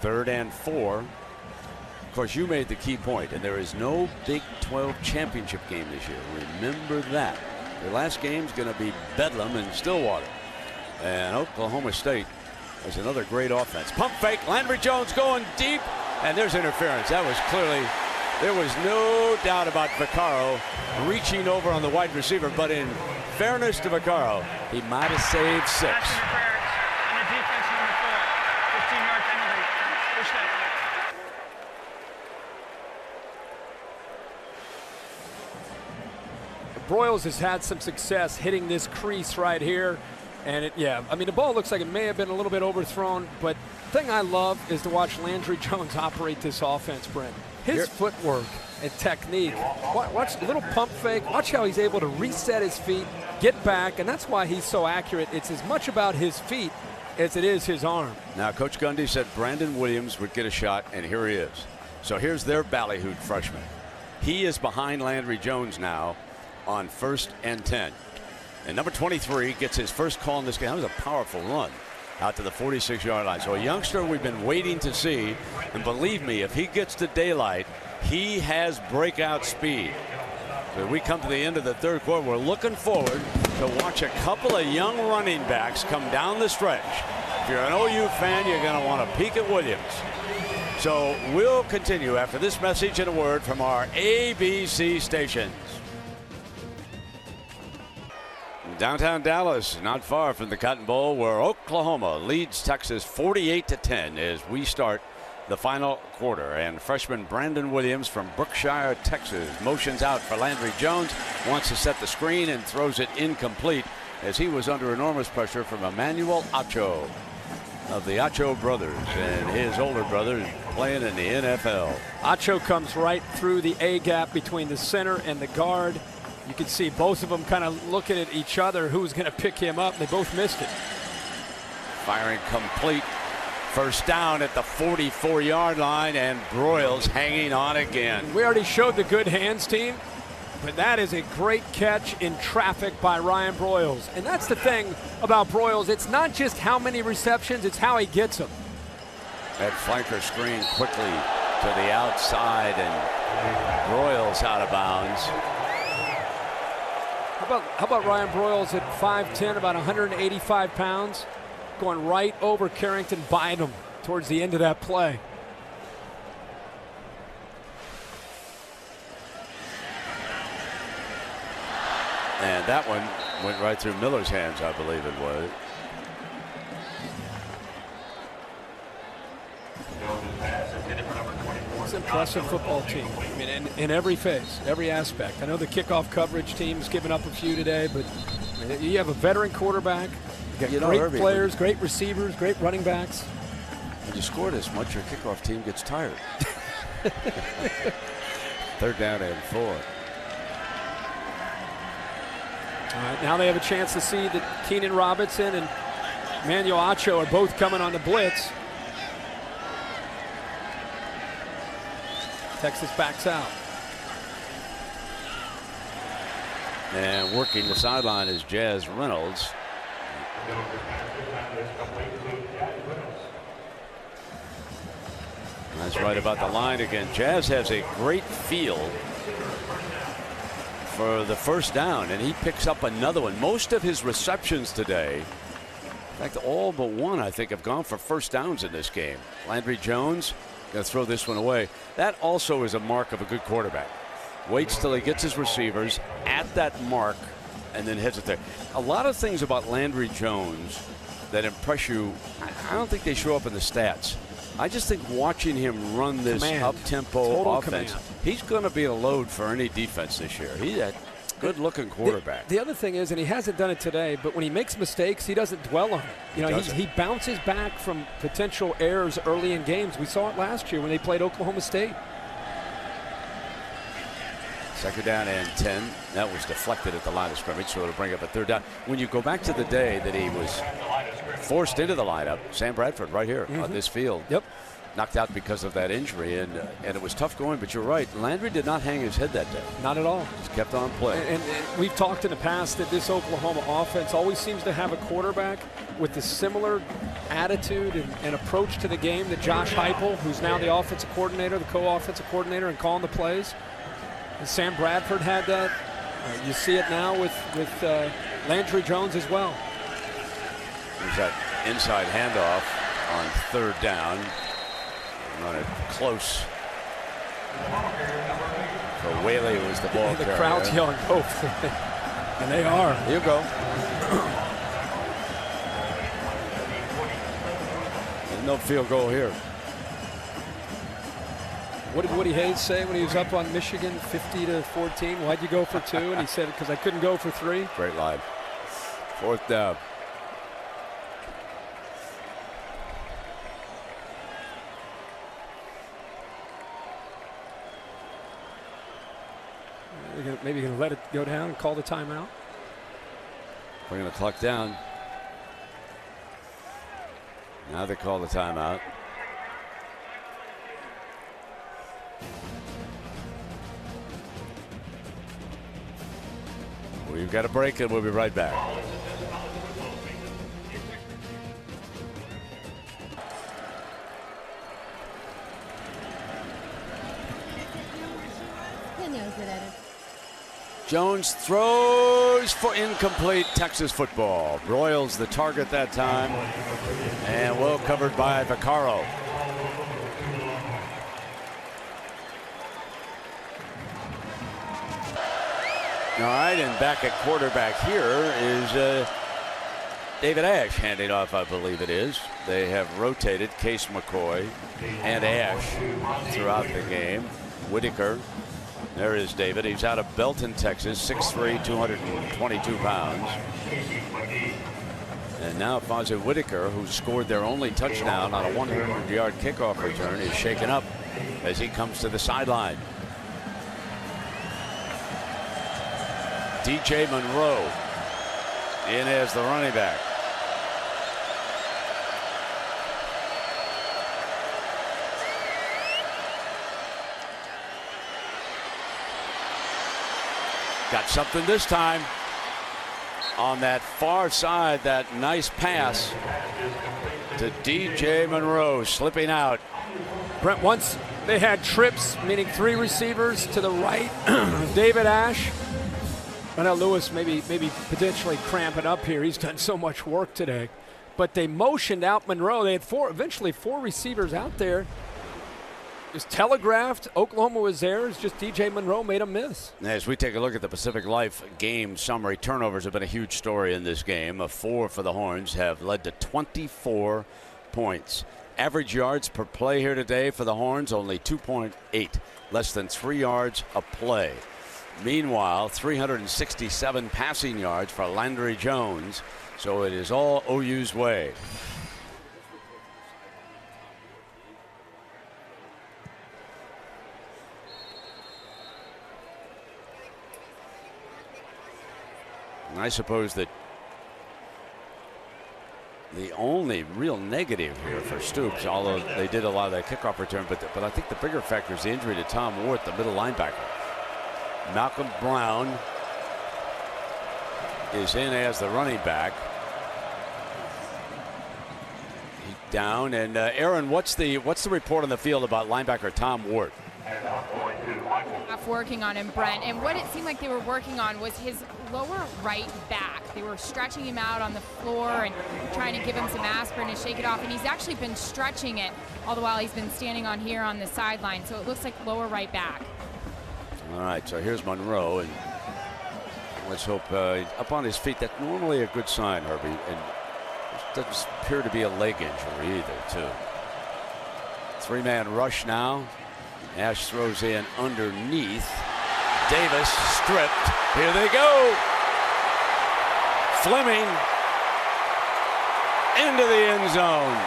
3rd and 4. Of course, you made the key point, and there is no Big 12 championship game this year. Remember that. The last game's going to be Bedlam in Stillwater. And Oklahoma State has another great offense. Pump fake, Landry Jones going deep, and there's interference. That was clearly, there was no doubt about Vaccaro reaching over on the wide receiver, but in fairness to Vaccaro, he might have saved 6. On the defense, number 4, 15-yard penalty. First down. Broyles has had some success hitting this crease right here. And the ball looks like it may have been a little bit overthrown, but the thing I love is to watch Landry Jones operate this offense, Brent. His footwork and technique. Watch a little pump fake. Watch how he's able to reset his feet, get back, and that's why he's so accurate. It's as much about his feet as it is his arm. Now, Coach Gundy said Brandon Williams would get a shot, and here he is. So here's their ballyhooed freshman. He is behind Landry Jones now on 1st and 10. And number 23 gets his first call in this game. That was a powerful run out to the 46-yard line. So a youngster we've been waiting to see. And believe me, if he gets to daylight, he has breakout speed. So we come to the end of the 3rd quarter. We're looking forward to watch a couple of young running backs come down the stretch. If you're an OU fan, you're going to want to peek at Williams. So we'll continue after this message and a word from our ABC stations. Downtown Dallas, not far from the Cotton Bowl, where Oklahoma leads Texas 48-10 as we start the final quarter. And freshman Brandon Williams from Brookshire, Texas, motions out for Landry Jones, wants to set the screen and throws it incomplete as he was under enormous pressure from Emmanuel Acho. of the Acho brothers, and his older brother playing in the NFL. Acho comes right through the A gap between the center and the guard. You can see both of them kind of looking at each other, who's going to pick him up. They both missed it. Firing complete. First down at the 44-yard line, and Broyles hanging on again. We already showed the good hands team, but that is a great catch in traffic by Ryan Broyles. And that's the thing about Broyles. It's not just how many receptions, it's how he gets them. That flanker screen quickly to the outside, and Broyles out of bounds. How about Ryan Broyles at 5'10", about 185 pounds, going right over Carrington Bynum towards the end of that play. And that one went right through Miller's hands, I believe it was. It's an impressive football team. I mean, in every phase, every aspect. I know the kickoff coverage team's given up a few today, but I mean, you have a veteran quarterback. You got great players, great receivers, great running backs. When you score this much, your kickoff team gets tired. 3rd down and 4. All right, now they have a chance to see that Keenan Robinson and Manuel Acho are both coming on the blitz. Texas backs out. And working the sideline is Jazz Reynolds. That's right about the line again. Jazz has a great feel for the first down, and he picks up another one. Most of his receptions today, in fact, all but one, I think, have gone for first downs in this game. Landry Jones going to throw this one away. That also is a mark of a good quarterback. Waits till he gets his receivers at that mark and then heads it there. A lot of things about Landry Jones that impress you, I don't think they show up in the stats. I just think watching him run this up-tempo offense, he's going to be a load for any defense this year. He's a good-looking quarterback. The other thing is, and he hasn't done it today, but when he makes mistakes, he doesn't dwell on it. You know, he bounces back from potential errors early in games. We saw it last year when they played Oklahoma State. 2nd down and 10. That was deflected at the line of scrimmage, so it'll bring up a 3rd down. When you go back to the day that he was forced into the lineup, Sam Bradford right here on this field. Yep. Knocked out because of that injury, and it was tough going, but you're right. Landry did not hang his head that day. Not at all. Just kept on playing. And we've talked in the past that this Oklahoma offense always seems to have a quarterback with the similar attitude and approach to the game that Josh Heupel, who's now the offensive coordinator, the co-offensive coordinator, and calling the plays. And Sam Bradford had that. You see it now with Landry Jones as well. There's that inside handoff on 3rd down. On it close. So Whaley was the ball carrier. The crowd's yelling both. And they are. Here you go. There's no field goal here. What did Woody Hayes say when he was up on Michigan 50-14? Why'd you go for 2? And he said, because I couldn't go for 3. Great line. 4th down. Maybe going to let it go down and call the timeout. Bringing the clock down. Now they call the timeout. We've got a break and we'll be right back. Jones throws for incomplete. Texas football. Broyles the target that time, and well covered by Vaccaro. All right, and back at quarterback here is David Ash handing off, I believe it is. They have rotated Case McCoy and Ash throughout the game. Whitaker. There is David. He's out of Belton, Texas, 6'3", 222 pounds. And now Fonzie Whitaker, who scored their only touchdown on a 100-yard kickoff return, is shaken up as he comes to the sideline. DJ Monroe in as the running back. Got something this time on that far side. That nice pass to DJ Monroe, slipping out. Brent, once they had trips, meaning 3 receivers to the right, David Ash. I know Lewis maybe potentially cramping up here. He's done so much work today. But they motioned out Monroe. They had eventually four receivers out there. It was telegraphed. Oklahoma was there. It's just DJ Monroe made a miss. As we take a look at the Pacific Life game summary, turnovers have been a huge story in this game. 4 for the Horns have led to 24 points. Average yards per play here today for the Horns, only 2.8, less than 3 yards a play. Meanwhile, 367 passing yards for Landry Jones. So it is all OU's way. And I suppose that the only real negative here for Stoops, although they did a lot of that kickoff return, but I think the bigger factor is the injury to Tom Ward, the middle linebacker. Malcolm Brown is in as the running back. He's down, and Aaron, what's the report on the field about linebacker Tom Ward? Working on him, Brent, and what it seemed like they were working on was his lower right back. They were stretching him out on the floor and trying to give him some aspirin to shake it off, and he's actually been stretching it all the while he's been standing on here on the sideline, so it looks like lower right back. All right, so here's Monroe, and let's hope up on his feet. That's normally a good sign, Herbie, and it doesn't appear to be a leg injury either, too. 3-man rush now. Ash throws in underneath. Davis stripped. Here they go. Fleming into the end zone.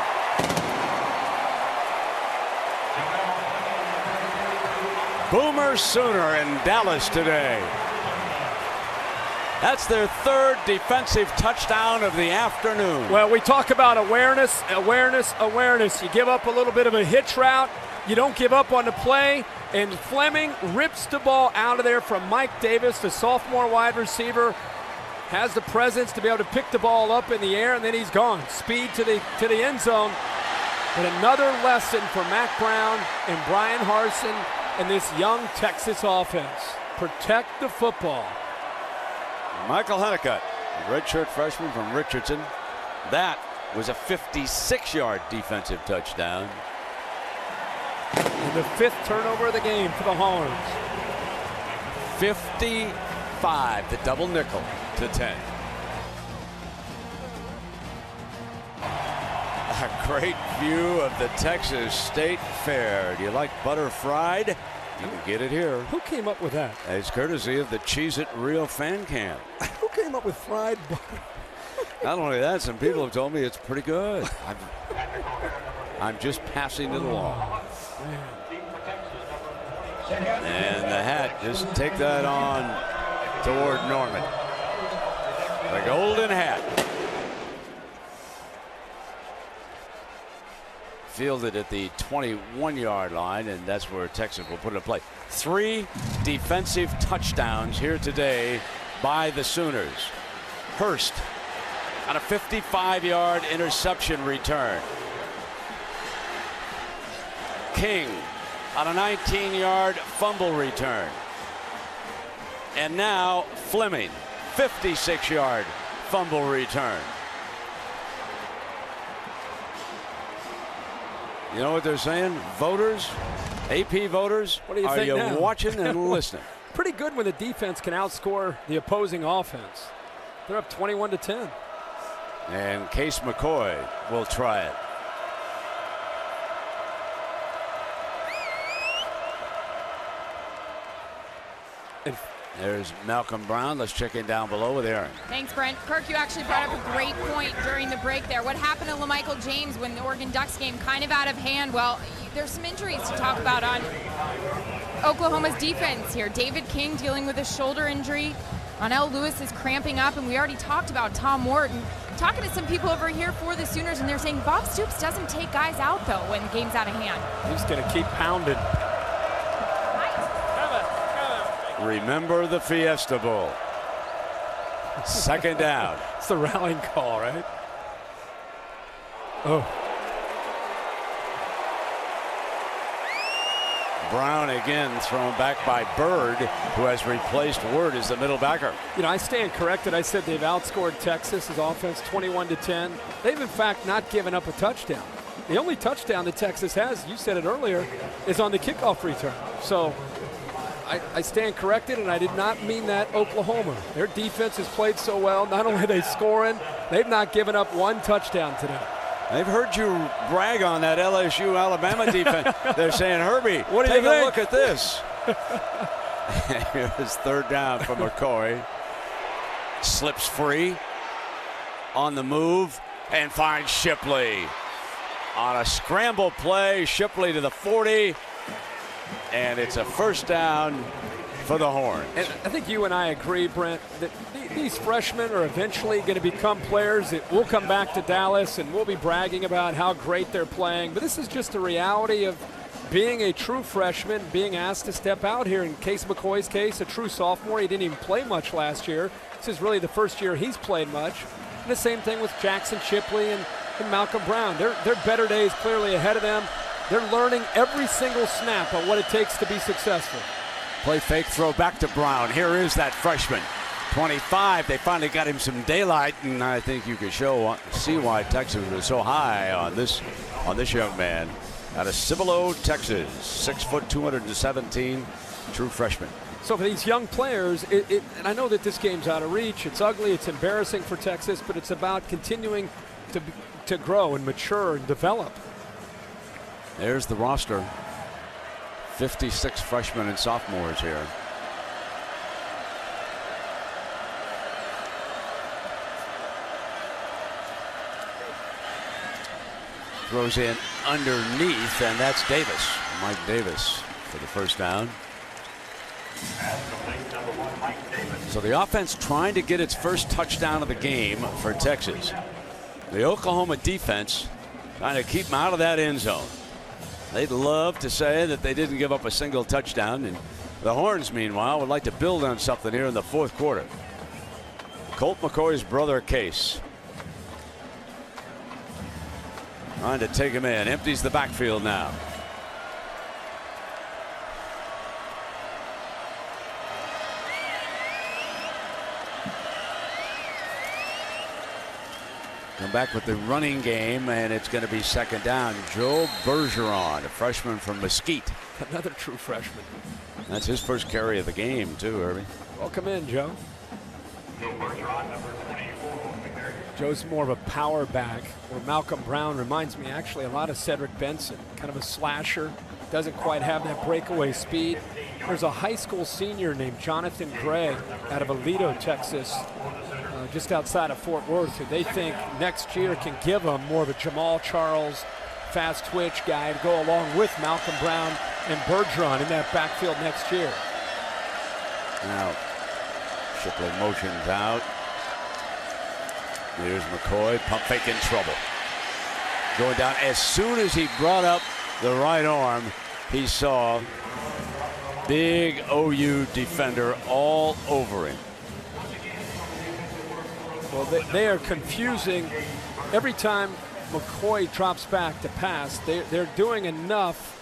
Boomer Sooner in Dallas today. That's their 3rd defensive touchdown of the afternoon. Well, we talk about awareness. You give up a little bit of a hitch route. You don't give up on the play, and Fleming rips the ball out of there from Mike Davis, the sophomore wide receiver. Has the presence to be able to pick the ball up in the air, and then he's gone. Speed to the end zone. But another lesson for Mac Brown and Brian Harsin and this young Texas offense. Protect the football. Michael Honeycutt, redshirt freshman from Richardson. That was a 56-yard defensive touchdown. And the 5th turnover of the game for the Horns. 55, the double nickel to 10. A great view of the Texas State Fair. Do you like butter fried? You can get it here. Who came up with that? It's courtesy of the Cheez-It Real Fan Cam. Who came up with fried butter? Not only that, some people have told me it's pretty good. I'm just passing it along. And the hat, just take that on toward Norman. The golden hat. Fielded at the 21-yard line, and that's where Texas will put it in play. 3 defensive touchdowns here today by the Sooners. Hurst on a 55-yard interception return. King on a 19-yard fumble return. And now Fleming, 56-yard fumble return. You know what they're saying? Voters, AP voters, what do you are think you now? watching and listening? Pretty good when the defense can outscore the opposing offense. They're up 21-10. And Case McCoy will try it. There's Malcolm Brown. Let's check in down below with Aaron. Thanks, Brent. Kirk, you actually brought up a great point during the break there. What happened to LaMichael James when the Oregon Ducks game kind of out of hand? Well, there's some injuries to talk about on Oklahoma's defense here. David King dealing with a shoulder injury. Ronell Lewis is cramping up, and we already talked about Tom Morton. Talking to some people over here for the Sooners, and they're saying Bob Stoops doesn't take guys out, though, when the game's out of hand. He's going to keep pounding. Remember the Fiesta Bowl. Second down. It's the rallying call, right? Oh. Brown again thrown back by Bird, who has replaced Word as the middle backer. You know, I stand corrected. I said they've outscored Texas's offense 21-10. They've, in fact, not given up a touchdown. The only touchdown that Texas has, you said it earlier, is on the kickoff return. So I stand corrected, and I did not mean that Oklahoma. Their defense has played so well. Not only are they scoring, they've not given up one touchdown today. They've heard you brag on that LSU-Alabama defense. They're saying, Herbie, what do you take think? a look at this. Here's third down for McCoy. Slips free on the move and finds Shipley. On a scramble play, Shipley to the 40. And it's a first down for the Horns. And I think you and I agree, Brent, that these freshmen are eventually going to become players that will come back to Dallas and we'll be bragging about how great they're playing. But this is just the reality of being a true freshman, being asked to step out here. In Case McCoy's case, a true sophomore. He didn't even play much last year. This is really the first year he's played much. And the same thing with Jackson Shipley and Malcolm Brown. Their better days clearly ahead of them. They're learning every single snap on what it takes to be successful. Play fake, throw back to Brown. Here is that freshman. 25. They finally got him some daylight, and I think you could see why Texas was so high on this young man. Out of Cibolo, Texas, 6 foot 217, true freshman. So for these young players, and I know that this game's out of reach. It's ugly. It's embarrassing for Texas, but it's about continuing to grow and mature and develop. There's the roster. 56 freshmen and sophomores here. Throws in underneath, and that's Davis. Mike Davis for the first down. So the offense trying to get its first touchdown of the game for Texas. The Oklahoma defense trying to keep them out of that end zone. They'd love to say that they didn't give up a single touchdown, and the Horns, meanwhile, would like to build on something here in the fourth quarter. Colt McCoy's brother, Case, trying to take him in. Empties the backfield now. Come back with the running game, and it's going to be second down. Joe Bergeron, a freshman from Mesquite. Another true freshman. That's his first carry of the game, too, Herbie. Welcome in, Joe. Joe's more of a power back, where Malcolm Brown reminds me actually a lot of Cedric Benson. Kind of a slasher, doesn't quite have that breakaway speed. There's a high school senior named Jonathan Gray out of Aledo, Texas, just outside of Fort Worth, who they think next year can give them more of a Jamal Charles fast twitch guy to go along with Malcolm Brown and Bergeron in that backfield next year. Now, Shipley motions out. Here's McCoy, pump fake in trouble. Going down. As soon as he brought up the right arm, he saw big OU defender all over him. Well, they are confusing. Every time McCoy drops back to pass, they're doing enough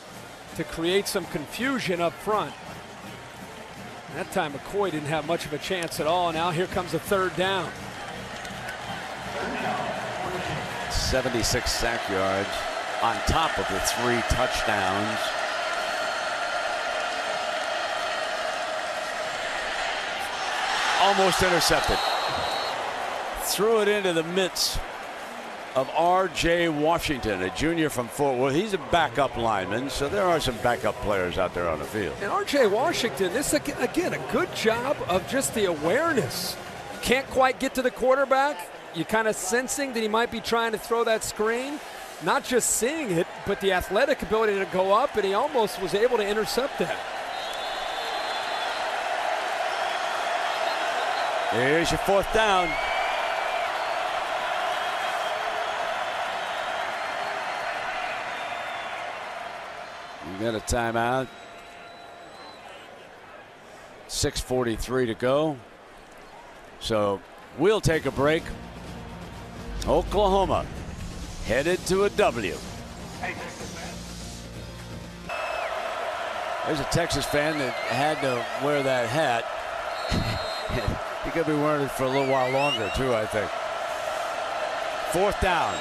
to create some confusion up front. That time McCoy didn't have much of a chance at all. Now here comes a third down. 76 sack yards on top of the 3 touchdowns. Almost intercepted. Threw it into the midst of R.J. Washington, a junior from Fort Worth. He's a backup lineman, so there are some backup players out there on the field. And R.J. Washington, this again a good job of just the awareness. Can't quite get to the quarterback. You're kind of sensing that he might be trying to throw that screen. Not just seeing it, but the athletic ability to go up, and he almost was able to intercept that. Here's your 4th down. You got a timeout. 6:43 to go. So we'll take a break. Oklahoma headed to a W. There's a Texas fan that had to wear that hat. He could be wearing it for a little while longer, too, I think. 4th down.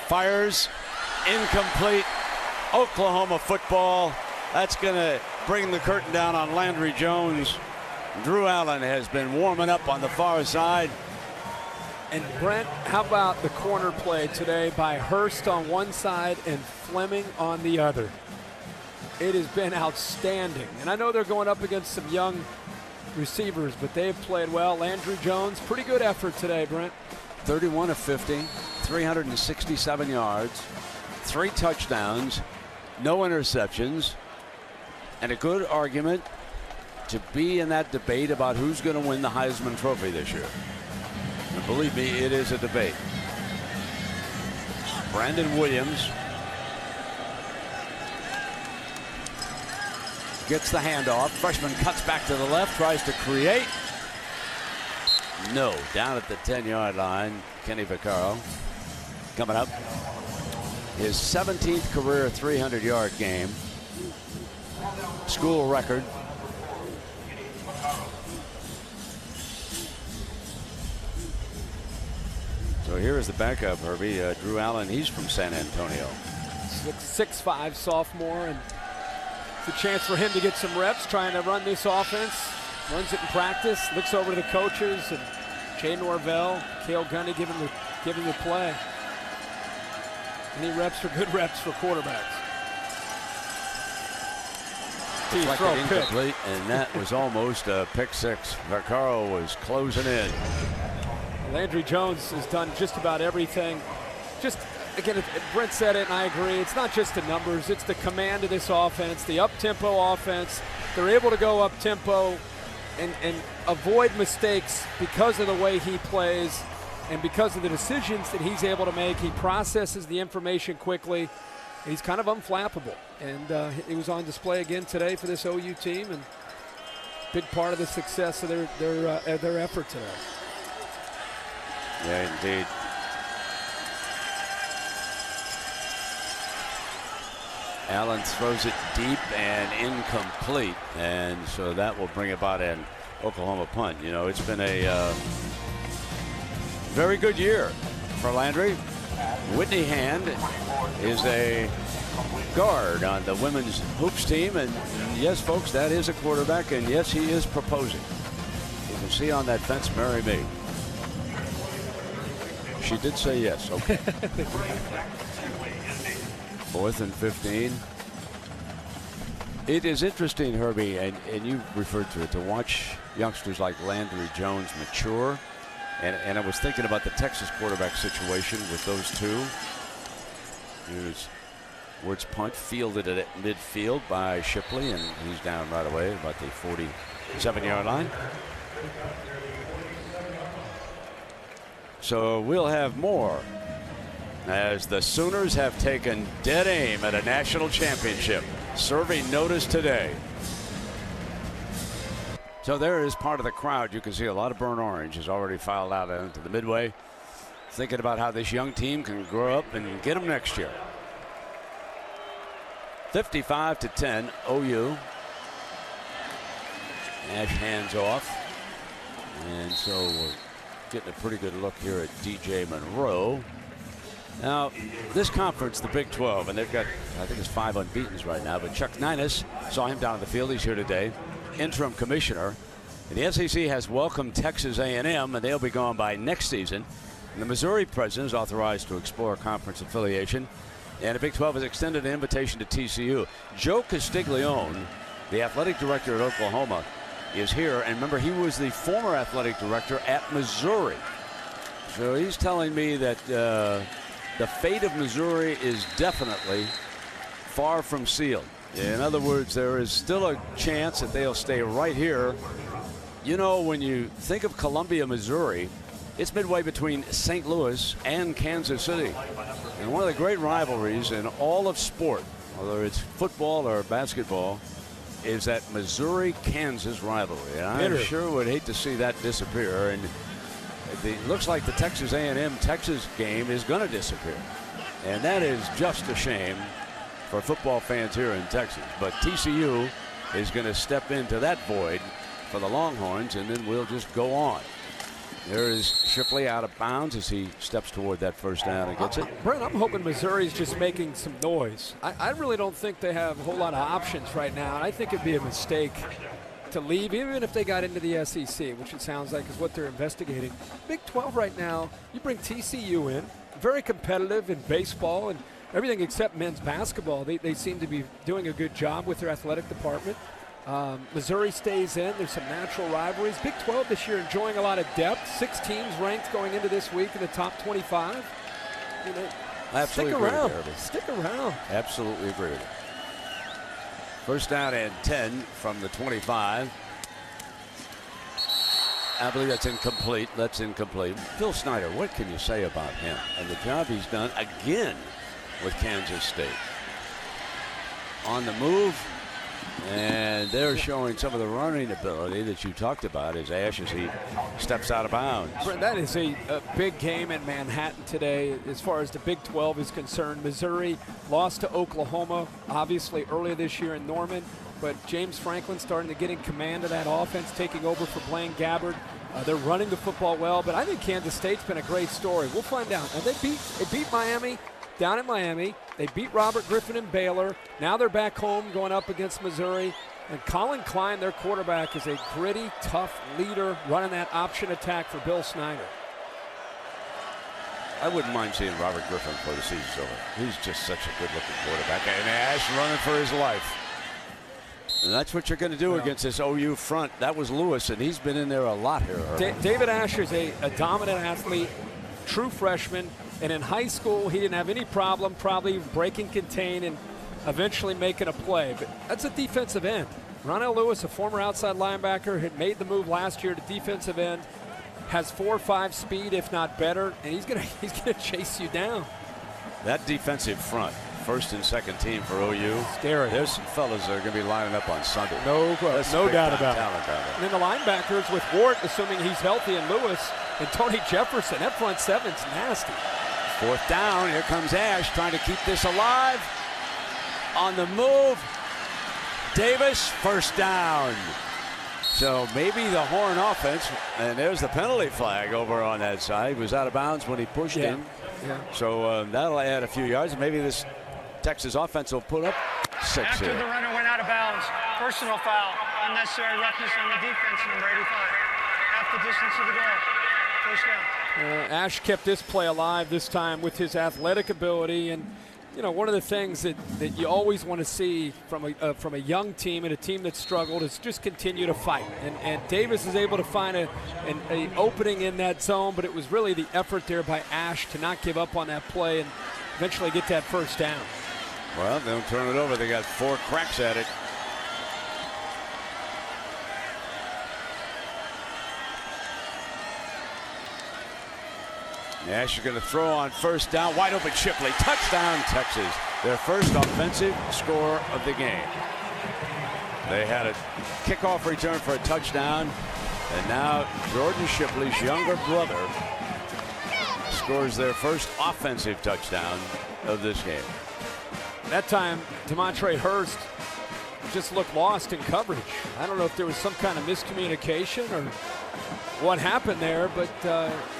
Fires, incomplete. Oklahoma football. That's going to bring the curtain down on Landry Jones. Drew Allen has been warming up on the far side. And Brent, how about the corner play today by Hurst on one side and Fleming on the other? It has been outstanding. And I know they're going up against some young receivers, but they've played well. Landry Jones, pretty good effort today, Brent. 31 of 50, 367 yards, 3 touchdowns, no interceptions, and a good argument to be in that debate about who's going to win the Heisman Trophy this year. And believe me, it is a debate. Brandon Williams gets the handoff. Freshman cuts back to the left, tries to create. No, down at the 10-yard line. Kenny Vaccaro coming up. His 17th career 300-yard game. School record. So here is the backup, Herbie. Drew Allen, he's from San Antonio. 6'5" sophomore, and it's a chance for him to get some reps trying to run this offense. Runs it in practice, looks over to the coaches, and Jay Norvell, Cale Gundy giving the play. Any reps are good reps for quarterbacks. Deflected incomplete, and that was almost a pick 6. Vaccaro was closing in. Landry Jones has done just about everything. Just, again, Brent said it, and I agree. It's not just the numbers. It's the command of this offense, the up-tempo offense. They're able to go up-tempo and avoid mistakes because of the way he plays and because of the decisions that he's able to make. He processes the information quickly. He's kind of unflappable. And he was on display again today for this OU team, and big part of the success of their effort today. Yeah, indeed. Allen throws it deep and incomplete, and so that will bring about an Oklahoma punt. You know, it's been a very good year for Landry. Whitney Hand is a guard on the women's hoops team, and yes, folks, that is a quarterback, and yes, he is proposing. You can see on that fence, marry me. She did say yes. Okay. 4th and 15. It is interesting, Herbie, and you referred to it, to watch youngsters like Landry Jones mature. And I was thinking about the Texas quarterback situation with those two. Here's Ward's punt, fielded at midfield by Shipley, and he's down right away about the 47-yard line. So we'll have more as the Sooners have taken dead aim at a national championship, serving notice today. So there is part of the crowd. You can see a lot of burnt orange has already filed out into the midway, thinking about how this young team can grow up and get them next year. 55-10, OU. Ash hands off. And so we're getting a pretty good look here at DJ Monroe. Now, this conference, the Big 12, and they've got, I think it's 5 unbeatens right now, but Chuck Ninus, saw him down in the field. He's here today. Interim commissioner. And the SEC has welcomed Texas A&M, and they'll be gone by next season. And the Missouri president is authorized to explore conference affiliation. And the Big 12 has extended an invitation to TCU. Joe Castiglione, the athletic director at Oklahoma, is here. And remember, he was the former athletic director at Missouri. So he's telling me that the fate of Missouri is definitely far from sealed. In other words, there is still a chance that they'll stay right here. You know, when you think of Columbia, Missouri, it's midway between St. Louis and Kansas City. And one of the great rivalries in all of sport, whether it's football or basketball, is that Missouri-Kansas rivalry. And I sure would hate to see that disappear. And it looks like the Texas A&M Texas game is going to disappear. And that is just a shame for football fans here in Texas. But TCU is going to step into that void for the Longhorns, and then we'll just go on. There is Shipley out of bounds as he steps toward that first down and gets it. Brent, I'm hoping Missouri's just making some noise. I really don't think they have a whole lot of options right now. I think it'd be a mistake to leave, even if they got into the SEC, which it sounds like is what they're investigating. Big 12 right now, you bring TCU in, very competitive in baseball and everything except men's basketball. They seem to be doing a good job with their athletic department. Missouri stays in. There's some natural rivalries. Big 12 this year enjoying a lot of depth. 6 teams ranked going into this week in the top 25. You know, absolutely stick agree around. with you, Stick around. Absolutely agree with you. First down and 10 from the 25. I believe that's incomplete. That's incomplete. Phil Snyder, what can you say about him and the job he's done again with Kansas State? On the move. And they're showing some of the running ability that you talked about as Ash as he steps out of bounds. That is a big game in Manhattan today as far as the Big 12 is concerned. Missouri lost to Oklahoma, obviously, earlier this year in Norman. But James Franklin starting to get in command of that offense, taking over for Blaine Gabbert. They're running the football well, but I think Kansas State's been a great story. We'll find out. And they beat Miami. Down in Miami. They beat Robert Griffin and Baylor. Now they're back home going up against Missouri. And Colin Klein, their quarterback, is a gritty, tough leader running that option attack for Bill Snyder. I wouldn't mind seeing Robert Griffin before the season's over. He's just such a good-looking quarterback. And Ash running for his life. And that's what you're going to do against this OU front. That was Lewis, and he's been in there a lot here. David Asher is a dominant athlete, true freshman. And in high school, he didn't have any problem probably breaking contain and eventually making a play. But that's a defensive end. Ronell Lewis, a former outside linebacker, had made the move last year to defensive end, has 4.5 speed, if not better, and he's gonna chase you down. That defensive front, first and second team for OU. Scary. There's some fellas that are going to be lining up on Sunday. No doubt about it. And then the linebackers with Ward, assuming he's healthy, and Lewis and Tony Jefferson. That front seven's nasty. Fourth down. Here comes Ash trying to keep this alive. On the move. Davis, first down. So maybe the Horn offense, and there's the penalty flag over on that side. He was out of bounds when he pushed in. Yeah. So that'll add a few yards. Maybe this Texas offense will put up 6 After here. the runner went out of bounds, personal foul, unnecessary roughness on the defense, number 85. Half the distance of the goal. First down. Ash kept this play alive this time with his athletic ability, and you know, one of the things that you always want to see from a young team and a team that struggled is just continue to fight. And Davis is able to find an opening in that zone, but it was really the effort there by Ash to not give up on that play and eventually get that first down. Well, they don't turn it over. They got 4 cracks at it. Ash is going to throw on first down. Wide open Shipley. Touchdown, Texas. Their first offensive score of the game. They had a kickoff return for a touchdown. And now Jordan Shipley's younger brother scores their first offensive touchdown of this game. That time, Demontre Hurst just looked lost in coverage. I don't know if there was some kind of miscommunication or what happened there, but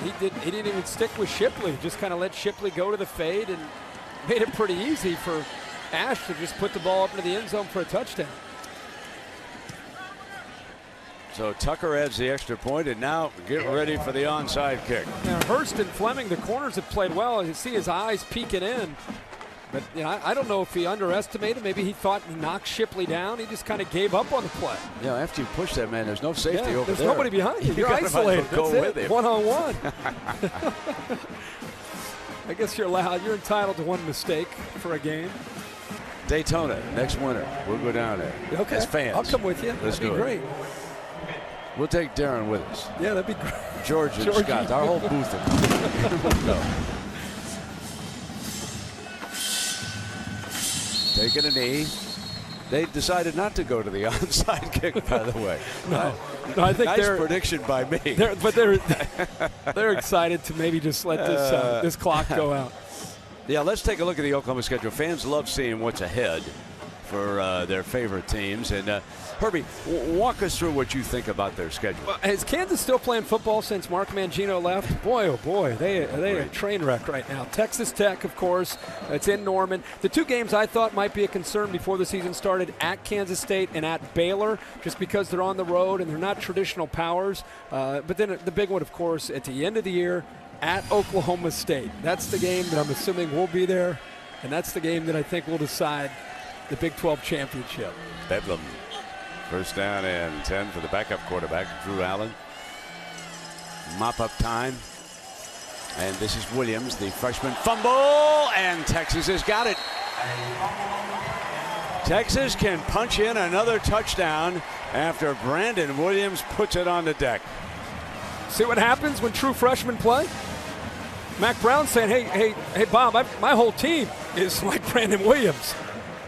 he didn't even stick with Shipley. Just kind of let Shipley go to the fade and made it pretty easy for Ash to just put the ball up into the end zone for a touchdown. So Tucker adds the extra point, and now get ready for the onside kick. Now Hurst and Fleming, the corners have played well. You see his eyes peeking in. But you know, I don't know if he underestimated. Maybe he thought he knocked Shipley down. He just kind of gave up on the play. You know, after you push that man, there's no safety over there. There's nobody behind you. You're isolated. Go with him. One-on-one. I guess you're allowed. You're entitled to one mistake for a game. Daytona, next winter. We'll go down there. Okay. As fans. I'll come with you. Let's that'd be great. We'll take Darren with us. Yeah, that'd be great. George and Scott, our whole booth. No. Taking a knee. They decided not to go to the onside kick, by the way. No, I think nice prediction by me. They're excited to maybe just let this clock go out. Yeah, let's take a look at the Oklahoma schedule. Fans love seeing what's ahead for their favorite teams. And Herbie, walk us through what you think about their schedule. Well, is Kansas still playing football since Mark Mangino left? Boy, oh boy, they are a train wreck right now. Texas Tech, of course, it's in Norman. The two games I thought might be a concern before the season started, at Kansas State and at Baylor, just because they're on the road and they're not traditional powers. But then the big one, of course, at the end of the year, at Oklahoma State. That's the game that I'm assuming will be there, and that's the game that I think will decide the Big 12 championship. Bedlam. First down and 10 for the backup quarterback, Drew Allen. Mop-up time. And this is Williams, the freshman. Fumble, and Texas has got it. Texas can punch in another touchdown after Brandon Williams puts it on the deck. See what happens when true freshmen play? Mac Brown saying, hey, Bob, my whole team is like Brandon Williams.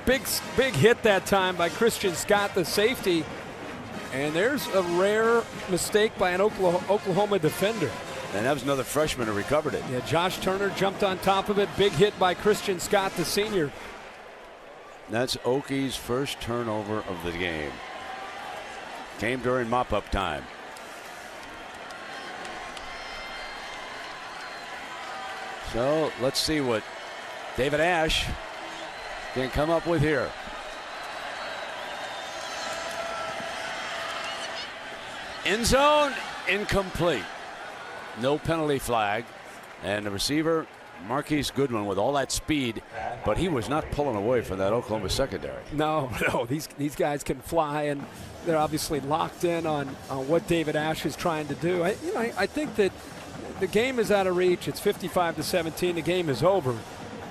Big hit that time by Christian Scott, the safety. And there's a rare mistake by an Oklahoma defender. And that was another freshman who recovered it. Yeah, Josh Turner jumped on top of it. Big hit by Christian Scott, the senior. That's Oki's first turnover of the game. Came during mop-up time. So let's see what David Ash can come up with here. End zone, incomplete. No penalty flag. And the receiver, Marquise Goodwin, with all that speed, but he was not pulling away from that Oklahoma secondary. No, these guys can fly, and they're obviously locked in on what David Ash is trying to do. I think that the game is out of reach. It's 55-17. The game is over.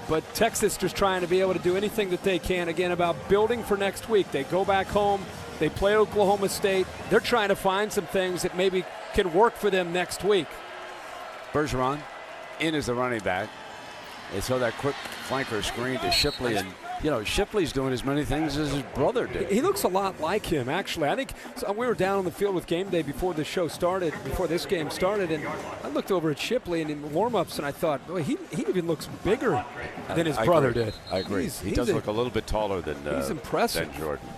But Texas just trying to be able to do anything that they can, again, about building for next week. They go back home. They play Oklahoma State. They're trying to find some things that maybe can work for them next week. Bergeron in as the running back. They throw that quick flanker screen to Shipley, and Shipley's doing as many things as his brother did. He looks a lot like him, actually. I think we were down on the field with game day before the show started, before this game started, and I looked over at Shipley and in warm-ups, and I thought, boy, he even looks bigger than his brother did. I agree. He does look a little bit taller than he's impressive. Than Jordan.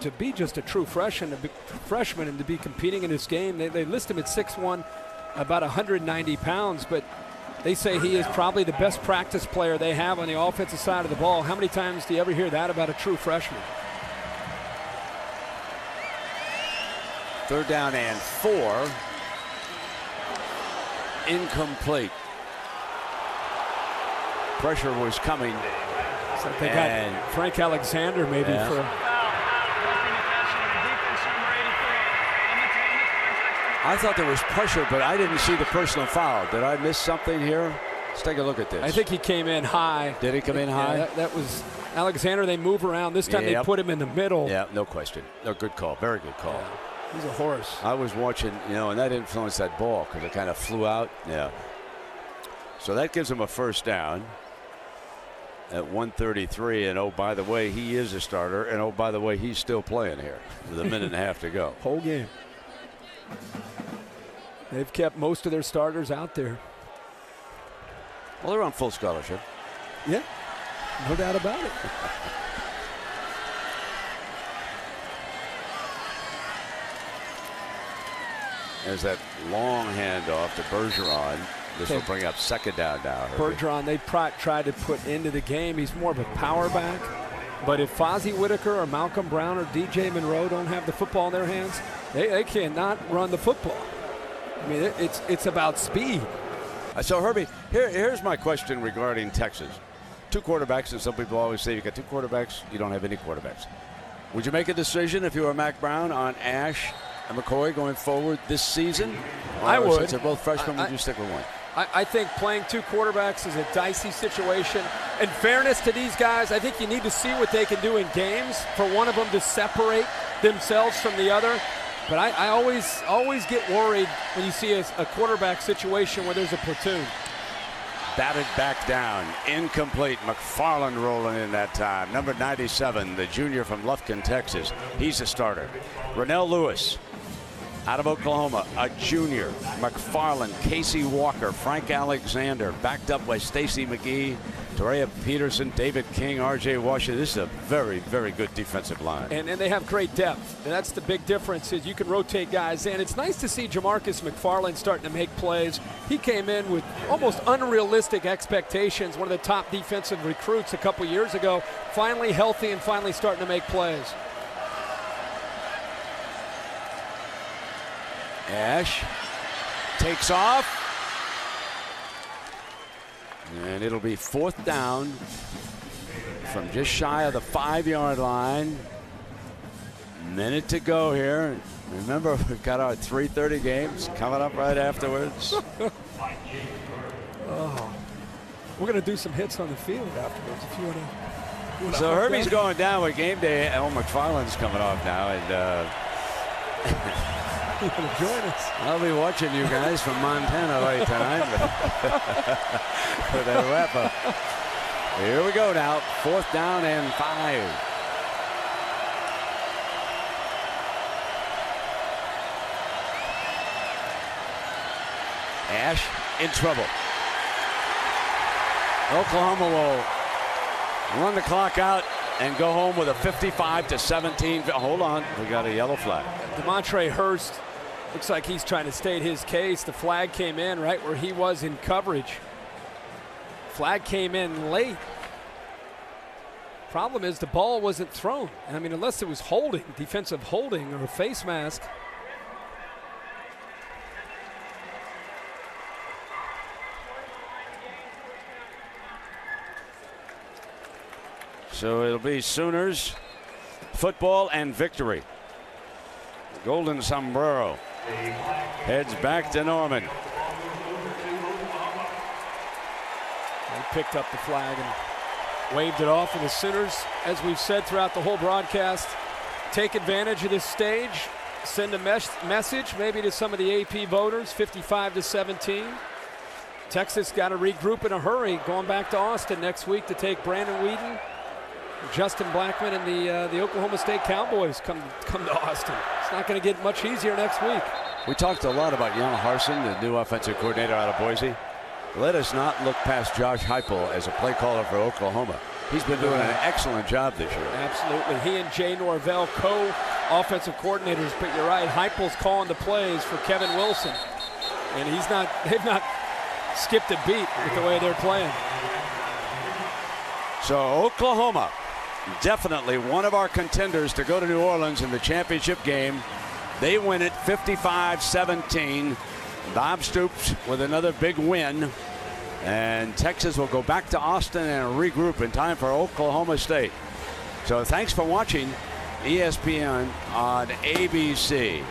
To be just a true freshman and to be competing in this game, they list him at 6'1", about 190 pounds, but they say he is probably the best practice player they have on the offensive side of the ball. How many times do you ever hear that about a true freshman? Third down and 4. Incomplete. Pressure was coming. So they got Frank Alexander maybe for. I thought there was pressure, but I didn't see the personal foul. Did I miss something here? Let's take a look at this. I think he came in high. Did he come in high? Yeah, that was Alexander. They move around. This time they put him in the middle. Yeah, no question. No, good call. Very good call. Yeah, he's a horse. I was watching, and that influenced that ball because it kind of flew out. Yeah. So that gives him a first down at 1:33. And, oh, by the way, he is a starter. And, oh, by the way, he's still playing here with a minute and a half to go. Whole game. They've kept most of their starters out there. Well, they're on full scholarship. Yeah, no doubt about it. There's that long handoff to Bergeron. This will bring up second down now. Bergeron, they tried to put into the game. He's more of a power back. But if Fozzie Whitaker or Malcolm Brown or DJ Monroe don't have the football in their hands, they cannot run the football. I mean, it's about speed. So, Herbie, here's my question regarding Texas. 2 quarterbacks, and some people always say you got 2 quarterbacks, you don't have any quarterbacks. Would you make a decision if you were Mac Brown on Ash and McCoy going forward this season? I would. Since they're both freshmen, would you stick with one? I think playing 2 quarterbacks is a dicey situation. In fairness to these guys, I think you need to see what they can do in games for one of them to separate themselves from the other. But I always get worried when you see a quarterback situation where there's a platoon. Batted back down, incomplete. McFarland rolling in that time. Number 97, the junior from Lufkin, Texas. He's a starter. Rennell Lewis, out of Oklahoma, a junior. McFarland, Casey Walker, Frank Alexander, backed up by Stacy McGee, Torea Peterson, David King, R.J. Washington. This is a very, very good defensive line. And they have great depth. And that's the big difference is you can rotate guys in. It's nice to see Jamarcus McFarland starting to make plays. He came in with almost unrealistic expectations, one of the top defensive recruits a couple years ago, finally healthy and finally starting to make plays. Ash takes off. And it'll be 4th down from just shy of the 5-yard line. Minute to go here. Remember, we've got our 3:30 games coming up right afterwards. We're going to do some hits on the field afterwards if you want to. So Herbie's going down with game day. McFarland's coming off now. And join us. I'll be watching you guys from Montana late tonight. With a wrap up. Here we go now. 4th down and 5. Ash in trouble. Oklahoma will run the clock out and go home with a 55-17. Hold on, we got a yellow flag. Demontre Hurst looks like he's trying to state his case. The flag came in right where he was in coverage. Flag came in late. Problem is the ball wasn't thrown. I mean, unless it was holding, defensive holding or a face mask. So it'll be Sooners football and victory. Golden Sombrero heads back to Norman. They picked up the flag and waved it off. And the Sooners, as we've said throughout the whole broadcast, take advantage of this stage, send a message maybe to some of the AP voters, 55-17. Texas got to regroup in a hurry, going back to Austin next week to take Brandon Whedon, Justin Blackman, and the Oklahoma State Cowboys come to Austin. It's not going to get much easier next week. We talked a lot about Jan Harsin, the new offensive coordinator out of Boise. Let us not look past Josh Heupel as a play caller for Oklahoma. He's been doing an excellent job this year. Absolutely. He and Jay Norvell, co-offensive coordinators, but you're right, Heupel's calling the plays for Kevin Wilson. And they've not skipped a beat with the way they're playing. So Oklahoma, definitely one of our contenders to go to New Orleans in the championship game. They win it 55-17. Bob Stoops with another big win. And Texas will go back to Austin and regroup in time for Oklahoma State. So thanks for watching ESPN on ABC.